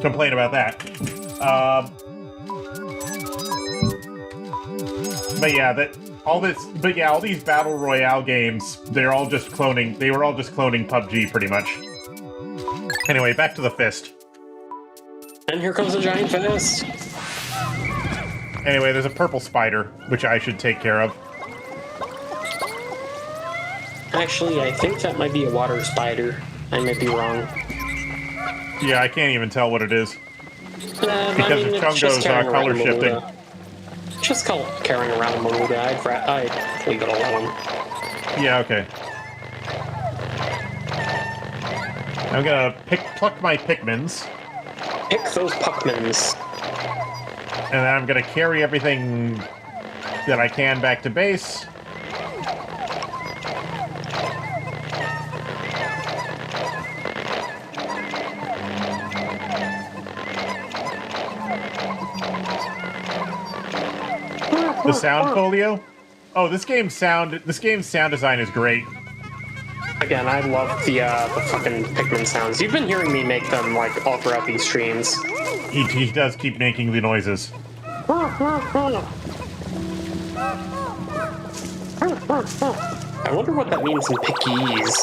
complaint about that. All these battle royale games, they were all just cloning PUBG pretty much. Anyway, back to the fist. And here comes a giant fist. Anyway, there's a purple spider, which I should take care of. Actually, I think that might be a water spider. I might be wrong. Yeah, I can't even tell what it is. Because of Chungo's color shifting. Just carrying around a Maruga. I'd leave it alone. Yeah, okay. I'm gonna pluck my Pikmins. Pick those Puckmans. And then I'm gonna carry everything that I can back to base. The sound folio? Oh, this game's sound design is great. Again, I love the fucking Pikmin sounds. You've been hearing me make them like all throughout these streams. He does keep making the noises. I wonder what that means in Pikese.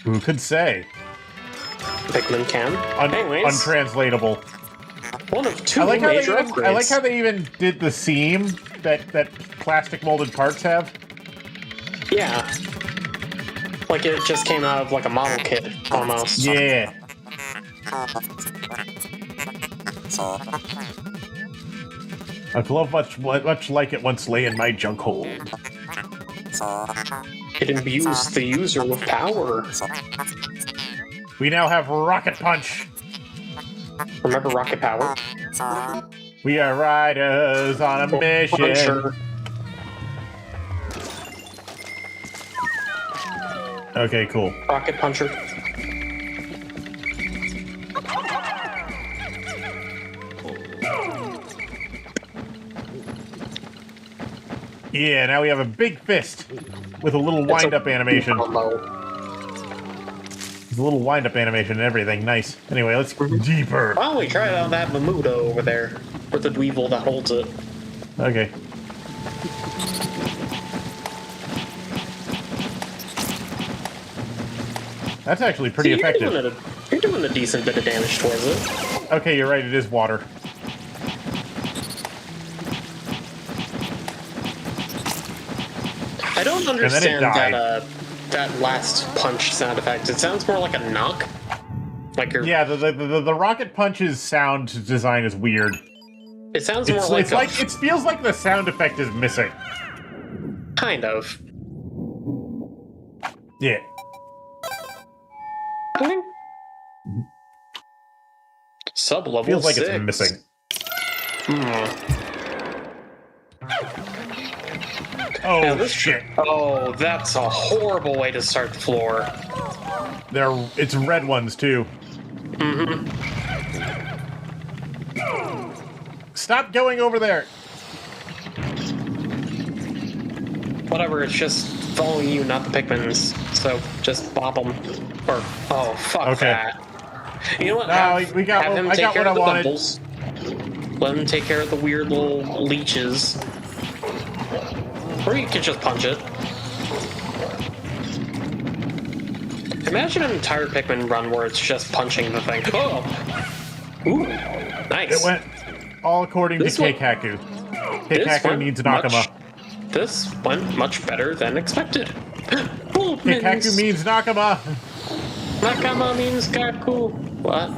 Who could say? Pikmin can. Untranslatable. One of two I like major upgrades. I like how they even did the seam that plastic molded parts have. Yeah. Like it just came out of like a model kit, almost. Yeah. A glove much like it once lay in my junk hole. It imbues the user with power. We now have Rocket Punch. Remember Rocket Power? We are riders on a mission. Puncher. Okay, cool. Rocket Puncher. Yeah, now we have a big fist with a little wind-up animation. Combo. There's a little wind-up animation and everything. Nice. Anyway, let's go deeper. Why don't we try it on that Mamudo over there? With the Dweevil that holds it. Okay. That's actually pretty effective. You're doing a decent bit of damage towards it. Okay, you're right. It is water. I don't understand died. that last punch sound effect. It sounds more like a knock. Like you're. Yeah, the rocket punch's sound design is weird. It sounds more like it feels like the sound effect is missing. Kind of. Yeah. Sub-level Feels like 6. it's missing. Oh, Now this shit. Oh, that's a horrible way to start the floor. It's red ones, too. Mm-hmm. Stop going over there. Whatever, it's just following you, not the Pikmins. So just bop them. Or, oh, fuck that. You know what? No, I got what I wanted. Bumbles. Let them take care of the weird little leeches. Or you could just punch it. Imagine an entire Pikmin run where it's just punching the thing. Oh! Ooh, nice. It went all according to Keikaku. Keikaku needs Nakama. This went much better than expected. Keikaku means Nakama. Nakama means Kaku. What?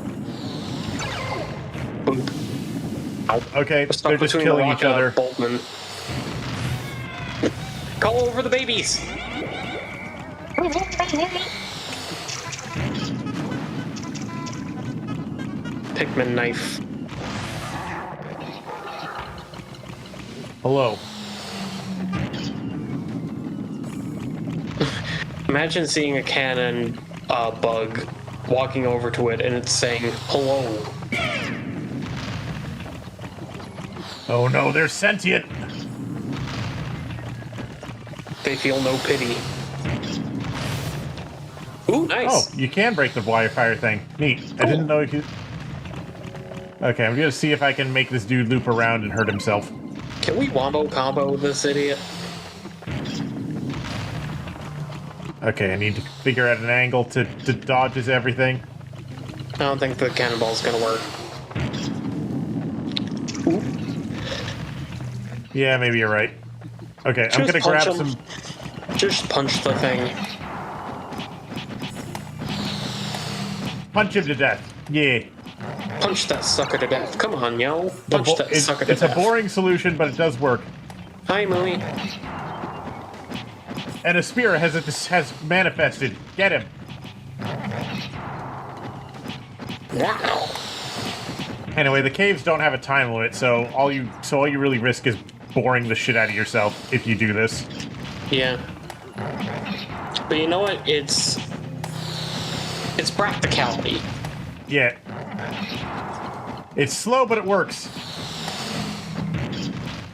Boop. Ow. Okay, they're just killing each other. Boltman. Call over the babies. Pikmin knife. Hello. Imagine seeing a cannon bug walking over to it and it's saying hello. Oh no, they're sentient. They feel no pity. Ooh, nice. Oh, you can break the wire fire thing. Neat. Cool. I didn't know you could. Okay, I'm gonna see if I can make this dude loop around and hurt himself. Can we wombo combo this idiot? Okay, I need to figure out an angle to dodge his everything. I don't think the cannonball's gonna work. Ooh. Yeah, maybe you're right. Okay, Just I'm gonna grab him. some. Just punch the thing. Punch him to death. Yeah. Punch that sucker to death. Come on, yo. Punch that sucker to death. It's a boring solution, but it does work. Hi, Mooey. And a spear has manifested. Get him. Wow. Anyway, the caves don't have a time limit, so all you really risk is boring the shit out of yourself if you do this. Yeah. But you know what? It's practicality. Yeah. It's slow, but it works.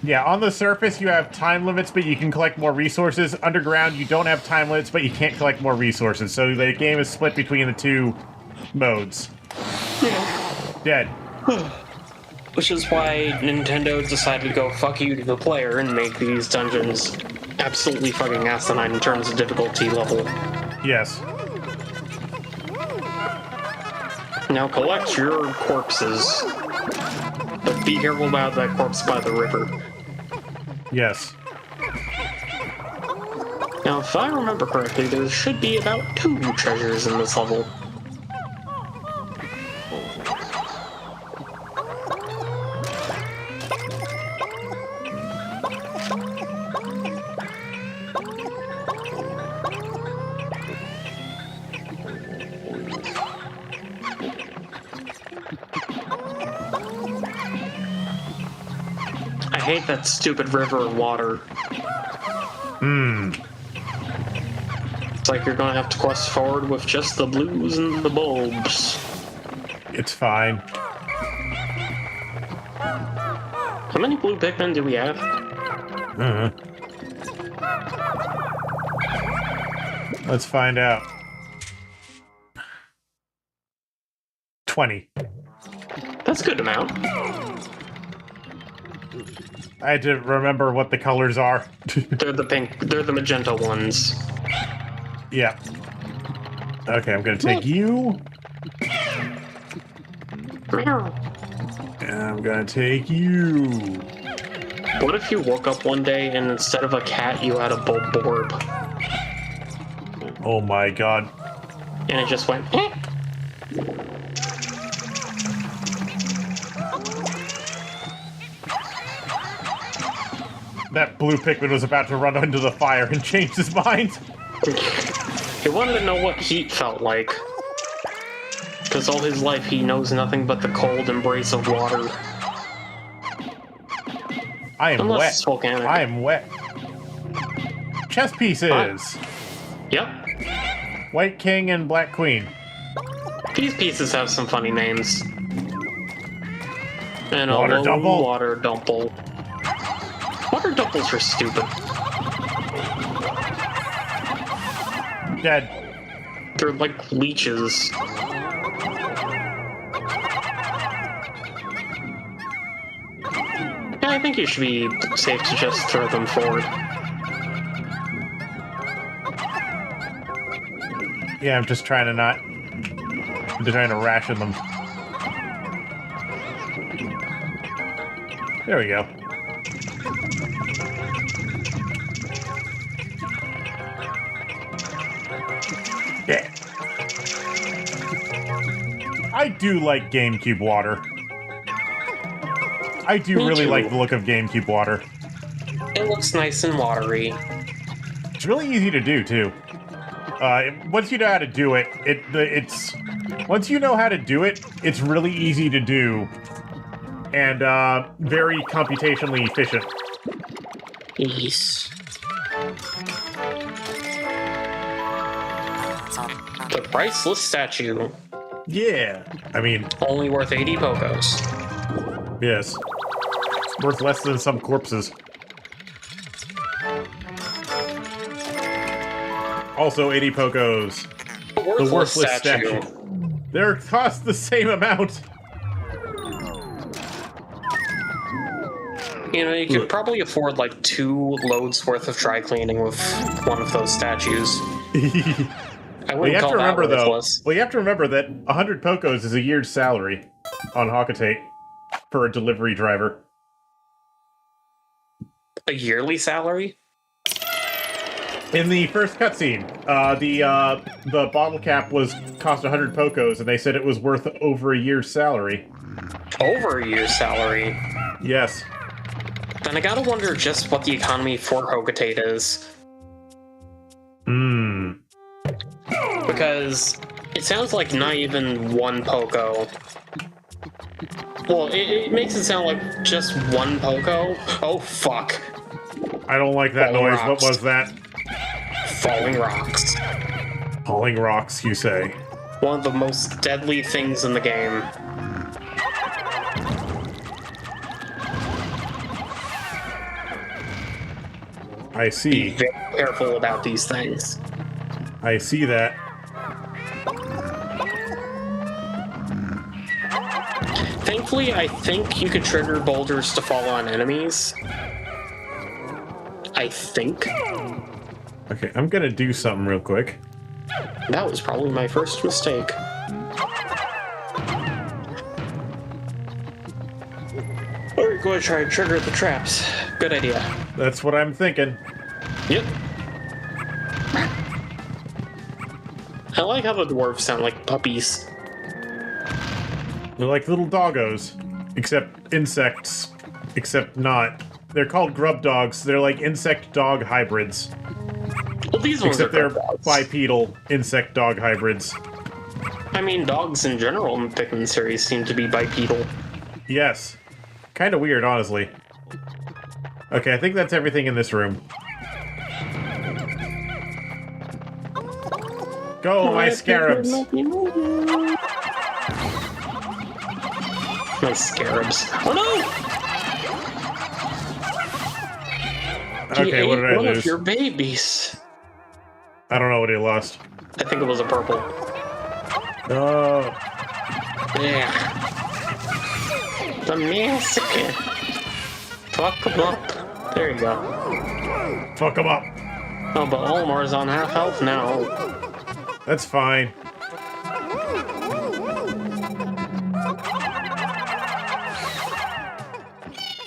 Yeah, on the surface you have time limits, but you can collect more resources. Underground, you don't have time limits, but you can't collect more resources. So the game is split between the two modes. Dead. Which is why Nintendo decided to go fuck you to the player and make these dungeons absolutely fucking asinine in terms of difficulty level. Yes. Now collect your corpses. But be careful about that corpse by the river. Yes. Now, if I remember correctly, there should be about 2 treasures in this level. I hate that stupid river of water. It's like you're gonna have to quest forward with just the blues and the bulbs. It's fine. How many blue Pikmin do we have? Let's find out. 20. That's a good amount. I had to remember what the colors are. They're the magenta ones. Yeah. Okay, I'm gonna take you. Meow. And I'm gonna take you. What if you woke up one day and instead of a cat, you had a bulborb? Oh my god. And it just went, eh. That blue Pikmin was about to run into the fire and change his mind. He wanted to know what heat felt like. Because all his life he knows nothing but the cold embrace of water. I am Unless wet. it's volcanic. I am wet. Chess pieces. Yep. White King and Black Queen. These pieces have some funny names. And a Water low Dumple? water dumple. Water dumples are stupid. Dead. They're like leeches. Yeah, I think you should be safe to just throw them forward. Yeah, I'm just trying to not... I'm just trying to ration them. There we go. Yeah. I do like GameCube water. I do Me really too. like the look of GameCube water. It looks nice and watery. It's really easy to do too. Once you know how to do it, once you know how to do it, it's really easy to do, and very computationally efficient. Yes. The priceless statue. Yeah, I mean, Only worth 80 Pokos. yes, worth less than some corpses. Also, 80 Pokos. Worthless The worthless statue. They're cost the same amount. You know, you could probably afford like 2 loads worth of dry cleaning with one of those statues. I Well, you wouldn't have call to that remember though. worthless. Well, you have to remember that 100 Pokos is a year's salary on Hawkatate for a delivery driver. A yearly salary? In the first cutscene, the bottle cap cost 100 Pokos, and they said it was worth over a year's salary. Over a year's salary. Yes. Then I gotta wonder just what the economy for Hogatate is. Because it sounds like not even 1 Poko. Well, it makes it sound like just 1 Poko. Oh, fuck. I don't like that Falling noise. rocks. What was that? Falling rocks. Falling rocks, you say? One of the most deadly things in the game. I Be see. very careful about these things. I see that. Thankfully, I think you could trigger boulders to fall on enemies. I think. Okay, I'm gonna do something real quick. That was probably my first mistake. go and try and trigger the traps. Good idea. That's what I'm thinking. Yep. I like how the dwarves sound like puppies. They're like little doggos, except insects, except not. They're called grub dogs. They're like insect dog hybrids. Well, these ones Except are they're dogs. bipedal insect dog hybrids. I mean, dogs in general in the Pikmin series seem to be bipedal. Yes. Kind of weird, honestly. Okay, I think that's everything in this room. Go, my scarabs! My scarabs. Oh no! Okay, what did I one lose? of your babies. I don't know what he lost. I think it was a purple. Oh. Yeah. The massacre. Fuck them up. There you go. Fuck him up. Oh, but Olimar's on half health now. That's fine.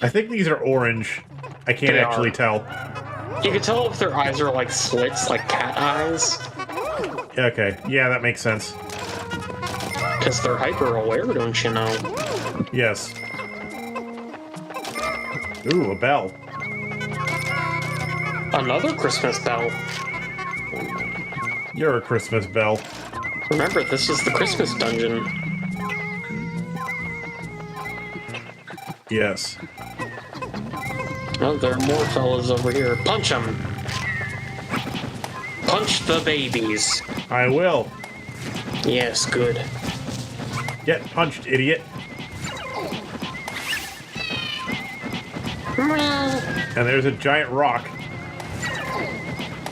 I think these are orange. I can't They actually are. tell. You can tell if their eyes are like slits, like cat eyes. Okay, yeah, that makes sense. Because they're hyper aware, don't you know? Yes. Ooh, a bell. Another Christmas bell. You're a Christmas bell. Remember, this is the Christmas dungeon. Yes. Oh, there are more fellas over here. Punch them! Punch the babies. I will. Yes, good. Get punched, idiot. And there's a giant rock.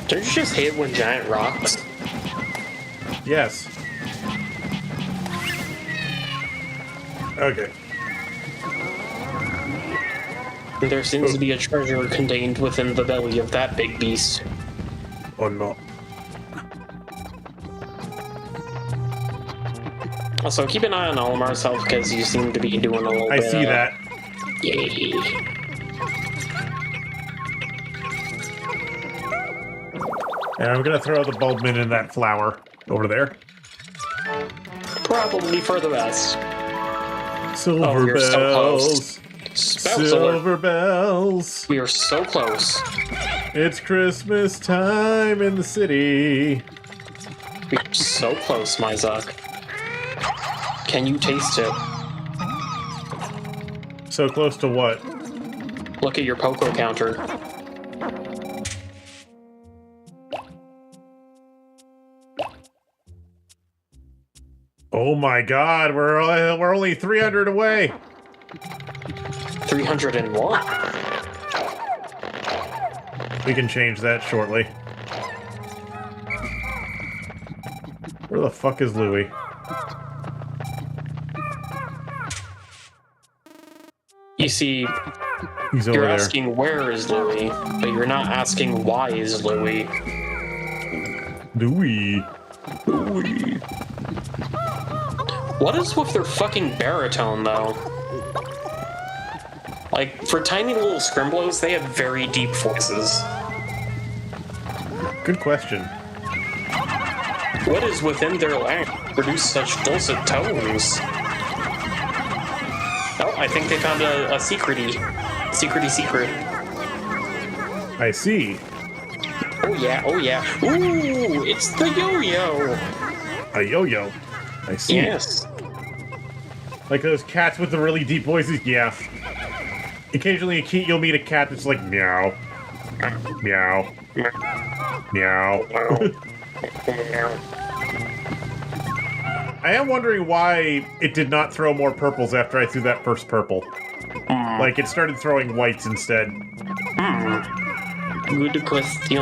Don't you just hate when giant rocks? Yes. Okay. There seems to be a treasure contained within the belly of that big beast. Or not. Also, keep an eye on Olimar's health because you seem to be doing a little I bit. see that. Yay. And I'm gonna throw the bulbmin in that flower over there. Probably for the best. Silver you're so bells. close. Spells alert. Silver bells. We are so close. It's Christmas time in the city. We are so close, my Zuck. Can you taste it? So close to what? Look at your Poco counter. Oh my God, we're only 300 away. 301. We can change that shortly. Where the fuck is Louie? You see, He's over you're there. asking where is Louis, but you're not asking why is Louis. Louie. Louis. What is with their fucking baritone, though? Like, for tiny little scrimblows, they have very deep voices. Good question. What is within their language to produce such dulcet tones? Oh, I think they found a secret-y secret. I see. Oh yeah, oh yeah. Ooh, it's the yo-yo! A yo-yo. I see. Yes. Like those cats with the really deep voices? Yeah. Occasionally you'll meet a cat that's like, meow. Meow. Meow. I am wondering why it did not throw more purples after I threw that first purple. Like, it started throwing whites instead. Good question.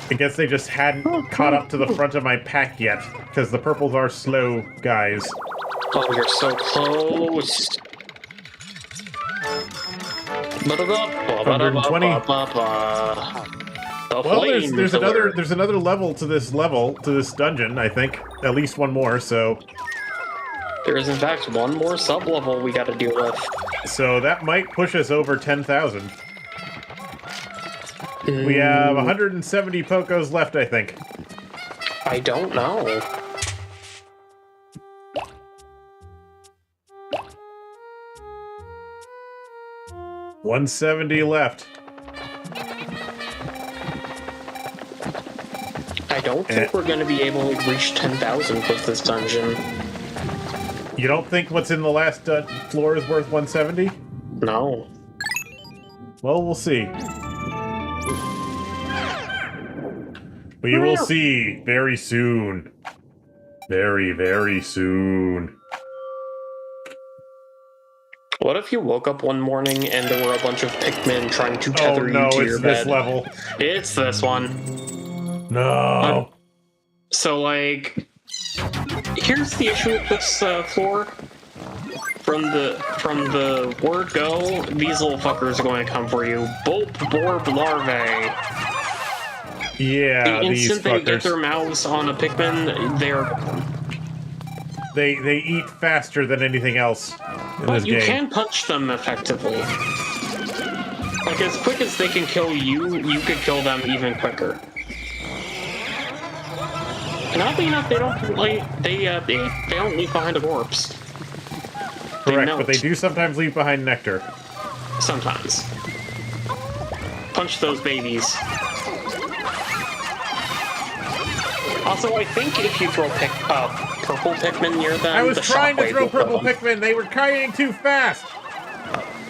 I guess they just hadn't caught up to the front of my pack yet, because the purples are slow guys. Oh, you're so close. 120. Well, there's another level to this dungeon, I think. At least one more, so There is, in fact, one more sub-level we gotta deal with. So that might push us over 10,000. We have 170 Pokos left, I think. I don't know. $170 left. I don't think we're going to be able to reach 10,000 with this dungeon. You don't think what's in the last floor is worth 170? No. Well, we'll see. We will see very soon. Very, very soon. What if you woke up one morning and there were a bunch of Pikmin trying to tether you to your bed? It's this level. It's this one. No. So, like, here's the issue with this floor. From the word go, these little fuckers are going to come for you. Bulborb larvae. Yeah, the these instant they fuckers. get their mouths on a Pikmin, They eat faster than anything else in this game. You can punch them effectively. Like, as quick as they can kill you, you could kill them even quicker. And oddly enough, they don't they don't leave behind a corpse. Correct, but they do sometimes leave behind nectar. Sometimes. Punch those babies. Also, I think if you throw purple Pikmin near them, I was trying to shockwave throw will kill purple them. Pikmin, they were dying too fast!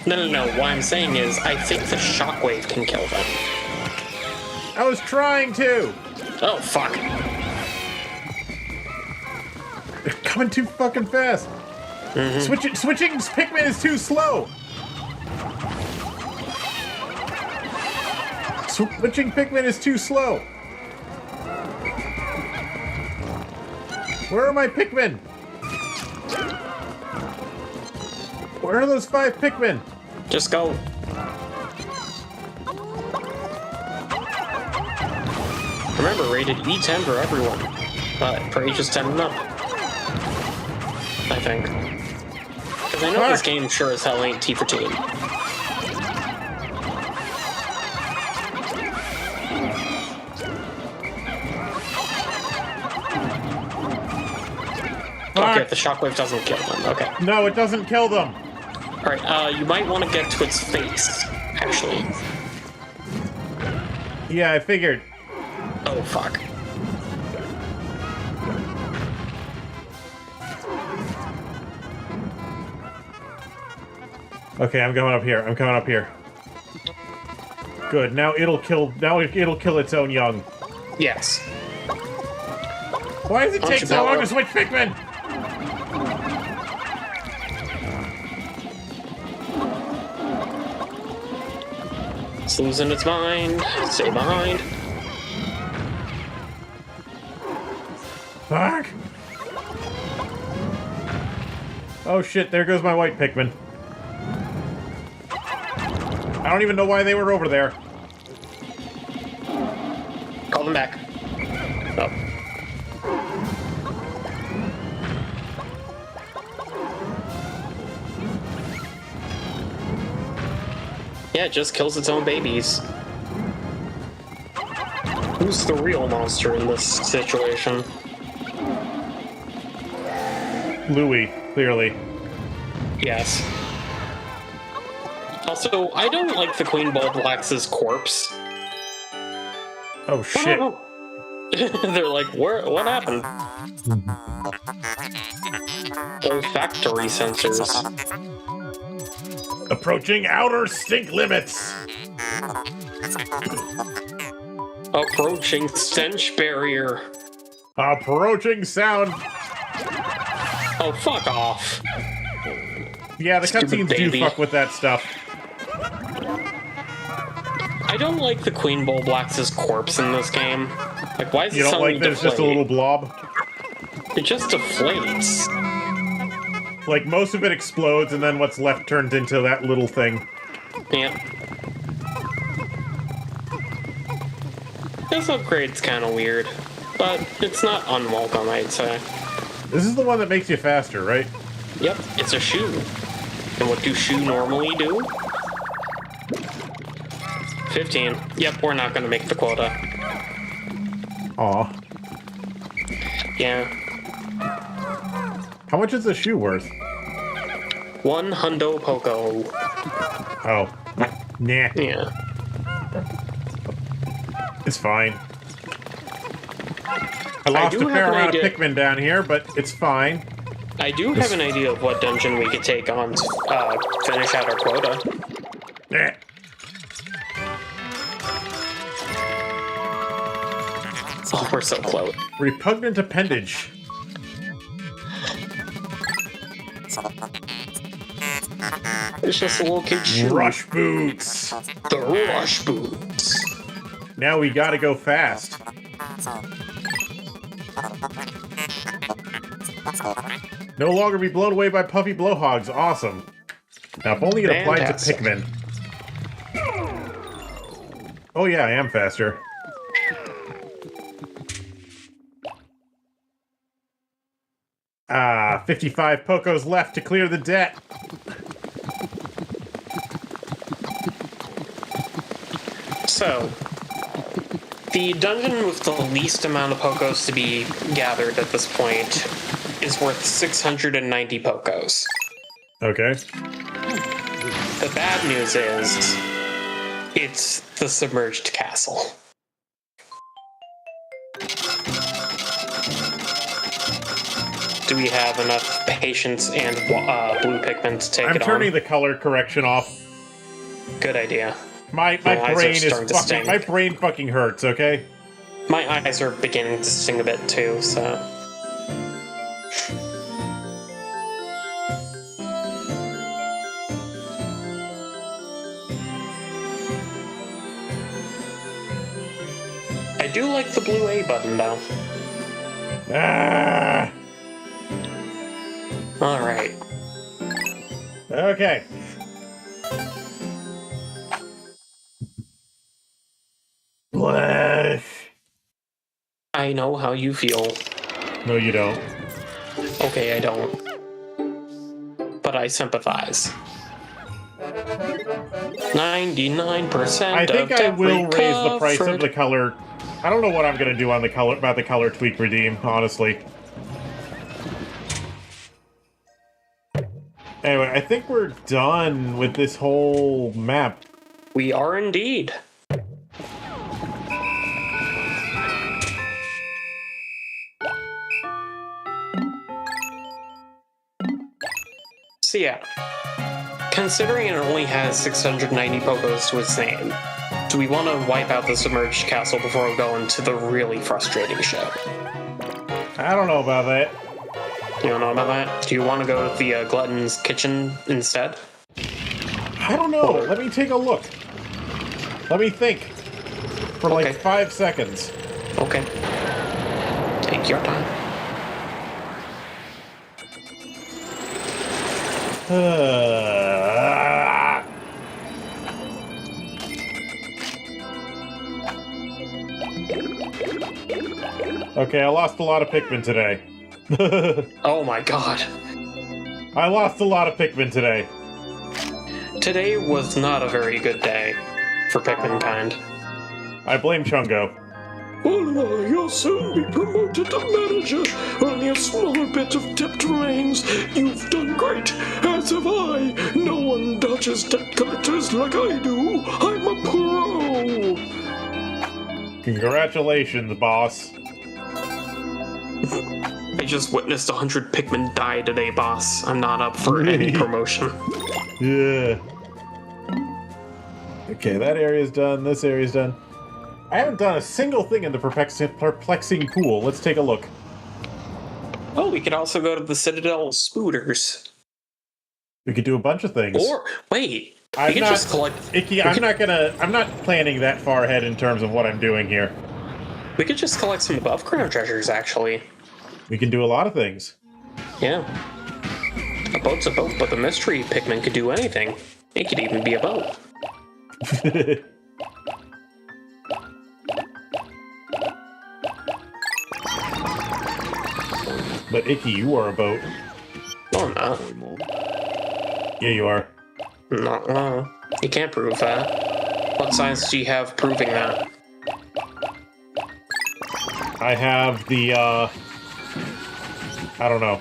No. What I'm saying is, I think the shockwave can kill them. I was trying to! Oh, fuck. They're coming too fucking fast! Switching Pikmin is too slow! Switching Pikmin is too slow! Where are my Pikmin? Where are those 5 Pikmin? Just go. Remember, rated E10 for everyone. For ages 10 and up. I think. Because I know this game sure as hell ain't T for teen. Okay, the shockwave doesn't kill them. Okay. No, it doesn't kill them. Alright, you might want to get to its face, actually. Yeah, I figured. Oh, fuck. Okay, I'm going up here. I'm coming up here. Good. Now it'll kill its own young. Yes. Why does it take so long to switch Pikmin? It's losing its mind. Stay behind. Fuck. Oh shit, there goes my white Pikmin. I don't even know why they were over there. Call them back. Oh. Yeah, it just kills its own babies. Who's the real monster in this situation? Louis, clearly. Yes. Also, I don't like the Queen Bulblax's corpse. Oh shit. They're like, what happened? Olfactory sensors. Approaching outer stink limits. Approaching stench barrier. Approaching sound. Oh, fuck off. Yeah, the Stupid cutscenes do baby. fuck with that stuff. I don't like the Queen Bulblax's corpse in this game. Like, why is it You don't suddenly like that it's just a little blob? It just deflates. Like, most of it explodes, and then what's left turns into that little thing. Yeah. This upgrade's kind of weird, but it's not unwelcome, I'd say. This is the one that makes you faster, right? Yep, it's a shoe. And what do shoe normally do? 15. Yep, we're not gonna make the quota. Aw. Yeah. How much is the shoe worth? 1 hundo poco. Oh. Nah. Yeah. It's fine. I lost a fair amount of Pikmin down here, but it's fine. I do have an idea of what dungeon we could take on to finish out our quota. Eh. Oh, we're so close. Repugnant appendage. It's just a little kid shoe. Rush boots. The rush boots. Now we gotta go fast. No longer be blown away by puffy blowhogs. Awesome. Now, if only it applied to Pikmin. Oh yeah, I am faster. 55 Pocos left to clear the debt. So, the dungeon with the least amount of Pocos to be gathered at this point is worth 690 Pocos. Okay. The bad news is, it's the submerged castle. Do we have enough patience and blue Pikmin to take it on? I'm turning the color correction off. Good idea. My brain fucking hurts, okay? My eyes are beginning to sting a bit too, so... I do like the blue A button, though. Ah! Alright. Okay. Blech. I know how you feel. No, you don't. Okay, I don't. But I sympathize. 99% I think I will recovered. raise the price of the color. I don't know what I'm gonna do on the color about the color tweak redeem, honestly. Anyway, I think we're done with this whole map. We are indeed. So yeah, considering it only has 690 Pocos to its name, do we want to wipe out the submerged castle before we go into the really frustrating shit? I don't know about that. You don't know about that? Do you want to go to the Glutton's kitchen instead? I don't know. Let me take a look. Let me think. For like 5 seconds. Okay. Take your time. Okay, I lost a lot of Pikmin today. Oh my god. I lost a lot of Pikmin today. Today was not a very good day for Pikmin kind. I blame Chungo. Well, you'll soon be promoted to manager. Only a smaller bit of debt remains. You've done great, as have I. No one dodges debt collectors like I do. I'm a pro. Congratulations, boss. I just witnessed 100 Pikmin die today, boss. I'm not up for any promotion. Yeah. Okay, that area's done. This area's done. I haven't done a single thing in the perplexing pool. Let's take a look. Oh, we could also go to the Citadel Spooters. We could do a bunch of things. Or, wait, we I'm could not, just collect... Icky, I'm not planning that far ahead in terms of what I'm doing here. We could just collect some above ground treasures, actually. We can do a lot of things. Yeah. A boat's a boat, but the mystery Pikmin could do anything. It could even be a boat. But Icky, you are a boat. No, I'm not. Yeah, you are. No, you can't prove that. What science do you have proving that? I have the, I don't know.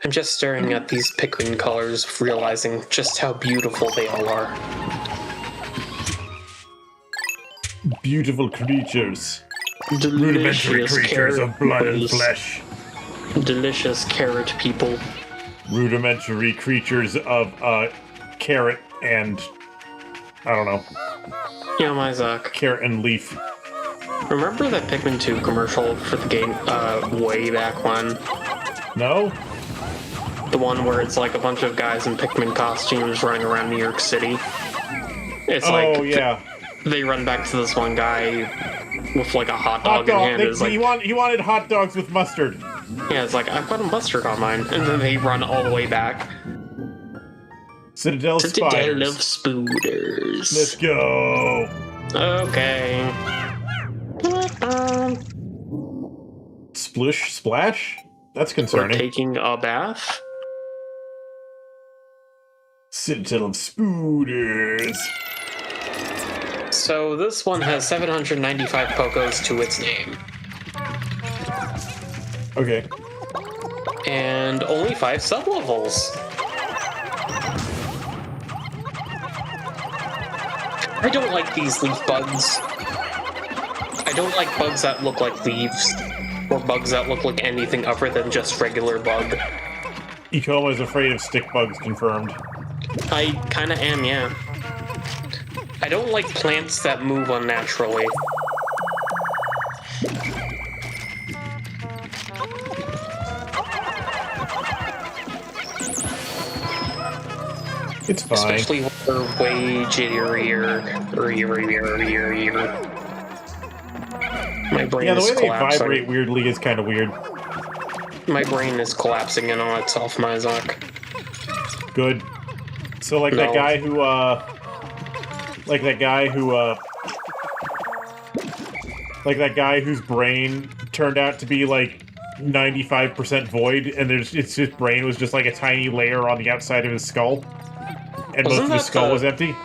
I'm just staring at these Pikmin colors, realizing just how beautiful they all are. Beautiful creatures. Delicious creatures of blood and peoples. flesh. Delicious carrot people. Rudimentary creatures of, carrot and, I don't know, Yeah, Isaac. carrot and leaf. Remember that Pikmin 2 commercial for the game, way back when? No? The one where it's like a bunch of guys in Pikmin costumes running around New York City? It's Oh, yeah. They run back to this one guy with like a hot Hot dog in dog. hand. It's like, He wanted hot dogs with mustard. yeah, it's like, I've got a mustard on mine. And then they run all the way back. Citadel Citadel of Spiders. Spooders. Let's go. Okay. Splish Splash? That's We're concerning. taking a bath? Citadel of Spooders. So this one has 795 Pokos to its name. Okay. And only 5 sublevels. I don't like these leaf bugs. I don't like bugs that look like leaves, or bugs that look like anything other than just regular bug. Ikoma is afraid of stick bugs, confirmed. I kinda am, yeah. I don't like plants that move unnaturally. It's fine. Especially when they're way jitterier. My brain Yeah, the is way they collapsing. vibrate weirdly is kind of weird. My brain is collapsing in on itself, Mizok. Good. So, like that No. guy who, like that guy whose brain turned out to be like 95% void, and his brain was just like a tiny layer on the outside of his skull, and most of his skull was empty.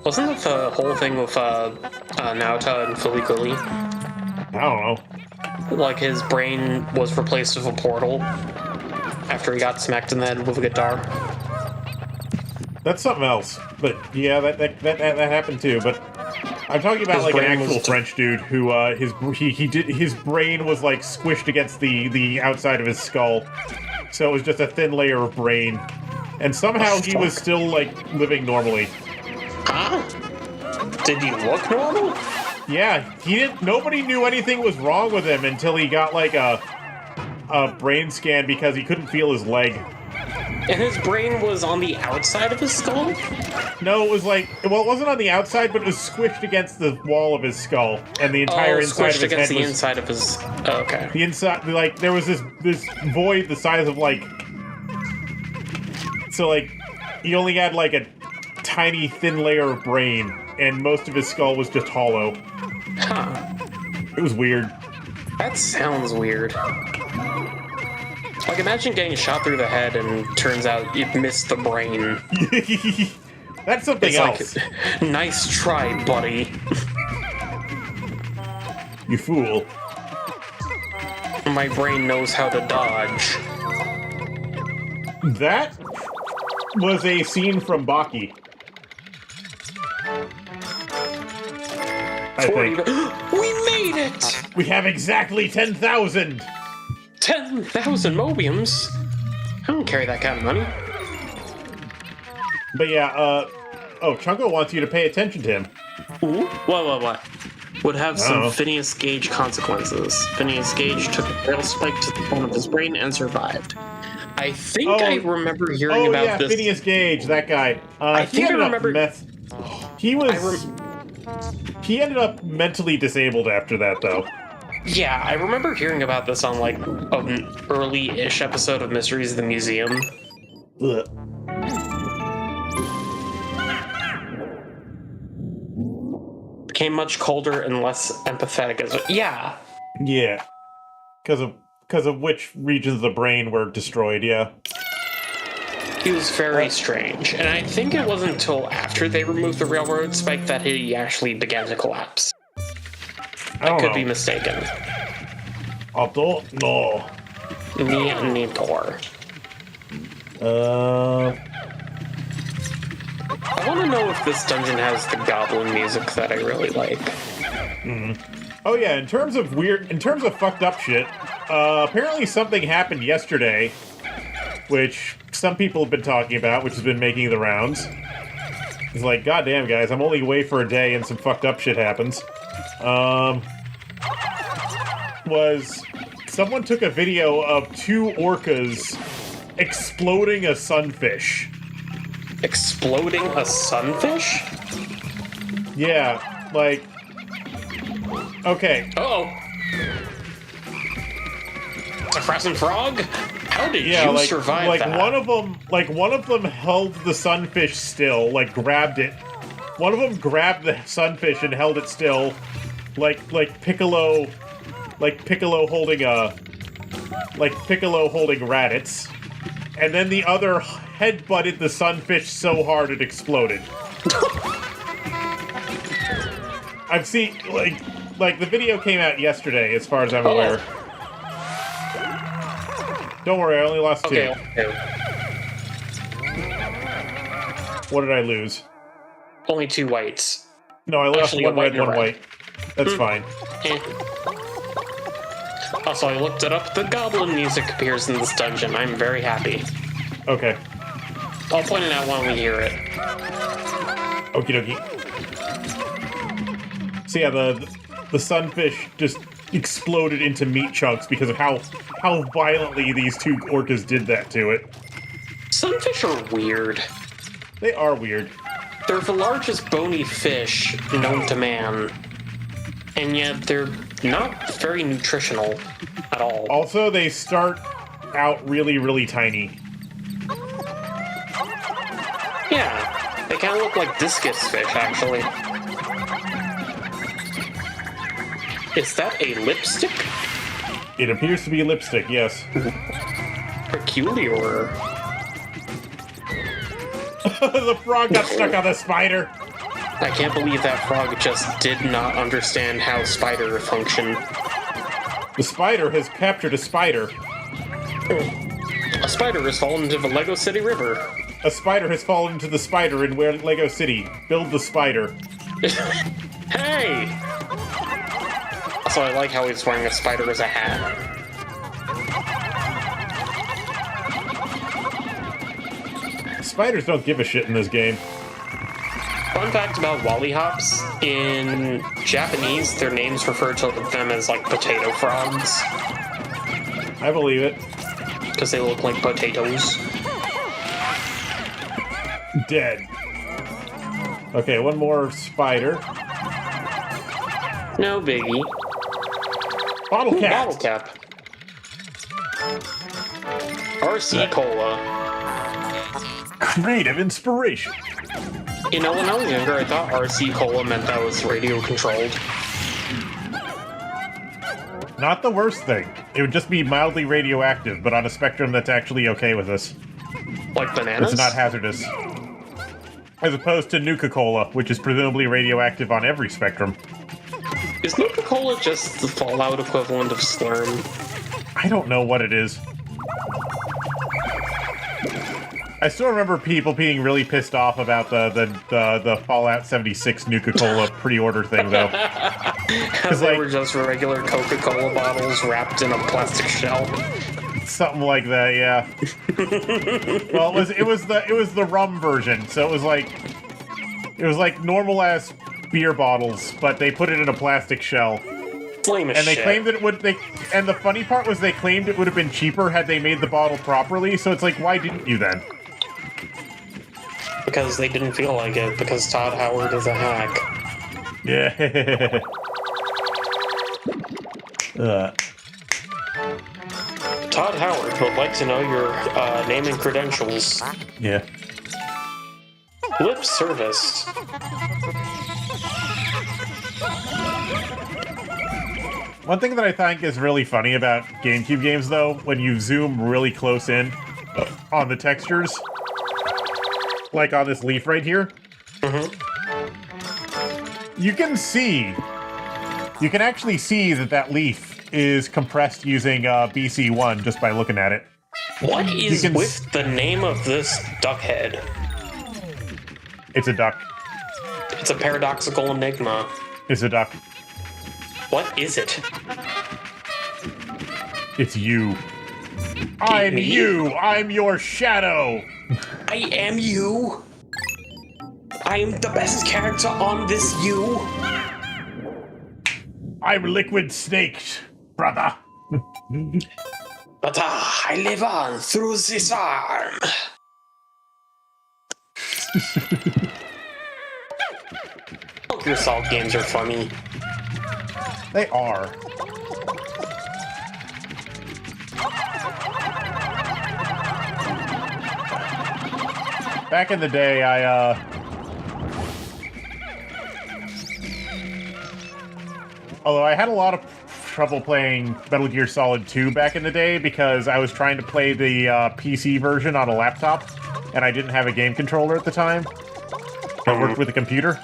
Wasn't that the whole thing with Naota and Fuliculi? I don't know. Like his brain was replaced with a portal after he got smacked in the head with a guitar. That's something else. But yeah, that happened too. But I'm talking about His like an brain actual was- French dude who his brain was like squished against the outside of his skull, so it was just a thin layer of brain, and somehow he was still like living normally. Huh? Did he look normal? Yeah, he didn't. Nobody knew anything was wrong with him until he got like a brain scan because he couldn't feel his leg. And his brain was on the outside of his skull? No, it was like, well, it wasn't on the outside, but it was squished against the wall of his skull, and the entire inside of squished his against head the was inside of his... Oh, okay. the inside. Like there was this void the size of like, so like he only had like a tiny thin layer of brain, and most of his skull was just hollow. Huh. It was weird. That sounds weird. Like, imagine getting shot through the head and turns out you missed the brain. That's something It's else. like, nice try, buddy. You fool. My brain knows how to dodge. That was a scene from Baki. I think. We made it! We have exactly 10,000! 10,000 mobiums? I don't carry that kind of money. But yeah, oh, Chunko wants you to pay attention to him. Ooh? What? Would have some Uh-oh. Phineas Gage consequences. Phineas Gage took a rail spike to the bone of his brain and survived. I think I remember hearing about yeah, this. Phineas Gage, that guy. I think I remember- He ended up mentally disabled after that, though. Yeah, I remember hearing about this on like an early-ish episode of Mysteries of the Museum. Ugh. became much colder and less empathetic as well. Yeah. Yeah. Because of which regions of the brain were destroyed, yeah. He was very strange, and I think it wasn't until after they removed the railroad spike that he actually began to collapse. I could be mistaken. I don't know. Me neither. I want to know if this dungeon has the goblin music that I really like. Oh yeah, in terms of fucked up shit, apparently something happened yesterday, which some people have been talking about, which has been making the rounds. It's like, goddamn guys, I'm only away for a day and some fucked up shit happens. Was someone took a video of 2 orcas exploding a sunfish. Exploding a sunfish? Yeah, like... Okay. Uh-oh. A frozen frog? How did you survive that? One of them held the sunfish still, like grabbed it. One of them grabbed the sunfish and held it still, like Piccolo holding Raditz. And then the other headbutted the sunfish so hard it exploded. I've seen, like the video came out yesterday, as far as I'm aware. Don't worry, I only lost 2. Okay. What did I lose? Only 2 whites. No, I lost Actually, one red, and one white. That's fine. Also, I looked it up. The goblin music appears in this dungeon. I'm very happy. Okay. I'll point it out when we hear it. Okie dokie. So yeah, the sunfish just exploded into meat chunks because of how violently these 2 orcas did that to it. Sunfish are weird. They are weird. They're the largest bony fish known to man, and yet they're not very nutritional at all. Also, they start out really, really tiny. Yeah, they kind of look like discus fish, actually. Is that a lipstick? It appears to be lipstick, yes. Peculiar. The frog got stuck on the spider. I can't believe that frog just did not understand how spider function. The spider has captured a spider. A spider has fallen into the Lego City River. A spider has fallen into the spider in Lego City. Build the spider. Hey! Also, I like how he's wearing a spider as a hat. Spiders don't give a shit in this game. Fun fact about lollyhops, in Japanese, their names refer to them as, like, potato frogs. I believe it. Because they look like potatoes. Dead. Okay, one more spider. No biggie. Bottle cap. Bottle cap. RC Cola. Creative inspiration. You know, when I was younger, I thought RC Cola meant that was radio controlled. Not the worst thing. It would just be mildly radioactive, but on a spectrum that's actually okay with us. Like bananas? It's not hazardous. As opposed to Nuka-Cola, which is presumably radioactive on every spectrum. Is Nuka-Cola just the Fallout equivalent of Slurm? I don't know what it is. I still remember people being really pissed off about the Fallout 76 Nuka-Cola pre-order thing, though. Because they were just regular Coca-Cola bottles wrapped in a plastic shell. Something like that, yeah. Well, it was the rum version, so it was like normal ass beer bottles, but they put it in a plastic shell. Flame as and they shit. claimed that it would. And the funny part was they claimed it would have been cheaper had they made the bottle properly. So it's like, why didn't you then? Because they didn't feel like it. Because Todd Howard is a hack. Yeah. Todd Howard would like to know your name and credentials. Yeah. Lip service. One thing that I think is really funny about GameCube games, though, when you zoom really close in on the textures, like on this leaf right here, you can actually see that leaf is compressed using BC1 just by looking at it. What is with the name of this duck head? It's a duck. It's a paradoxical enigma. It's a duck. What is it? It's you. I'm you! I'm your shadow! I am you! I am the best character on this you! I'm liquid snaked, brother. But I live on through this arm. Your Solid games are funny. They are. Back in the day, although I had a lot of trouble playing Metal Gear Solid 2 back in the day because I was trying to play the PC version on a laptop, and I didn't have a game controller at the time. I worked with a computer.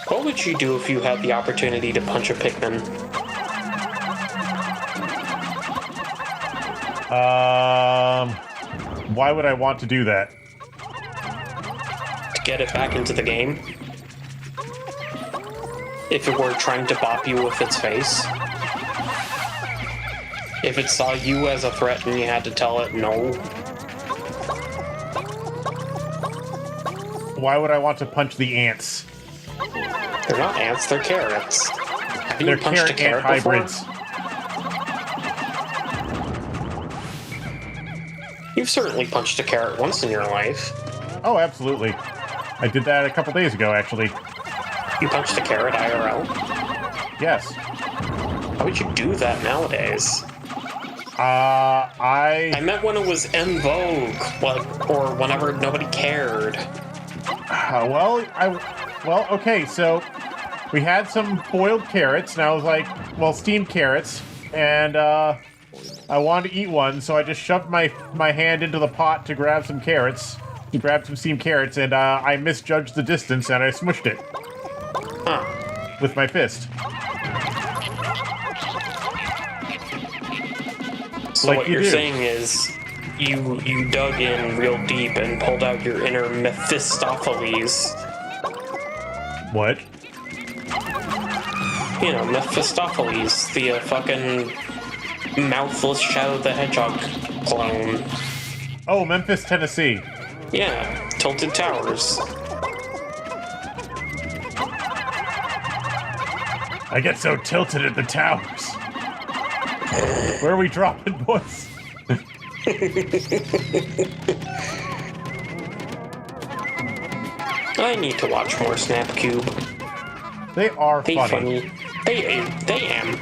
What would you do if you had the opportunity to punch a Pikmin? Why would I want to do that? To get it back into the game? If it were trying to bop you with its face? If it saw you as a threat and you had to tell it no? Why would I want to punch the ants? They're not ants, they're carrots. Have you They're punched a carrot before? hybrids. You've certainly punched a carrot once in your life. Oh, absolutely. I did that a couple days ago, actually. You punched a carrot IRL? Yes. How would you do that nowadays? I meant when it was en vogue, like, or whenever nobody cared. Well, okay, so we had some boiled carrots, and I was like, well, steamed carrots, and I wanted to eat one, so I just shoved my hand into the pot to grab some carrots, to grab some steamed carrots, and I misjudged the distance, and I smushed it. With my fist. So like what you you're do. saying is you dug in real deep and pulled out your inner Mephistopheles. What? You know, Mephistopheles, the fucking mouthless Shadow the Hedgehog clone. Oh, Memphis, Tennessee. Yeah, Tilted Towers. I get so tilted at the towers. Where are we dropping, boys? I need to watch more Snapcube. They are They funny. They am.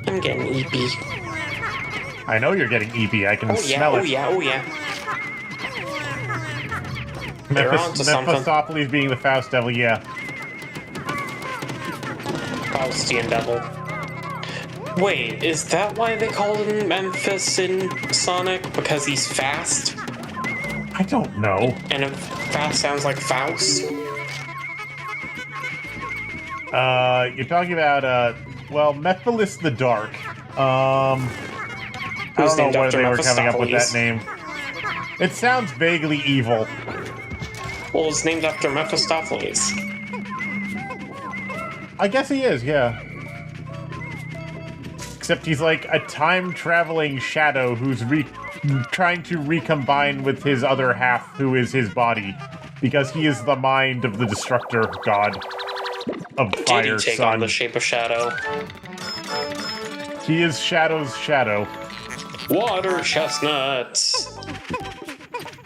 I'm getting eepy. I know you're getting EP. I can smell it. Oh yeah. They're onto something. Mephistopheles being the Faust Devil, yeah. Faustian Devil. Wait, is that why they called him Memphis in Sonic? Because he's fast? I don't know. And if fast sounds like Faust? You're talking about, well, Mephiles the Dark. I don't know where they were coming up with that name. It sounds vaguely evil. Well, it's named after Mephistopheles. I guess he is, yeah. Except he's like a time-traveling shadow who's trying to recombine with his other half, who is his body, because he is the mind of the destructor god of fire. Did he take sun. on the shape of Shadow? He is Shadow's shadow. Water chestnuts!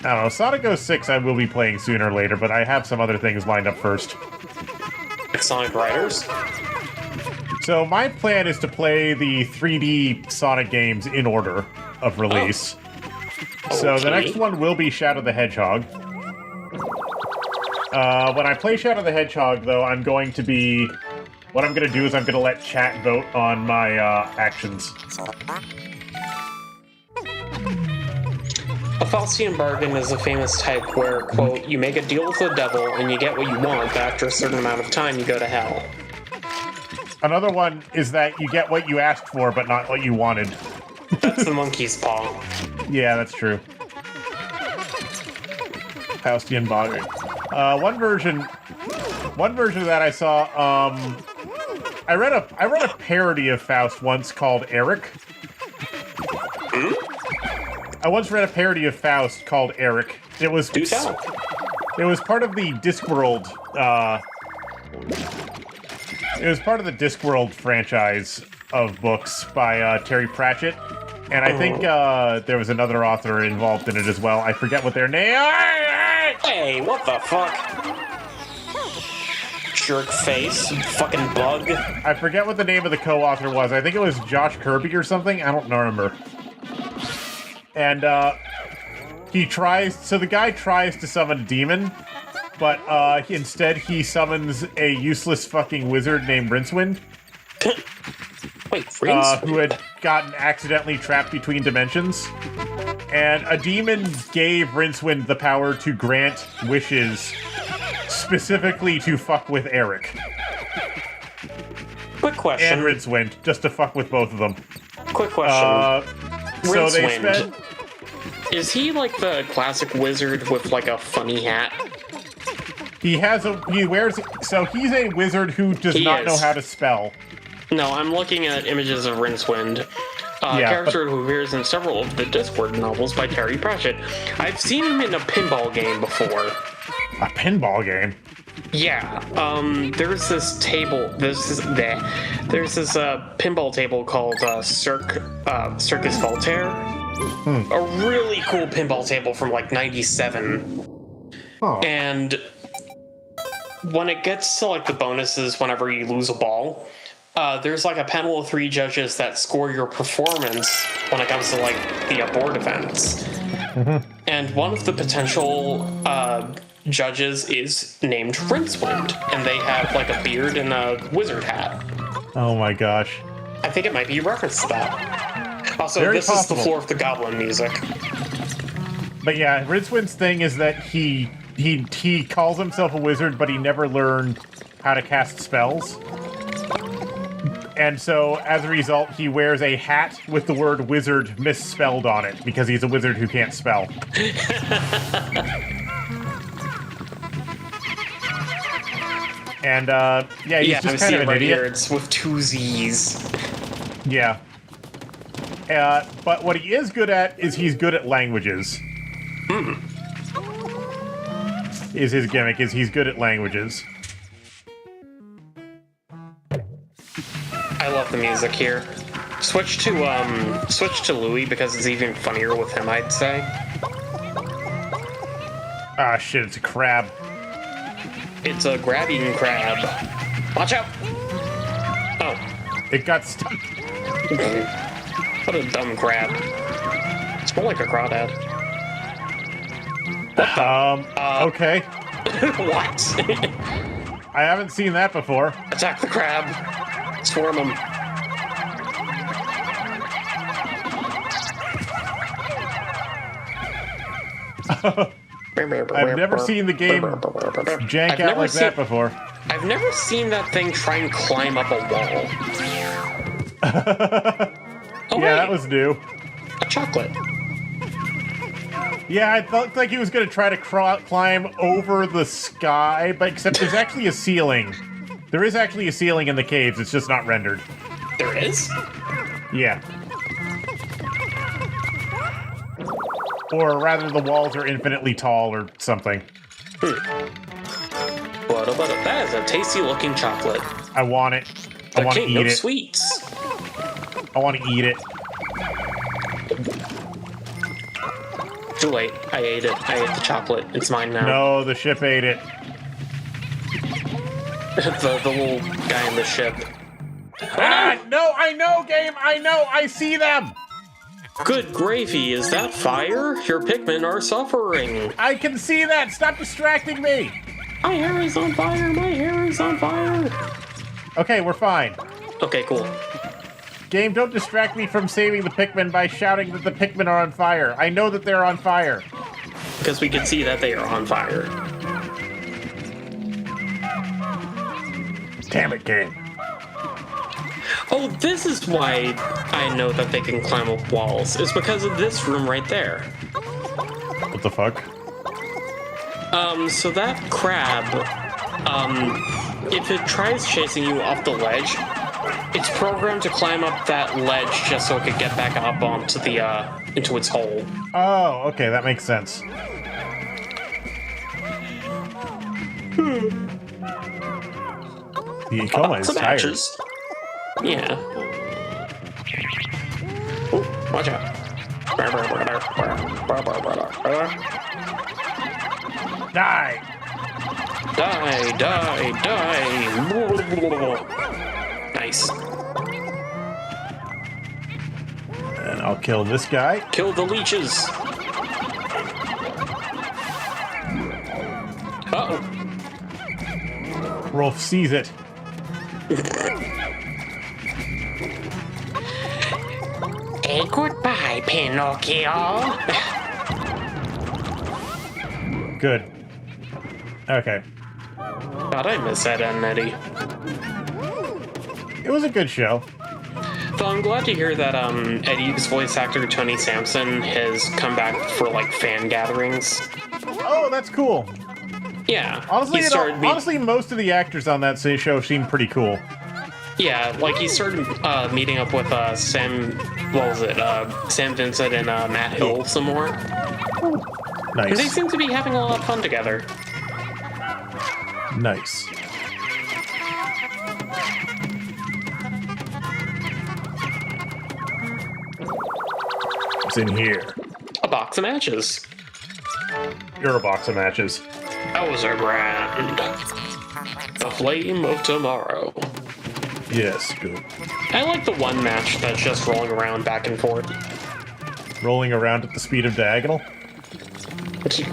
I don't know, Sonic 06 I will be playing sooner or later, but I have some other things lined up first. Sonic Riders? So my plan is to play the 3D Sonic games in order of release. So the next one will be Shadow the Hedgehog. When I play Shadow the Hedgehog, though, I'm going to be... What I'm going to do is I'm going to let chat vote on my actions. A Faustian bargain is a famous type where, quote, you make a deal with the devil and you get what you want, but after a certain amount of time you go to hell. Another one is that you get what you asked for, but not what you wanted. That's the monkey's paw. Yeah, that's true. Faustian bargain. One version of that I saw, I read a parody of Faust once called Eric. I once read a parody of Faust called Eric. It was Do tell. It was part of the Discworld. It was part of the Discworld franchise of books by Terry Pratchett, and I think there was another author involved in it as well. I forget what their name. Hey, what the fuck? Jerk face, fucking bug. I forget what the name of the co-author was. I think it was Josh Kirby or something. I don't remember. And the guy tries to summon a demon, but instead he summons a useless fucking wizard named Rincewind. Wait, Rincewind? Who had gotten accidentally trapped between dimensions. And a demon gave Rincewind the power to grant wishes specifically to fuck with Eric. Quick question. And Rincewind, just to fuck with both of them. Quick question. So they Rincewind. spent... Is he like the classic wizard with like a funny hat? He's a wizard who does not know how to spell. No, I'm looking at images of Rincewind. Character who appears in several of the Discworld novels by Terry Pratchett. I've seen him in a pinball game before. A pinball game? Yeah, there's this table, there's this pinball table called Circus Voltaire. A really cool pinball table from like 97. Oh. And when it gets to like the bonuses whenever you lose a ball, there's like a panel of 3 judges that score your performance when it comes to like the board events. And one of the potential judges is named Rincewind, and they have like a beard and a wizard hat. Oh my gosh. I think it might be a reference to that. Also, Very this possible. is the floor of the goblin music. But yeah, Rincewind's thing is that he calls himself a wizard, but he never learned how to cast spells. And so, as a result, he wears a hat with the word wizard misspelled on it, because he's a wizard who can't spell. And, he's just kind of an idiot. Here, it's with 2 Z's. Yeah. But what he is good at is he's good at languages. Is his gimmick, is he's good at languages. I love the music here. Switch to Louis because it's even funnier with him, I'd say. Ah, shit, it's a crab. It's a grabbing crab. Watch out! Oh. It got stuck. What a dumb crab. It's more like a crawdad. Okay. What? I haven't seen that before. Attack the crab. Swarm him. I've never seen the game jank out like that before. I've never seen that thing try and climb up a wall. Oh, yeah, that was new. A chocolate. Yeah, I felt like he was going to try to climb over the sky, but except there's actually a ceiling. There is actually a ceiling in the caves, it's just not rendered. There is? Yeah. Or rather, the walls are infinitely tall or something. That is a tasty-looking chocolate. I want it. I want to eat it. Sweets. I want to eat it. Too late. I ate it. I ate the chocolate. It's mine now. No, the ship ate it. the little guy in the ship. No, I know, game. I know. I see them. Good gravy, is that fire? Your Pikmin are suffering. I can see that. Stop distracting me. My hair is on fire. My hair is on fire. Okay, we're fine. Okay, cool. Game, don't distract me from saving the Pikmin by shouting that the Pikmin are on fire. I know that they're on fire. Because we can see that they are on fire. Damn it, game. Oh, this is why I know that they can climb up walls. It's because of this room right there. What the fuck? So that crab, if it tries chasing you off the ledge, it's programmed to climb up that ledge just so it could get back up onto the, into its hole. Oh, okay, that makes sense. The coma is Some tired. matches. Yeah. Oh, watch out. Die! Die, die, die. Nice. And I'll kill this guy. Kill the leeches. Uh-oh. Rolf sees it. Hey, goodbye, Pinocchio. Good. Okay. God, I miss Ed and Eddie. It was a good show. Though I'm glad to hear that Eddie's voice actor, Tony Sampson, has come back for, like, fan gatherings. Oh, that's cool. Yeah. Honestly, he started honestly, most of the actors on that show seem pretty cool. Yeah, like he started meeting up with Sam, what was it, Sam Vincent and Matt Hill some more. Nice. And they seem to be having a lot of fun together. Nice. What's in here? A box of matches. You're a box of matches. Bowser brand. The Flame of Tomorrow. Yes, good. I like the one match that's just rolling around back and forth. Rolling around at the speed of diagonal?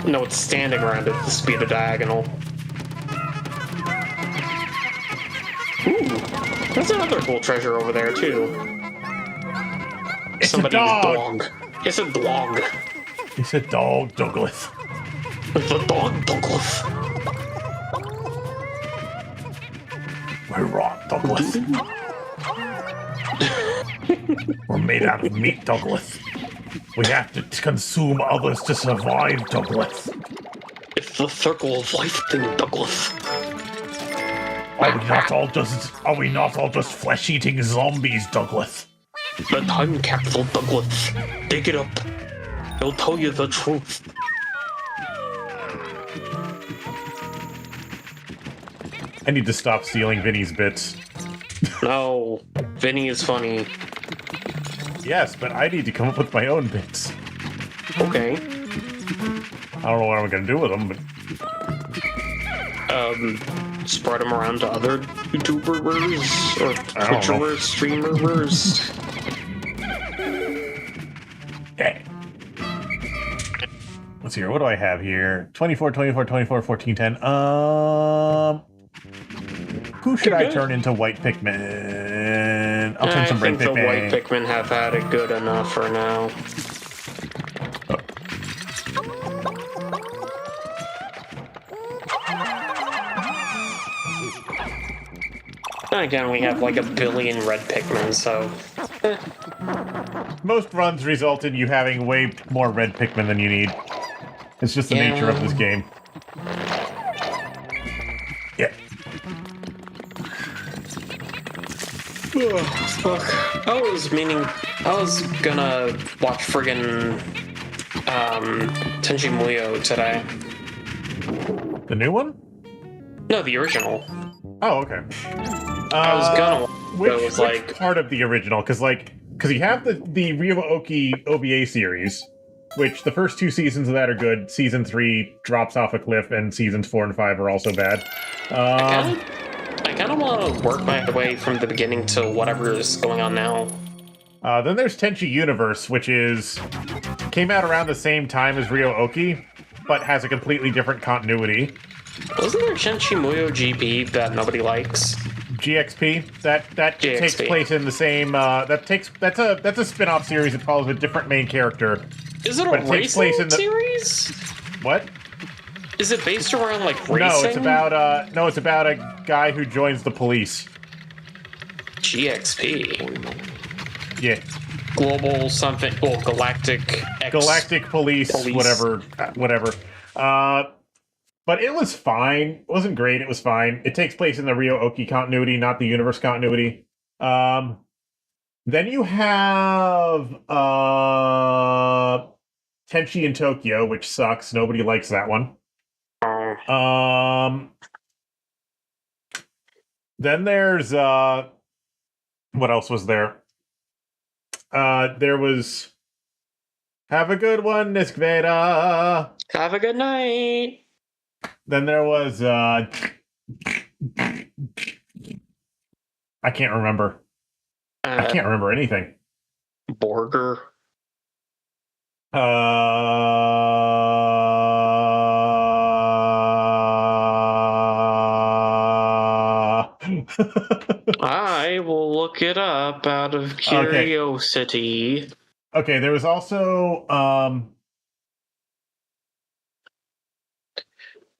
No, it's standing around at the speed of diagonal. Ooh, there's another cool treasure over there, too. It's Somebody's a dog! dog. It's a dog. It's a dog, Douglas. It's a dog, Douglas. We're wrong, Douglas. We're made out of meat, Douglas. We have to consume others to survive, Douglas. It's the circle of life thing, Douglas. Are we not all just flesh-eating zombies, Douglas? The time capsule, Douglas. Dig it up. It'll tell you the truth. I need to stop stealing Vinny's bits. No, Vinny is funny. Yes, but I need to come up with my own bits. Okay. I don't know what I'm gonna do with them, but Spread them around to other YouTubers or I don't know. Twitchers, streamers. yeah. Let's see here. What do I have here? 24, 24, 24, 14, 10. Who should I turn into white Pikmin? I'll turn some red I think the Pikmin. white Pikmin have had it good enough for now. Then again, we have like a billion red Pikmin, so... Most runs result in you having way more red Pikmin than you need. It's just the nature of this game. Yeah. Fuck. I was gonna watch friggin' Tenchi Muyo today. The new one? No, the original. Oh, okay. I was gonna watch it, but it was which like... part of the original? Because you have the Ryuoki OVA series, which the first 2 seasons of that are good. Season 3 drops off a cliff, and seasons 4 and 5 are also bad. I kind of want to work my way from the beginning to whatever is going on now. Then there's Tenchi Universe, which came out around the same time as Ryo-Oki, but has a completely different continuity. Wasn't there Tenchi Muyo GP that nobody likes? GXP that GXP. takes place in the same that's a spin-off series that follows a different main character. Is it a racing series? What? Is it based around like racing? No, it's about a guy who joins the police. GXP. Yeah. Global something. Well, Galactic Police. Whatever. But it was fine. It wasn't great. It was fine. It takes place in the Ryo-Oki continuity, not the universe continuity. Then you have Tenchi in Tokyo, which sucks. Nobody likes that one. Then there's what else was there? There was Have a good one, Niskveda. Have a good night. Then there was I can't remember. I can't remember anything. Borger. I will look it up out of curiosity. Okay, there was also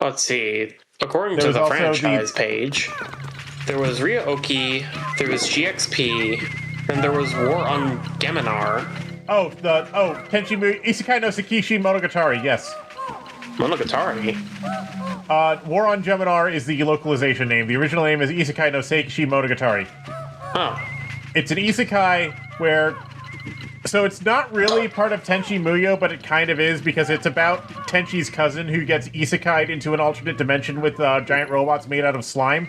let's see. According to the franchise page, there was Ryo-Oki, there was GXP, then there was War on Geminar. Tenchi Isekai no Sekishi Monogatari, yes. Monogatari? War on Geminar is the localization name. The original name is Isekai no Sekishi Monogatari. Oh. It's an isekai where... So it's not really part of Tenchi Muyo, but it kind of is, because it's about Tenchi's cousin who gets isekai'd into an alternate dimension with giant robots made out of slime.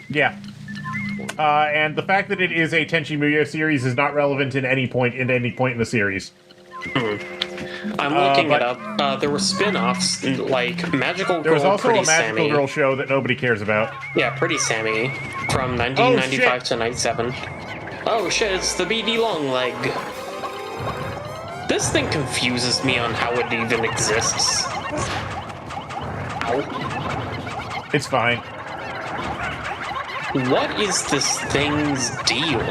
Yeah. And the fact that it is a Tenchi Muyo series is not relevant at any point in the series. I'm looking it up. There were spin-offs, like Magical Girl, there was also Pretty a Magical Sammy. Girl show that nobody cares about. Yeah, Pretty Sammy, from 1995 to 97. Oh shit, it's the BD Longleg. This thing confuses me on how it even exists. Ow. It's fine. What is this thing's deal?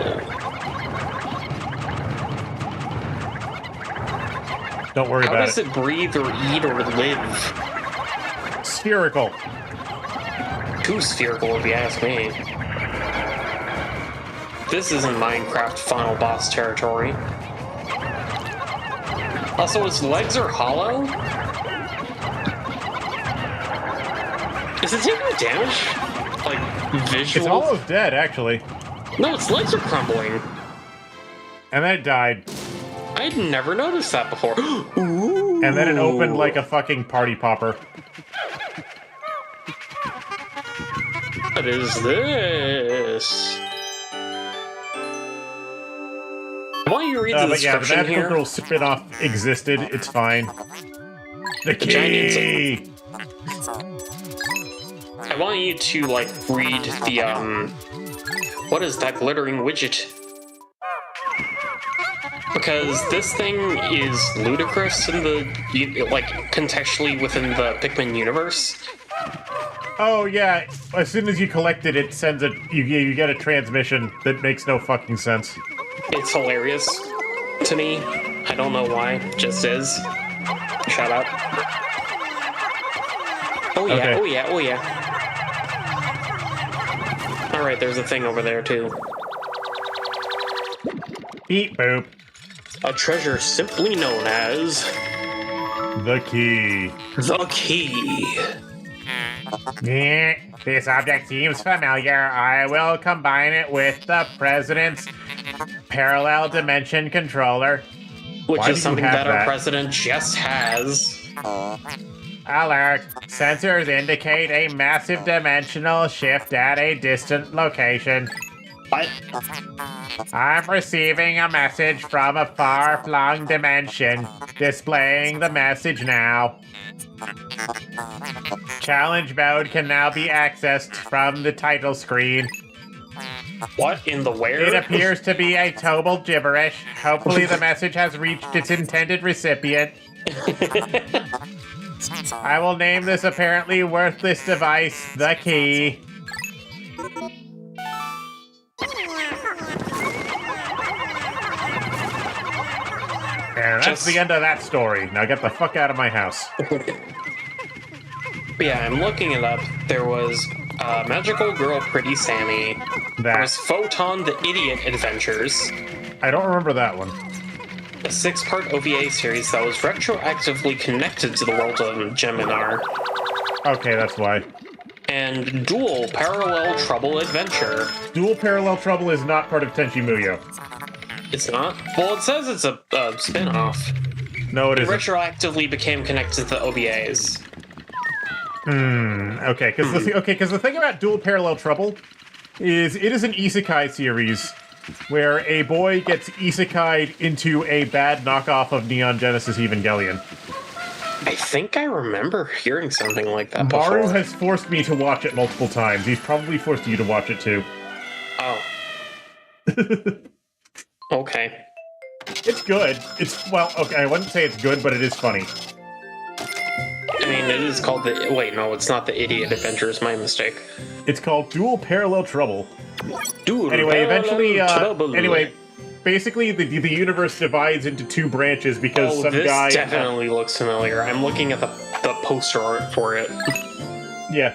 Don't worry about it. How does it breathe or eat or live? Spherical. Too spherical, if you ask me. This isn't Minecraft final boss territory. Also, its legs are hollow? Is it taking damage? Like, visual? It's almost dead, actually. No, its legs are crumbling. And then it died. I'd never noticed that before. Ooh. And then it opened like a fucking party popper. What is this? Why don't you read the description the Magical here? Girl spin-off existed. It's fine. The key! I want you to, like, read the, what is that glittering widget? Because this thing is ludicrous in the, like, contextually within the Pikmin universe. Oh, yeah. As soon as you collect it, it sends you get a transmission that makes no fucking sense. It's hilarious to me. I don't know why. It just is. Shut up. Oh yeah, okay. Oh yeah, oh yeah. Alright, there's a thing over there too. Beep boop. A treasure simply known as... The key. The key. Yeah, this object seems familiar. I will combine it with the president's parallel dimension controller. Which is something that our president just has. Alert! Sensors indicate a massive dimensional shift at a distant location. What? I'm receiving a message from a far-flung dimension. Displaying the message now. Challenge mode can now be accessed from the title screen. What in the where? It appears to be a total gibberish. Hopefully the message has reached its intended recipient. I will name this apparently worthless device the key. And that's the end of that story. Now get the fuck out of my house. Yeah, I'm looking it up. There was Magical Girl Pretty Sammy. There was Photon the Idiot Adventures. I don't remember that one. A 6-part OVA series that was retroactively connected to the world of Geminar. Okay, that's why. And Dual Parallel Trouble Adventure. Dual Parallel Trouble is not part of Tenchi Muyo. It's not? Well, it says it's a spin-off. No, it isn't. Retroactively became connected to the OVAs. Okay, because the thing about Dual Parallel Trouble is it is an isekai series where a boy gets isekai'd into a bad knockoff of Neon Genesis Evangelion. I think I remember hearing something like that before. Maru has forced me to watch it multiple times. He's probably forced you to watch it too. Oh. Okay. It's good. Okay, I wouldn't say it's good, but it is funny. I mean, it is called the... Wait, no, it's not the Idiot Adventures. My mistake. It's called Dual Parallel Trouble. Anyway, basically the universe divides into two branches because some guy... this definitely looks familiar. I'm looking at the poster art for it. Yeah.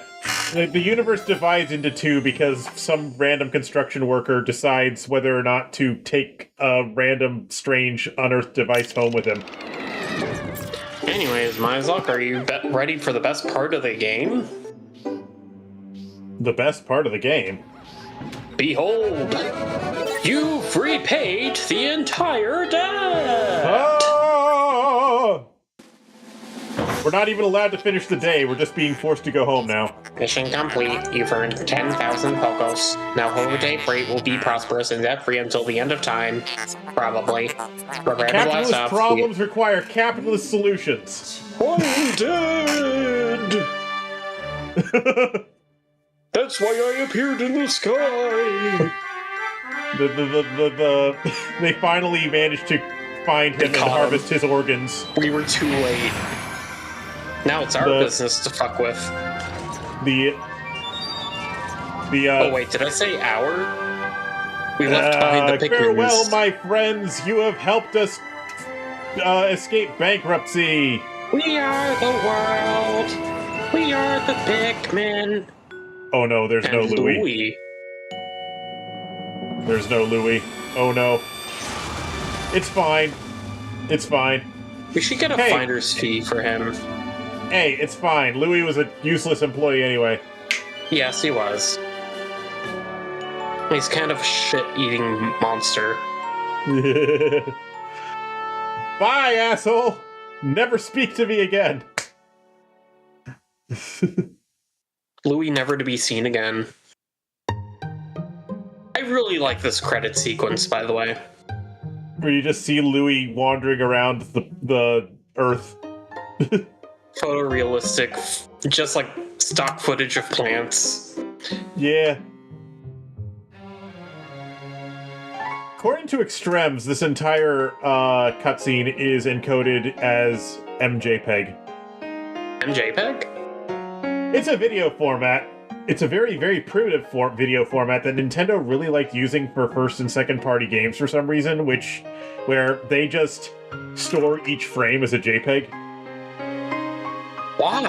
The universe divides into two because some random construction worker decides whether or not to take a random, strange, unearthed device home with him. Anyways, Mizok, are you ready for the best part of the game? The best part of the game? Behold! You've repaid the entire debt! Oh! We're not even allowed to finish the day. We're just being forced to go home now. Mission complete. You've earned 10,000 Pokos. Now Holiday Freight will be prosperous and debt-free until the end of time. Probably. Prepare to blast Capitalist off. problems require capitalist solutions. I'm dead! That's why I appeared in the sky! They finally managed to find him and harvest his organs. We were too late. Now it's our business to fuck with. Oh wait, did I say our? We left behind the Pikmin. Farewell, my friends. You have helped us escape bankruptcy. We are the world. We are the Pikmin. Oh no, there's no Louie. There's no Louie. Oh no. It's fine. It's fine. We should get a finder's fee for him. Hey, it's fine. Louie was a useless employee anyway. Yes, he was. He's kind of a shit-eating monster. Bye, asshole! Never speak to me again. Louie never to be seen again. I really like this credit sequence, by the way. Where you just see Louie wandering around the Earth. Photorealistic, just like stock footage of plants. Yeah. According to Extrems, this entire cutscene is encoded as MJPEG. MJPEG? It's a video format. It's a very, very primitive video format that Nintendo really liked using for first and second party games for some reason, where they just store each frame as a JPEG. Why?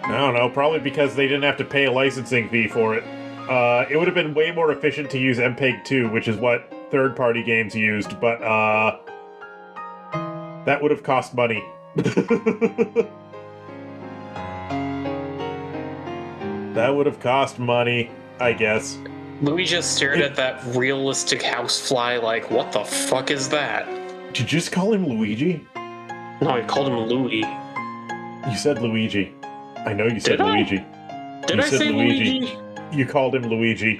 I don't know, probably because they didn't have to pay a licensing fee for it. It would have been way more efficient to use MPEG 2, which is what third-party games used, but that would have cost money. That would have cost money, I guess. Louis just stared at that realistic housefly like, what the fuck is that? Did you just call him Luigi? No, I called him Louis. You said Luigi. I know you said Luigi. Did I say Luigi? You called him Luigi.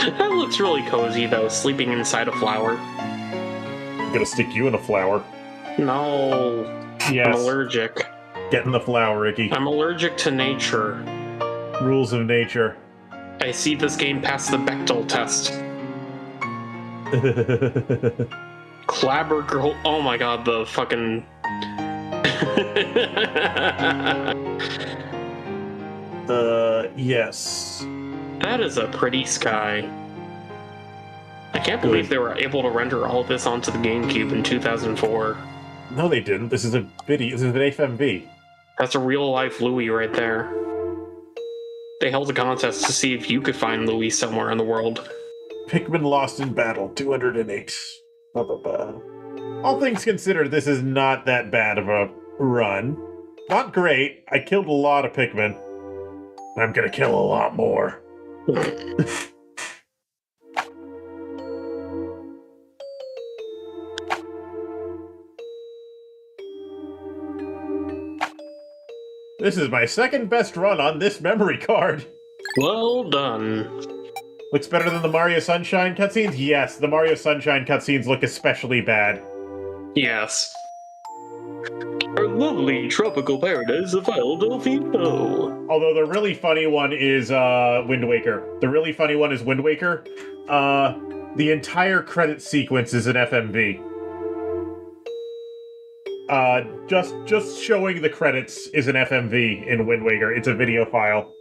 That looks really cozy, though, sleeping inside a flower. I'm gonna stick you in a flower. No. Yes. I'm allergic. Get in the flower, Ricky. I'm allergic to nature. Rules of nature. I see this game pass the Bechdel test. Clabber girl. Oh my god, the fucking. Yes. That is a pretty sky. I can't believe they were able to render all of this onto the GameCube in 2004. No, they didn't. This is a video. This is an FMV. That's a real-life Louis right there. They held a contest to see if you could find Louis somewhere in the world. Pikmin lost in battle, 208. All things considered, this is not that bad of a run. Not great. I killed a lot of Pikmin. I'm gonna kill a lot more. This is my second best run on this memory card. Well done. Looks better than the Mario Sunshine cutscenes? Yes, the Mario Sunshine cutscenes look especially bad. Yes. Our lovely tropical paradise of Delfino. Although the really funny one is Wind Waker. The really funny one is Wind Waker. The entire credit sequence is an FMV. Just showing the credits is an FMV in Wind Waker. It's a video file.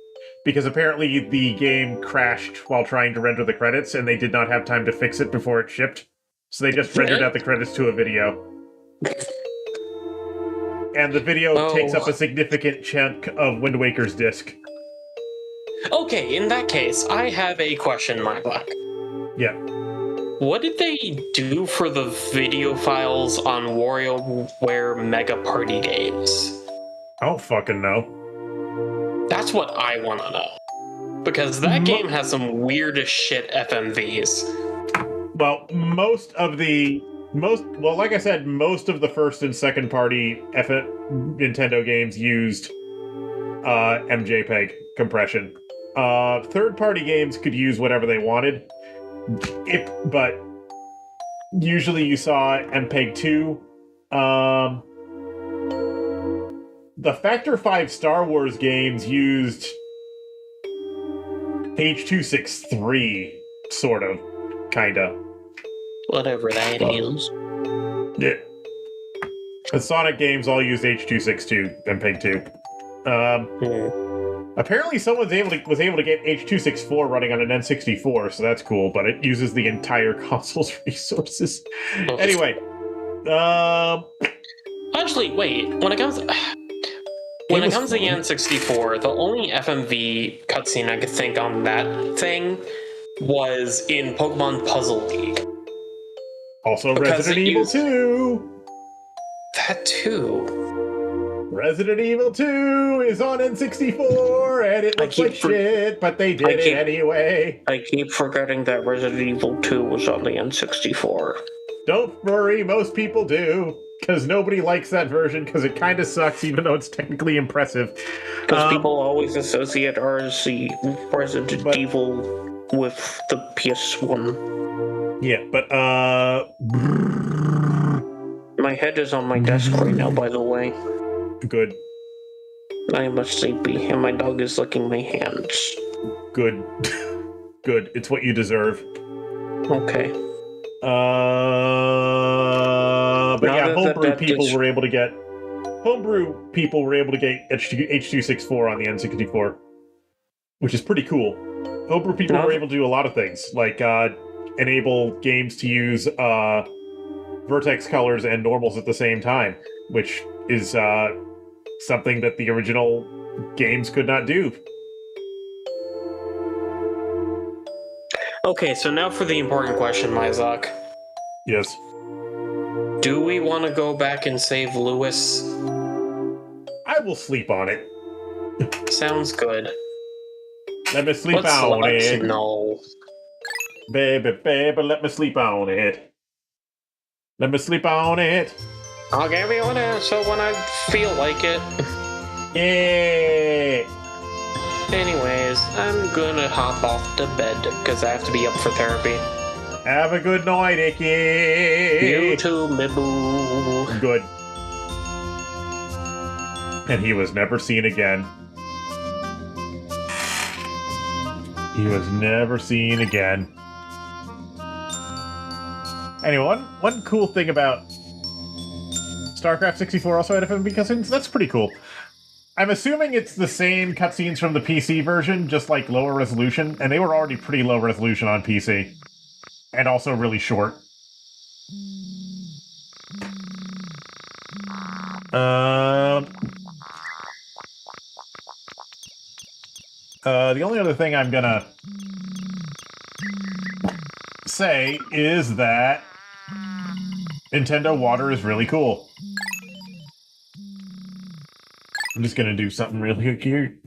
Because apparently the game crashed while trying to render the credits, and they did not have time to fix it before it shipped. So they just rendered out the credits to a video. And the video takes up a significant chunk of Wind Waker's disc. Okay, in that case, I have a question, my buck. Yeah. What did they do for the video files on WarioWare Mega Party games? I don't fucking know. That's what I want to know. Because that game has some weird as shit FMVs. Well, like I said, most of the first and second party Nintendo games used MJPEG compression. Third party games could use whatever they wanted. But usually you saw MPEG 2. The Factor 5 Star Wars games used H.263, sort of, kinda. Whatever that is. Yeah. The Sonic games all used H.262 and MPEG 2. Apparently someone was able to get H.264 running on an N64, so that's cool, but it uses the entire console's resources. Anyway. Actually, wait. When it comes to the N64, the only FMV cutscene I could think on that thing was in Pokemon Puzzle League. Also Resident Evil 2! That too. Resident Evil 2 is on N64, and it looks like shit, but they did it anyway. I keep forgetting that Resident Evil 2 was on the N64. Don't worry, most people do. Because nobody likes that version, because it kind of sucks, even though it's technically impressive. Because people always associate RC Resident Evil with the PS1. Yeah, but, my head is on my desk right now, by the way. Good. I am sleepy, and my dog is licking my hands. Good. Good. It's what you deserve. Okay. But yeah, homebrew people were able to get H.264 on the N64, which is pretty cool. Homebrew people were able to do a lot of things, like enable games to use vertex colors and normals at the same time, which is something that the original games could not do. Okay, so now for the important question, Myzok. Yes. Do we want to go back and save Lewis? I will sleep on it. Sounds good. Let me sleep on it. No. Baby, let me sleep on it. Let me sleep on it. I'll give you an answer when I feel like it. Yeah. Anyways, I'm gonna hop off to bed because I have to be up for therapy. Have a good night, Icky. You too, Mibu. Good. And he was never seen again. He was never seen again. Anyway, one cool thing about StarCraft 64 also had FMV cutscenes. That's pretty cool. I'm assuming it's the same cutscenes from the PC version, just like lower resolution, and they were already pretty low resolution on PC. And also really short. The only other thing I'm gonna say is that Nintendo Water is really cool. I'm just gonna do something real quick here.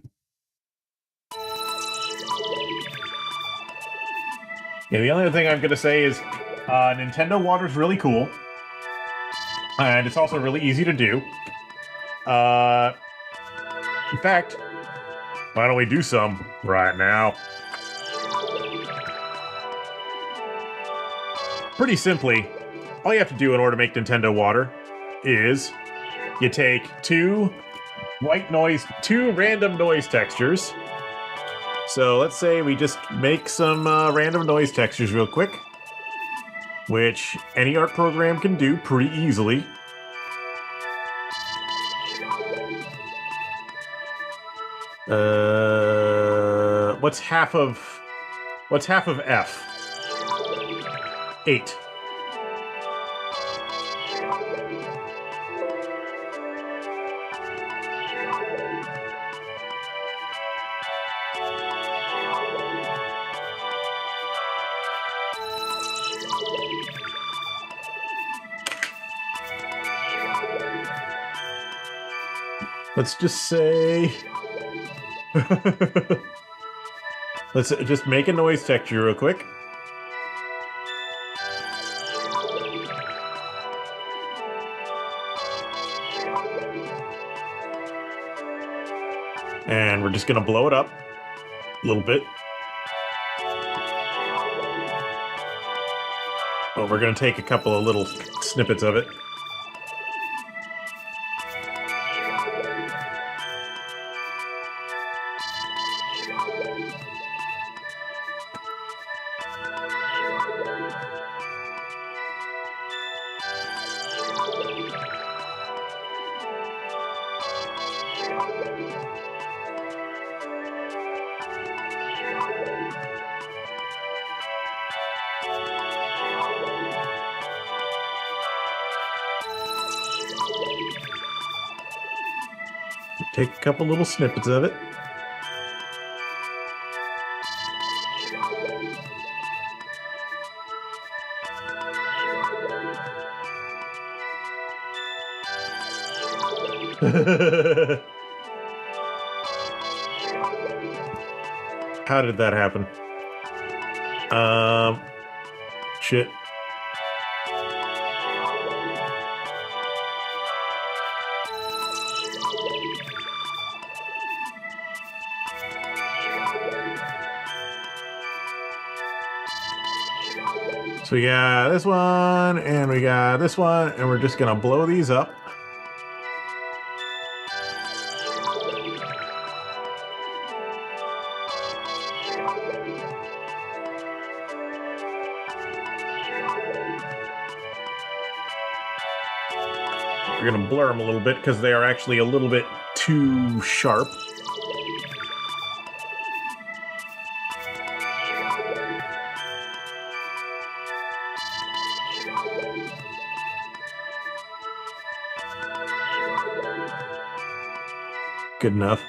Yeah, the only other thing I'm gonna say is Nintendo Water is really cool. And it's also really easy to do. In fact, why don't we do some right now? Pretty simply, all you have to do in order to make Nintendo Water is you take two random noise textures. So let's say we just make some random noise textures real quick, which any art program can do pretty easily. What's half of F? 8. Let's just say... Let's just make a noise texture real quick. And we're just going to blow it up a little bit. Oh, we're going to take a couple of little snippets of it. Take a couple little snippets of it. How did that happen? Shit. So we got this one, and we got this one, and we're just gonna blow these up. We're gonna blur them a little bit because they are actually a little bit too sharp. Good enough.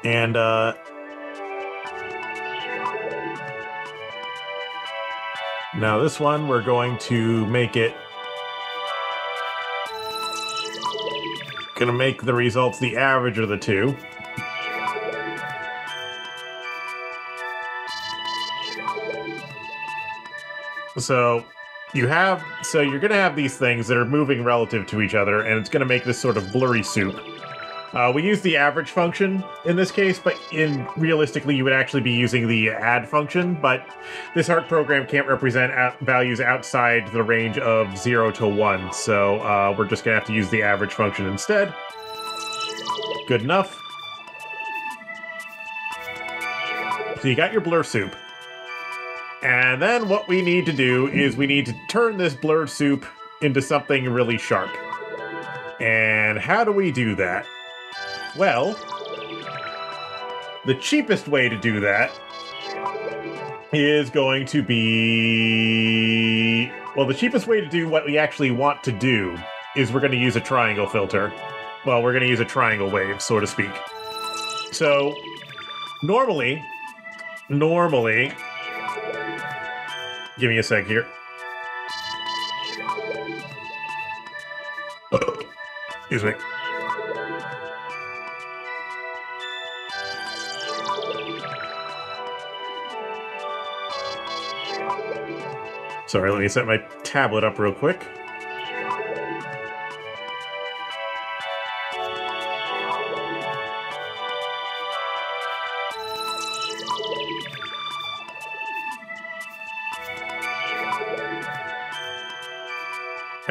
And now this one, we're going to make it... Gonna make the results the average of the two. So you're gonna have these things that are moving relative to each other, and it's gonna make this sort of blurry soup. We use the average function in this case, but realistically, you would actually be using the add function, but this ARC program can't represent values outside the range of 0 to 1, so we're just going to have to use the average function instead. Good enough. So you got your blur soup. And then what we need to do is we need to turn this blur soup into something really sharp. And how do we do that? Well, the cheapest way to do that is going to be... Well, the cheapest way to do what we actually want to do is we're going to use a triangle filter. Well, we're going to use a triangle wave, so to speak. So, normally... Give me a sec here. Excuse me. Sorry, let me set my tablet up real quick.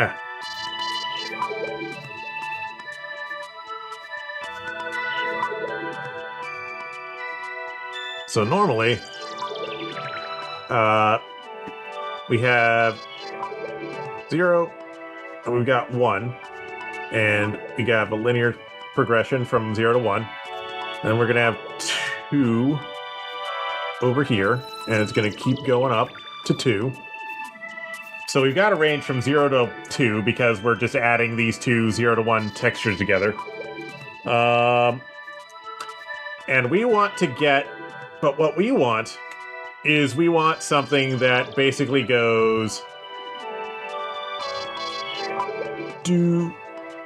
Ah. So normally, we have 0, and we've got 1, and we got a linear progression from 0 to 1. Then we're going to have 2 over here, and it's going to keep going up to 2. So we've got a range from 0 to 2 because we're just adding these two 0 to 1 textures together. And we want to get... But what we want is we want something that basically goes... do,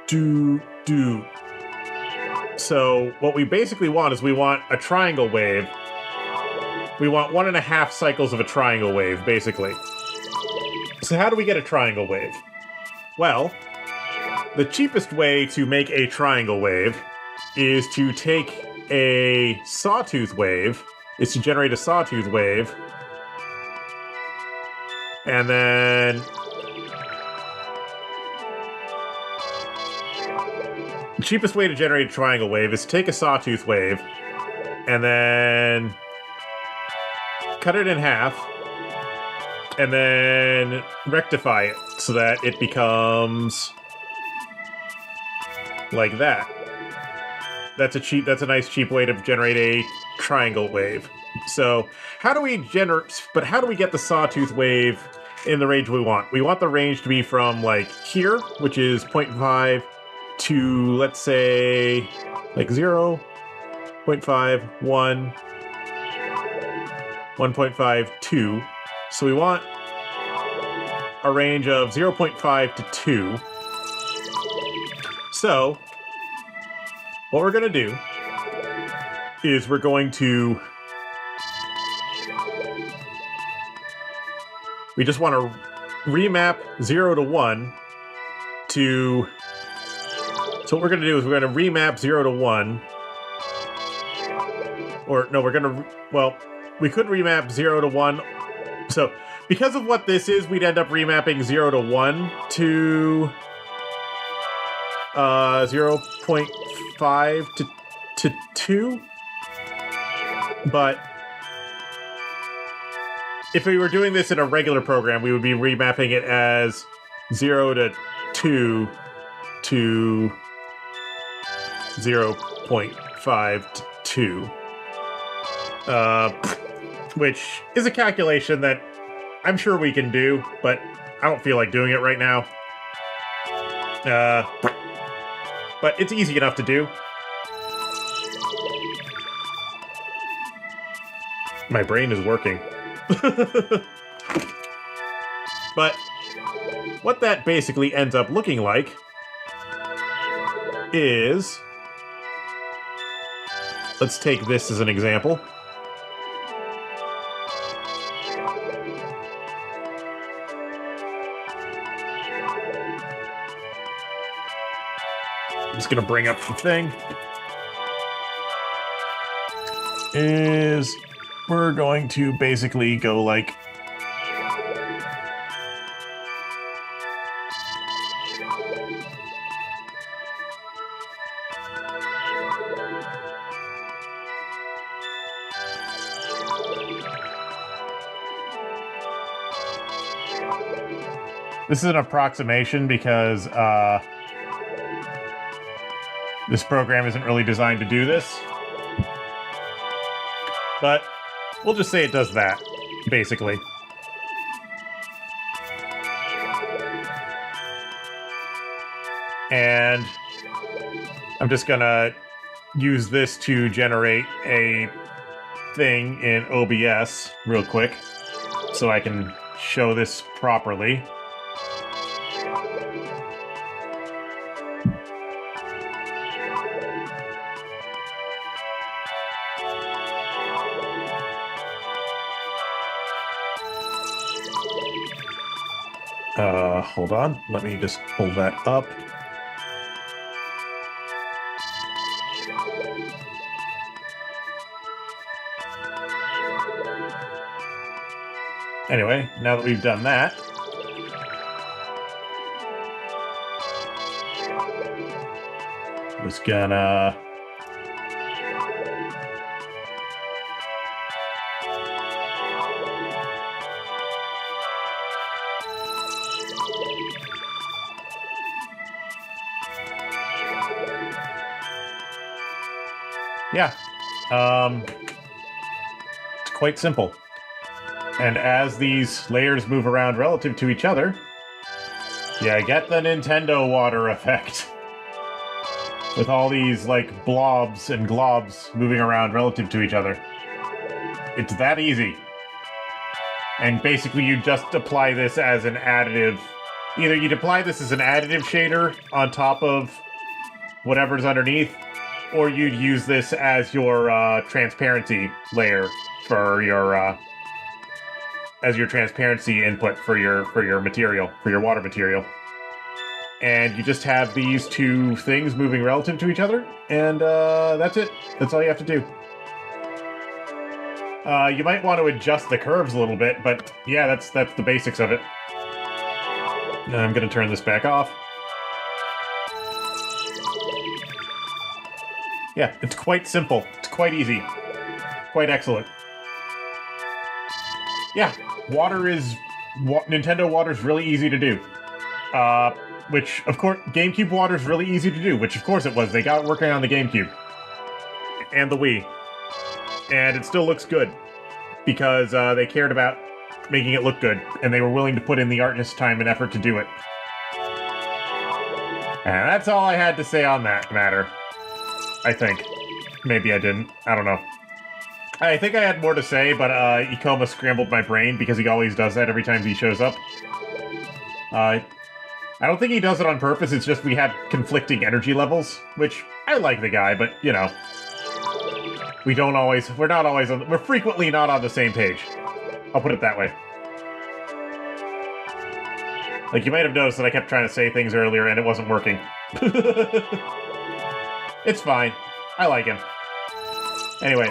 do, do. So what we basically want is we want a triangle wave. We want 1.5 cycles of a triangle wave, basically. So how do we get a triangle wave? Well, the cheapest way to make a triangle wave is to take a sawtooth wave, is to generate a sawtooth wave, and then the cheapest way to generate a triangle wave is to take a sawtooth wave and then cut it in half and then rectify it so that it becomes like that. That's a nice cheap way to generate a triangle wave. So how do we get the sawtooth wave in the range we want? We want the range to be from like here, which is 0.5 to, let's say, like 0, 0.5, 1, 1.5, 2. So we want a range of 0.5 to 2. So what we're going to do is we're going to... We just want to remap 0 to 1 to... So what we're going to do is we're going to remap 0 to 1. Or, no, we're going to... Well, we could remap 0 to 1. So, because of what this is, we'd end up remapping 0 to 1 to... 0.5 to 2. But if we were doing this in a regular program, we would be remapping it as 0 to 2 to 0.5 to 2. Which is a calculation that I'm sure we can do, but I don't feel like doing it right now. But it's easy enough to do. My brain is working. But what that basically ends up looking like is... Let's take this as an example. just gonna bring up the thing. Is we're going to basically go like this is an approximation because this program isn't really designed to do this. But we'll just say it does that, basically. And I'm just gonna use this to generate a thing in OBS real quick so I can show this properly. Hold on. Let me just pull that up. Anyway, now that we've done that, I'm just gonna it's quite simple. And as these layers move around relative to each other, yeah, I get the Nintendo water effect. With all these, like, blobs and globs moving around relative to each other. It's that easy. And basically you just apply this as an additive. Either you'd apply this as an additive shader on top of whatever's underneath, or you'd use this as your transparency layer for your as your transparency input for your material, for your water material. And you just have these two things moving relative to each other, and that's it. That's all you have to do. You might want to adjust the curves a little bit, but yeah, that's the basics of it. Now I'm gonna turn this back off. Yeah, it's quite simple. It's quite easy. Quite excellent. Yeah, Nintendo water is really easy to do. Which, of course, GameCube water is really easy to do, which of course it was. They got it working on the GameCube. And the Wii. And it still looks good. Because they cared about making it look good, and they were willing to put in the artist's time and effort to do it. And that's all I had to say on that matter. I think. Maybe I didn't. I don't know. I think I had more to say, but Ikoma scrambled my brain because he always does that every time he shows up. I don't think he does it on purpose, it's just we have conflicting energy levels, which I like the guy, but, you know. We're frequently not on the same page. I'll put it that way. Like, you might have noticed that I kept trying to say things earlier and it wasn't working. It's fine. I like him. Anyway,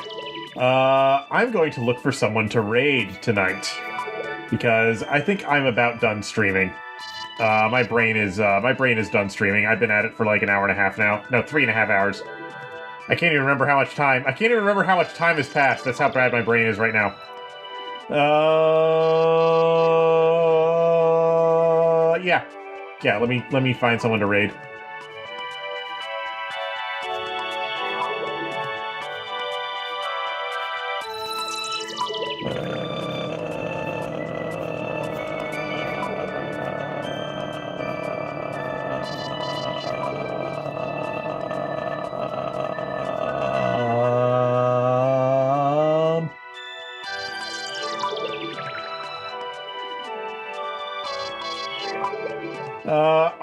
I'm going to look for someone to raid tonight. Because I think I'm about done streaming. My brain is done streaming. I've been at it for like an hour and a half now. No, 3.5 hours. I can't even remember how much time has passed. That's how bad my brain is right now. Yeah. Yeah, let me find someone to raid.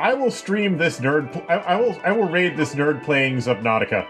I will stream this nerd. I will raid this nerd playing Subnautica.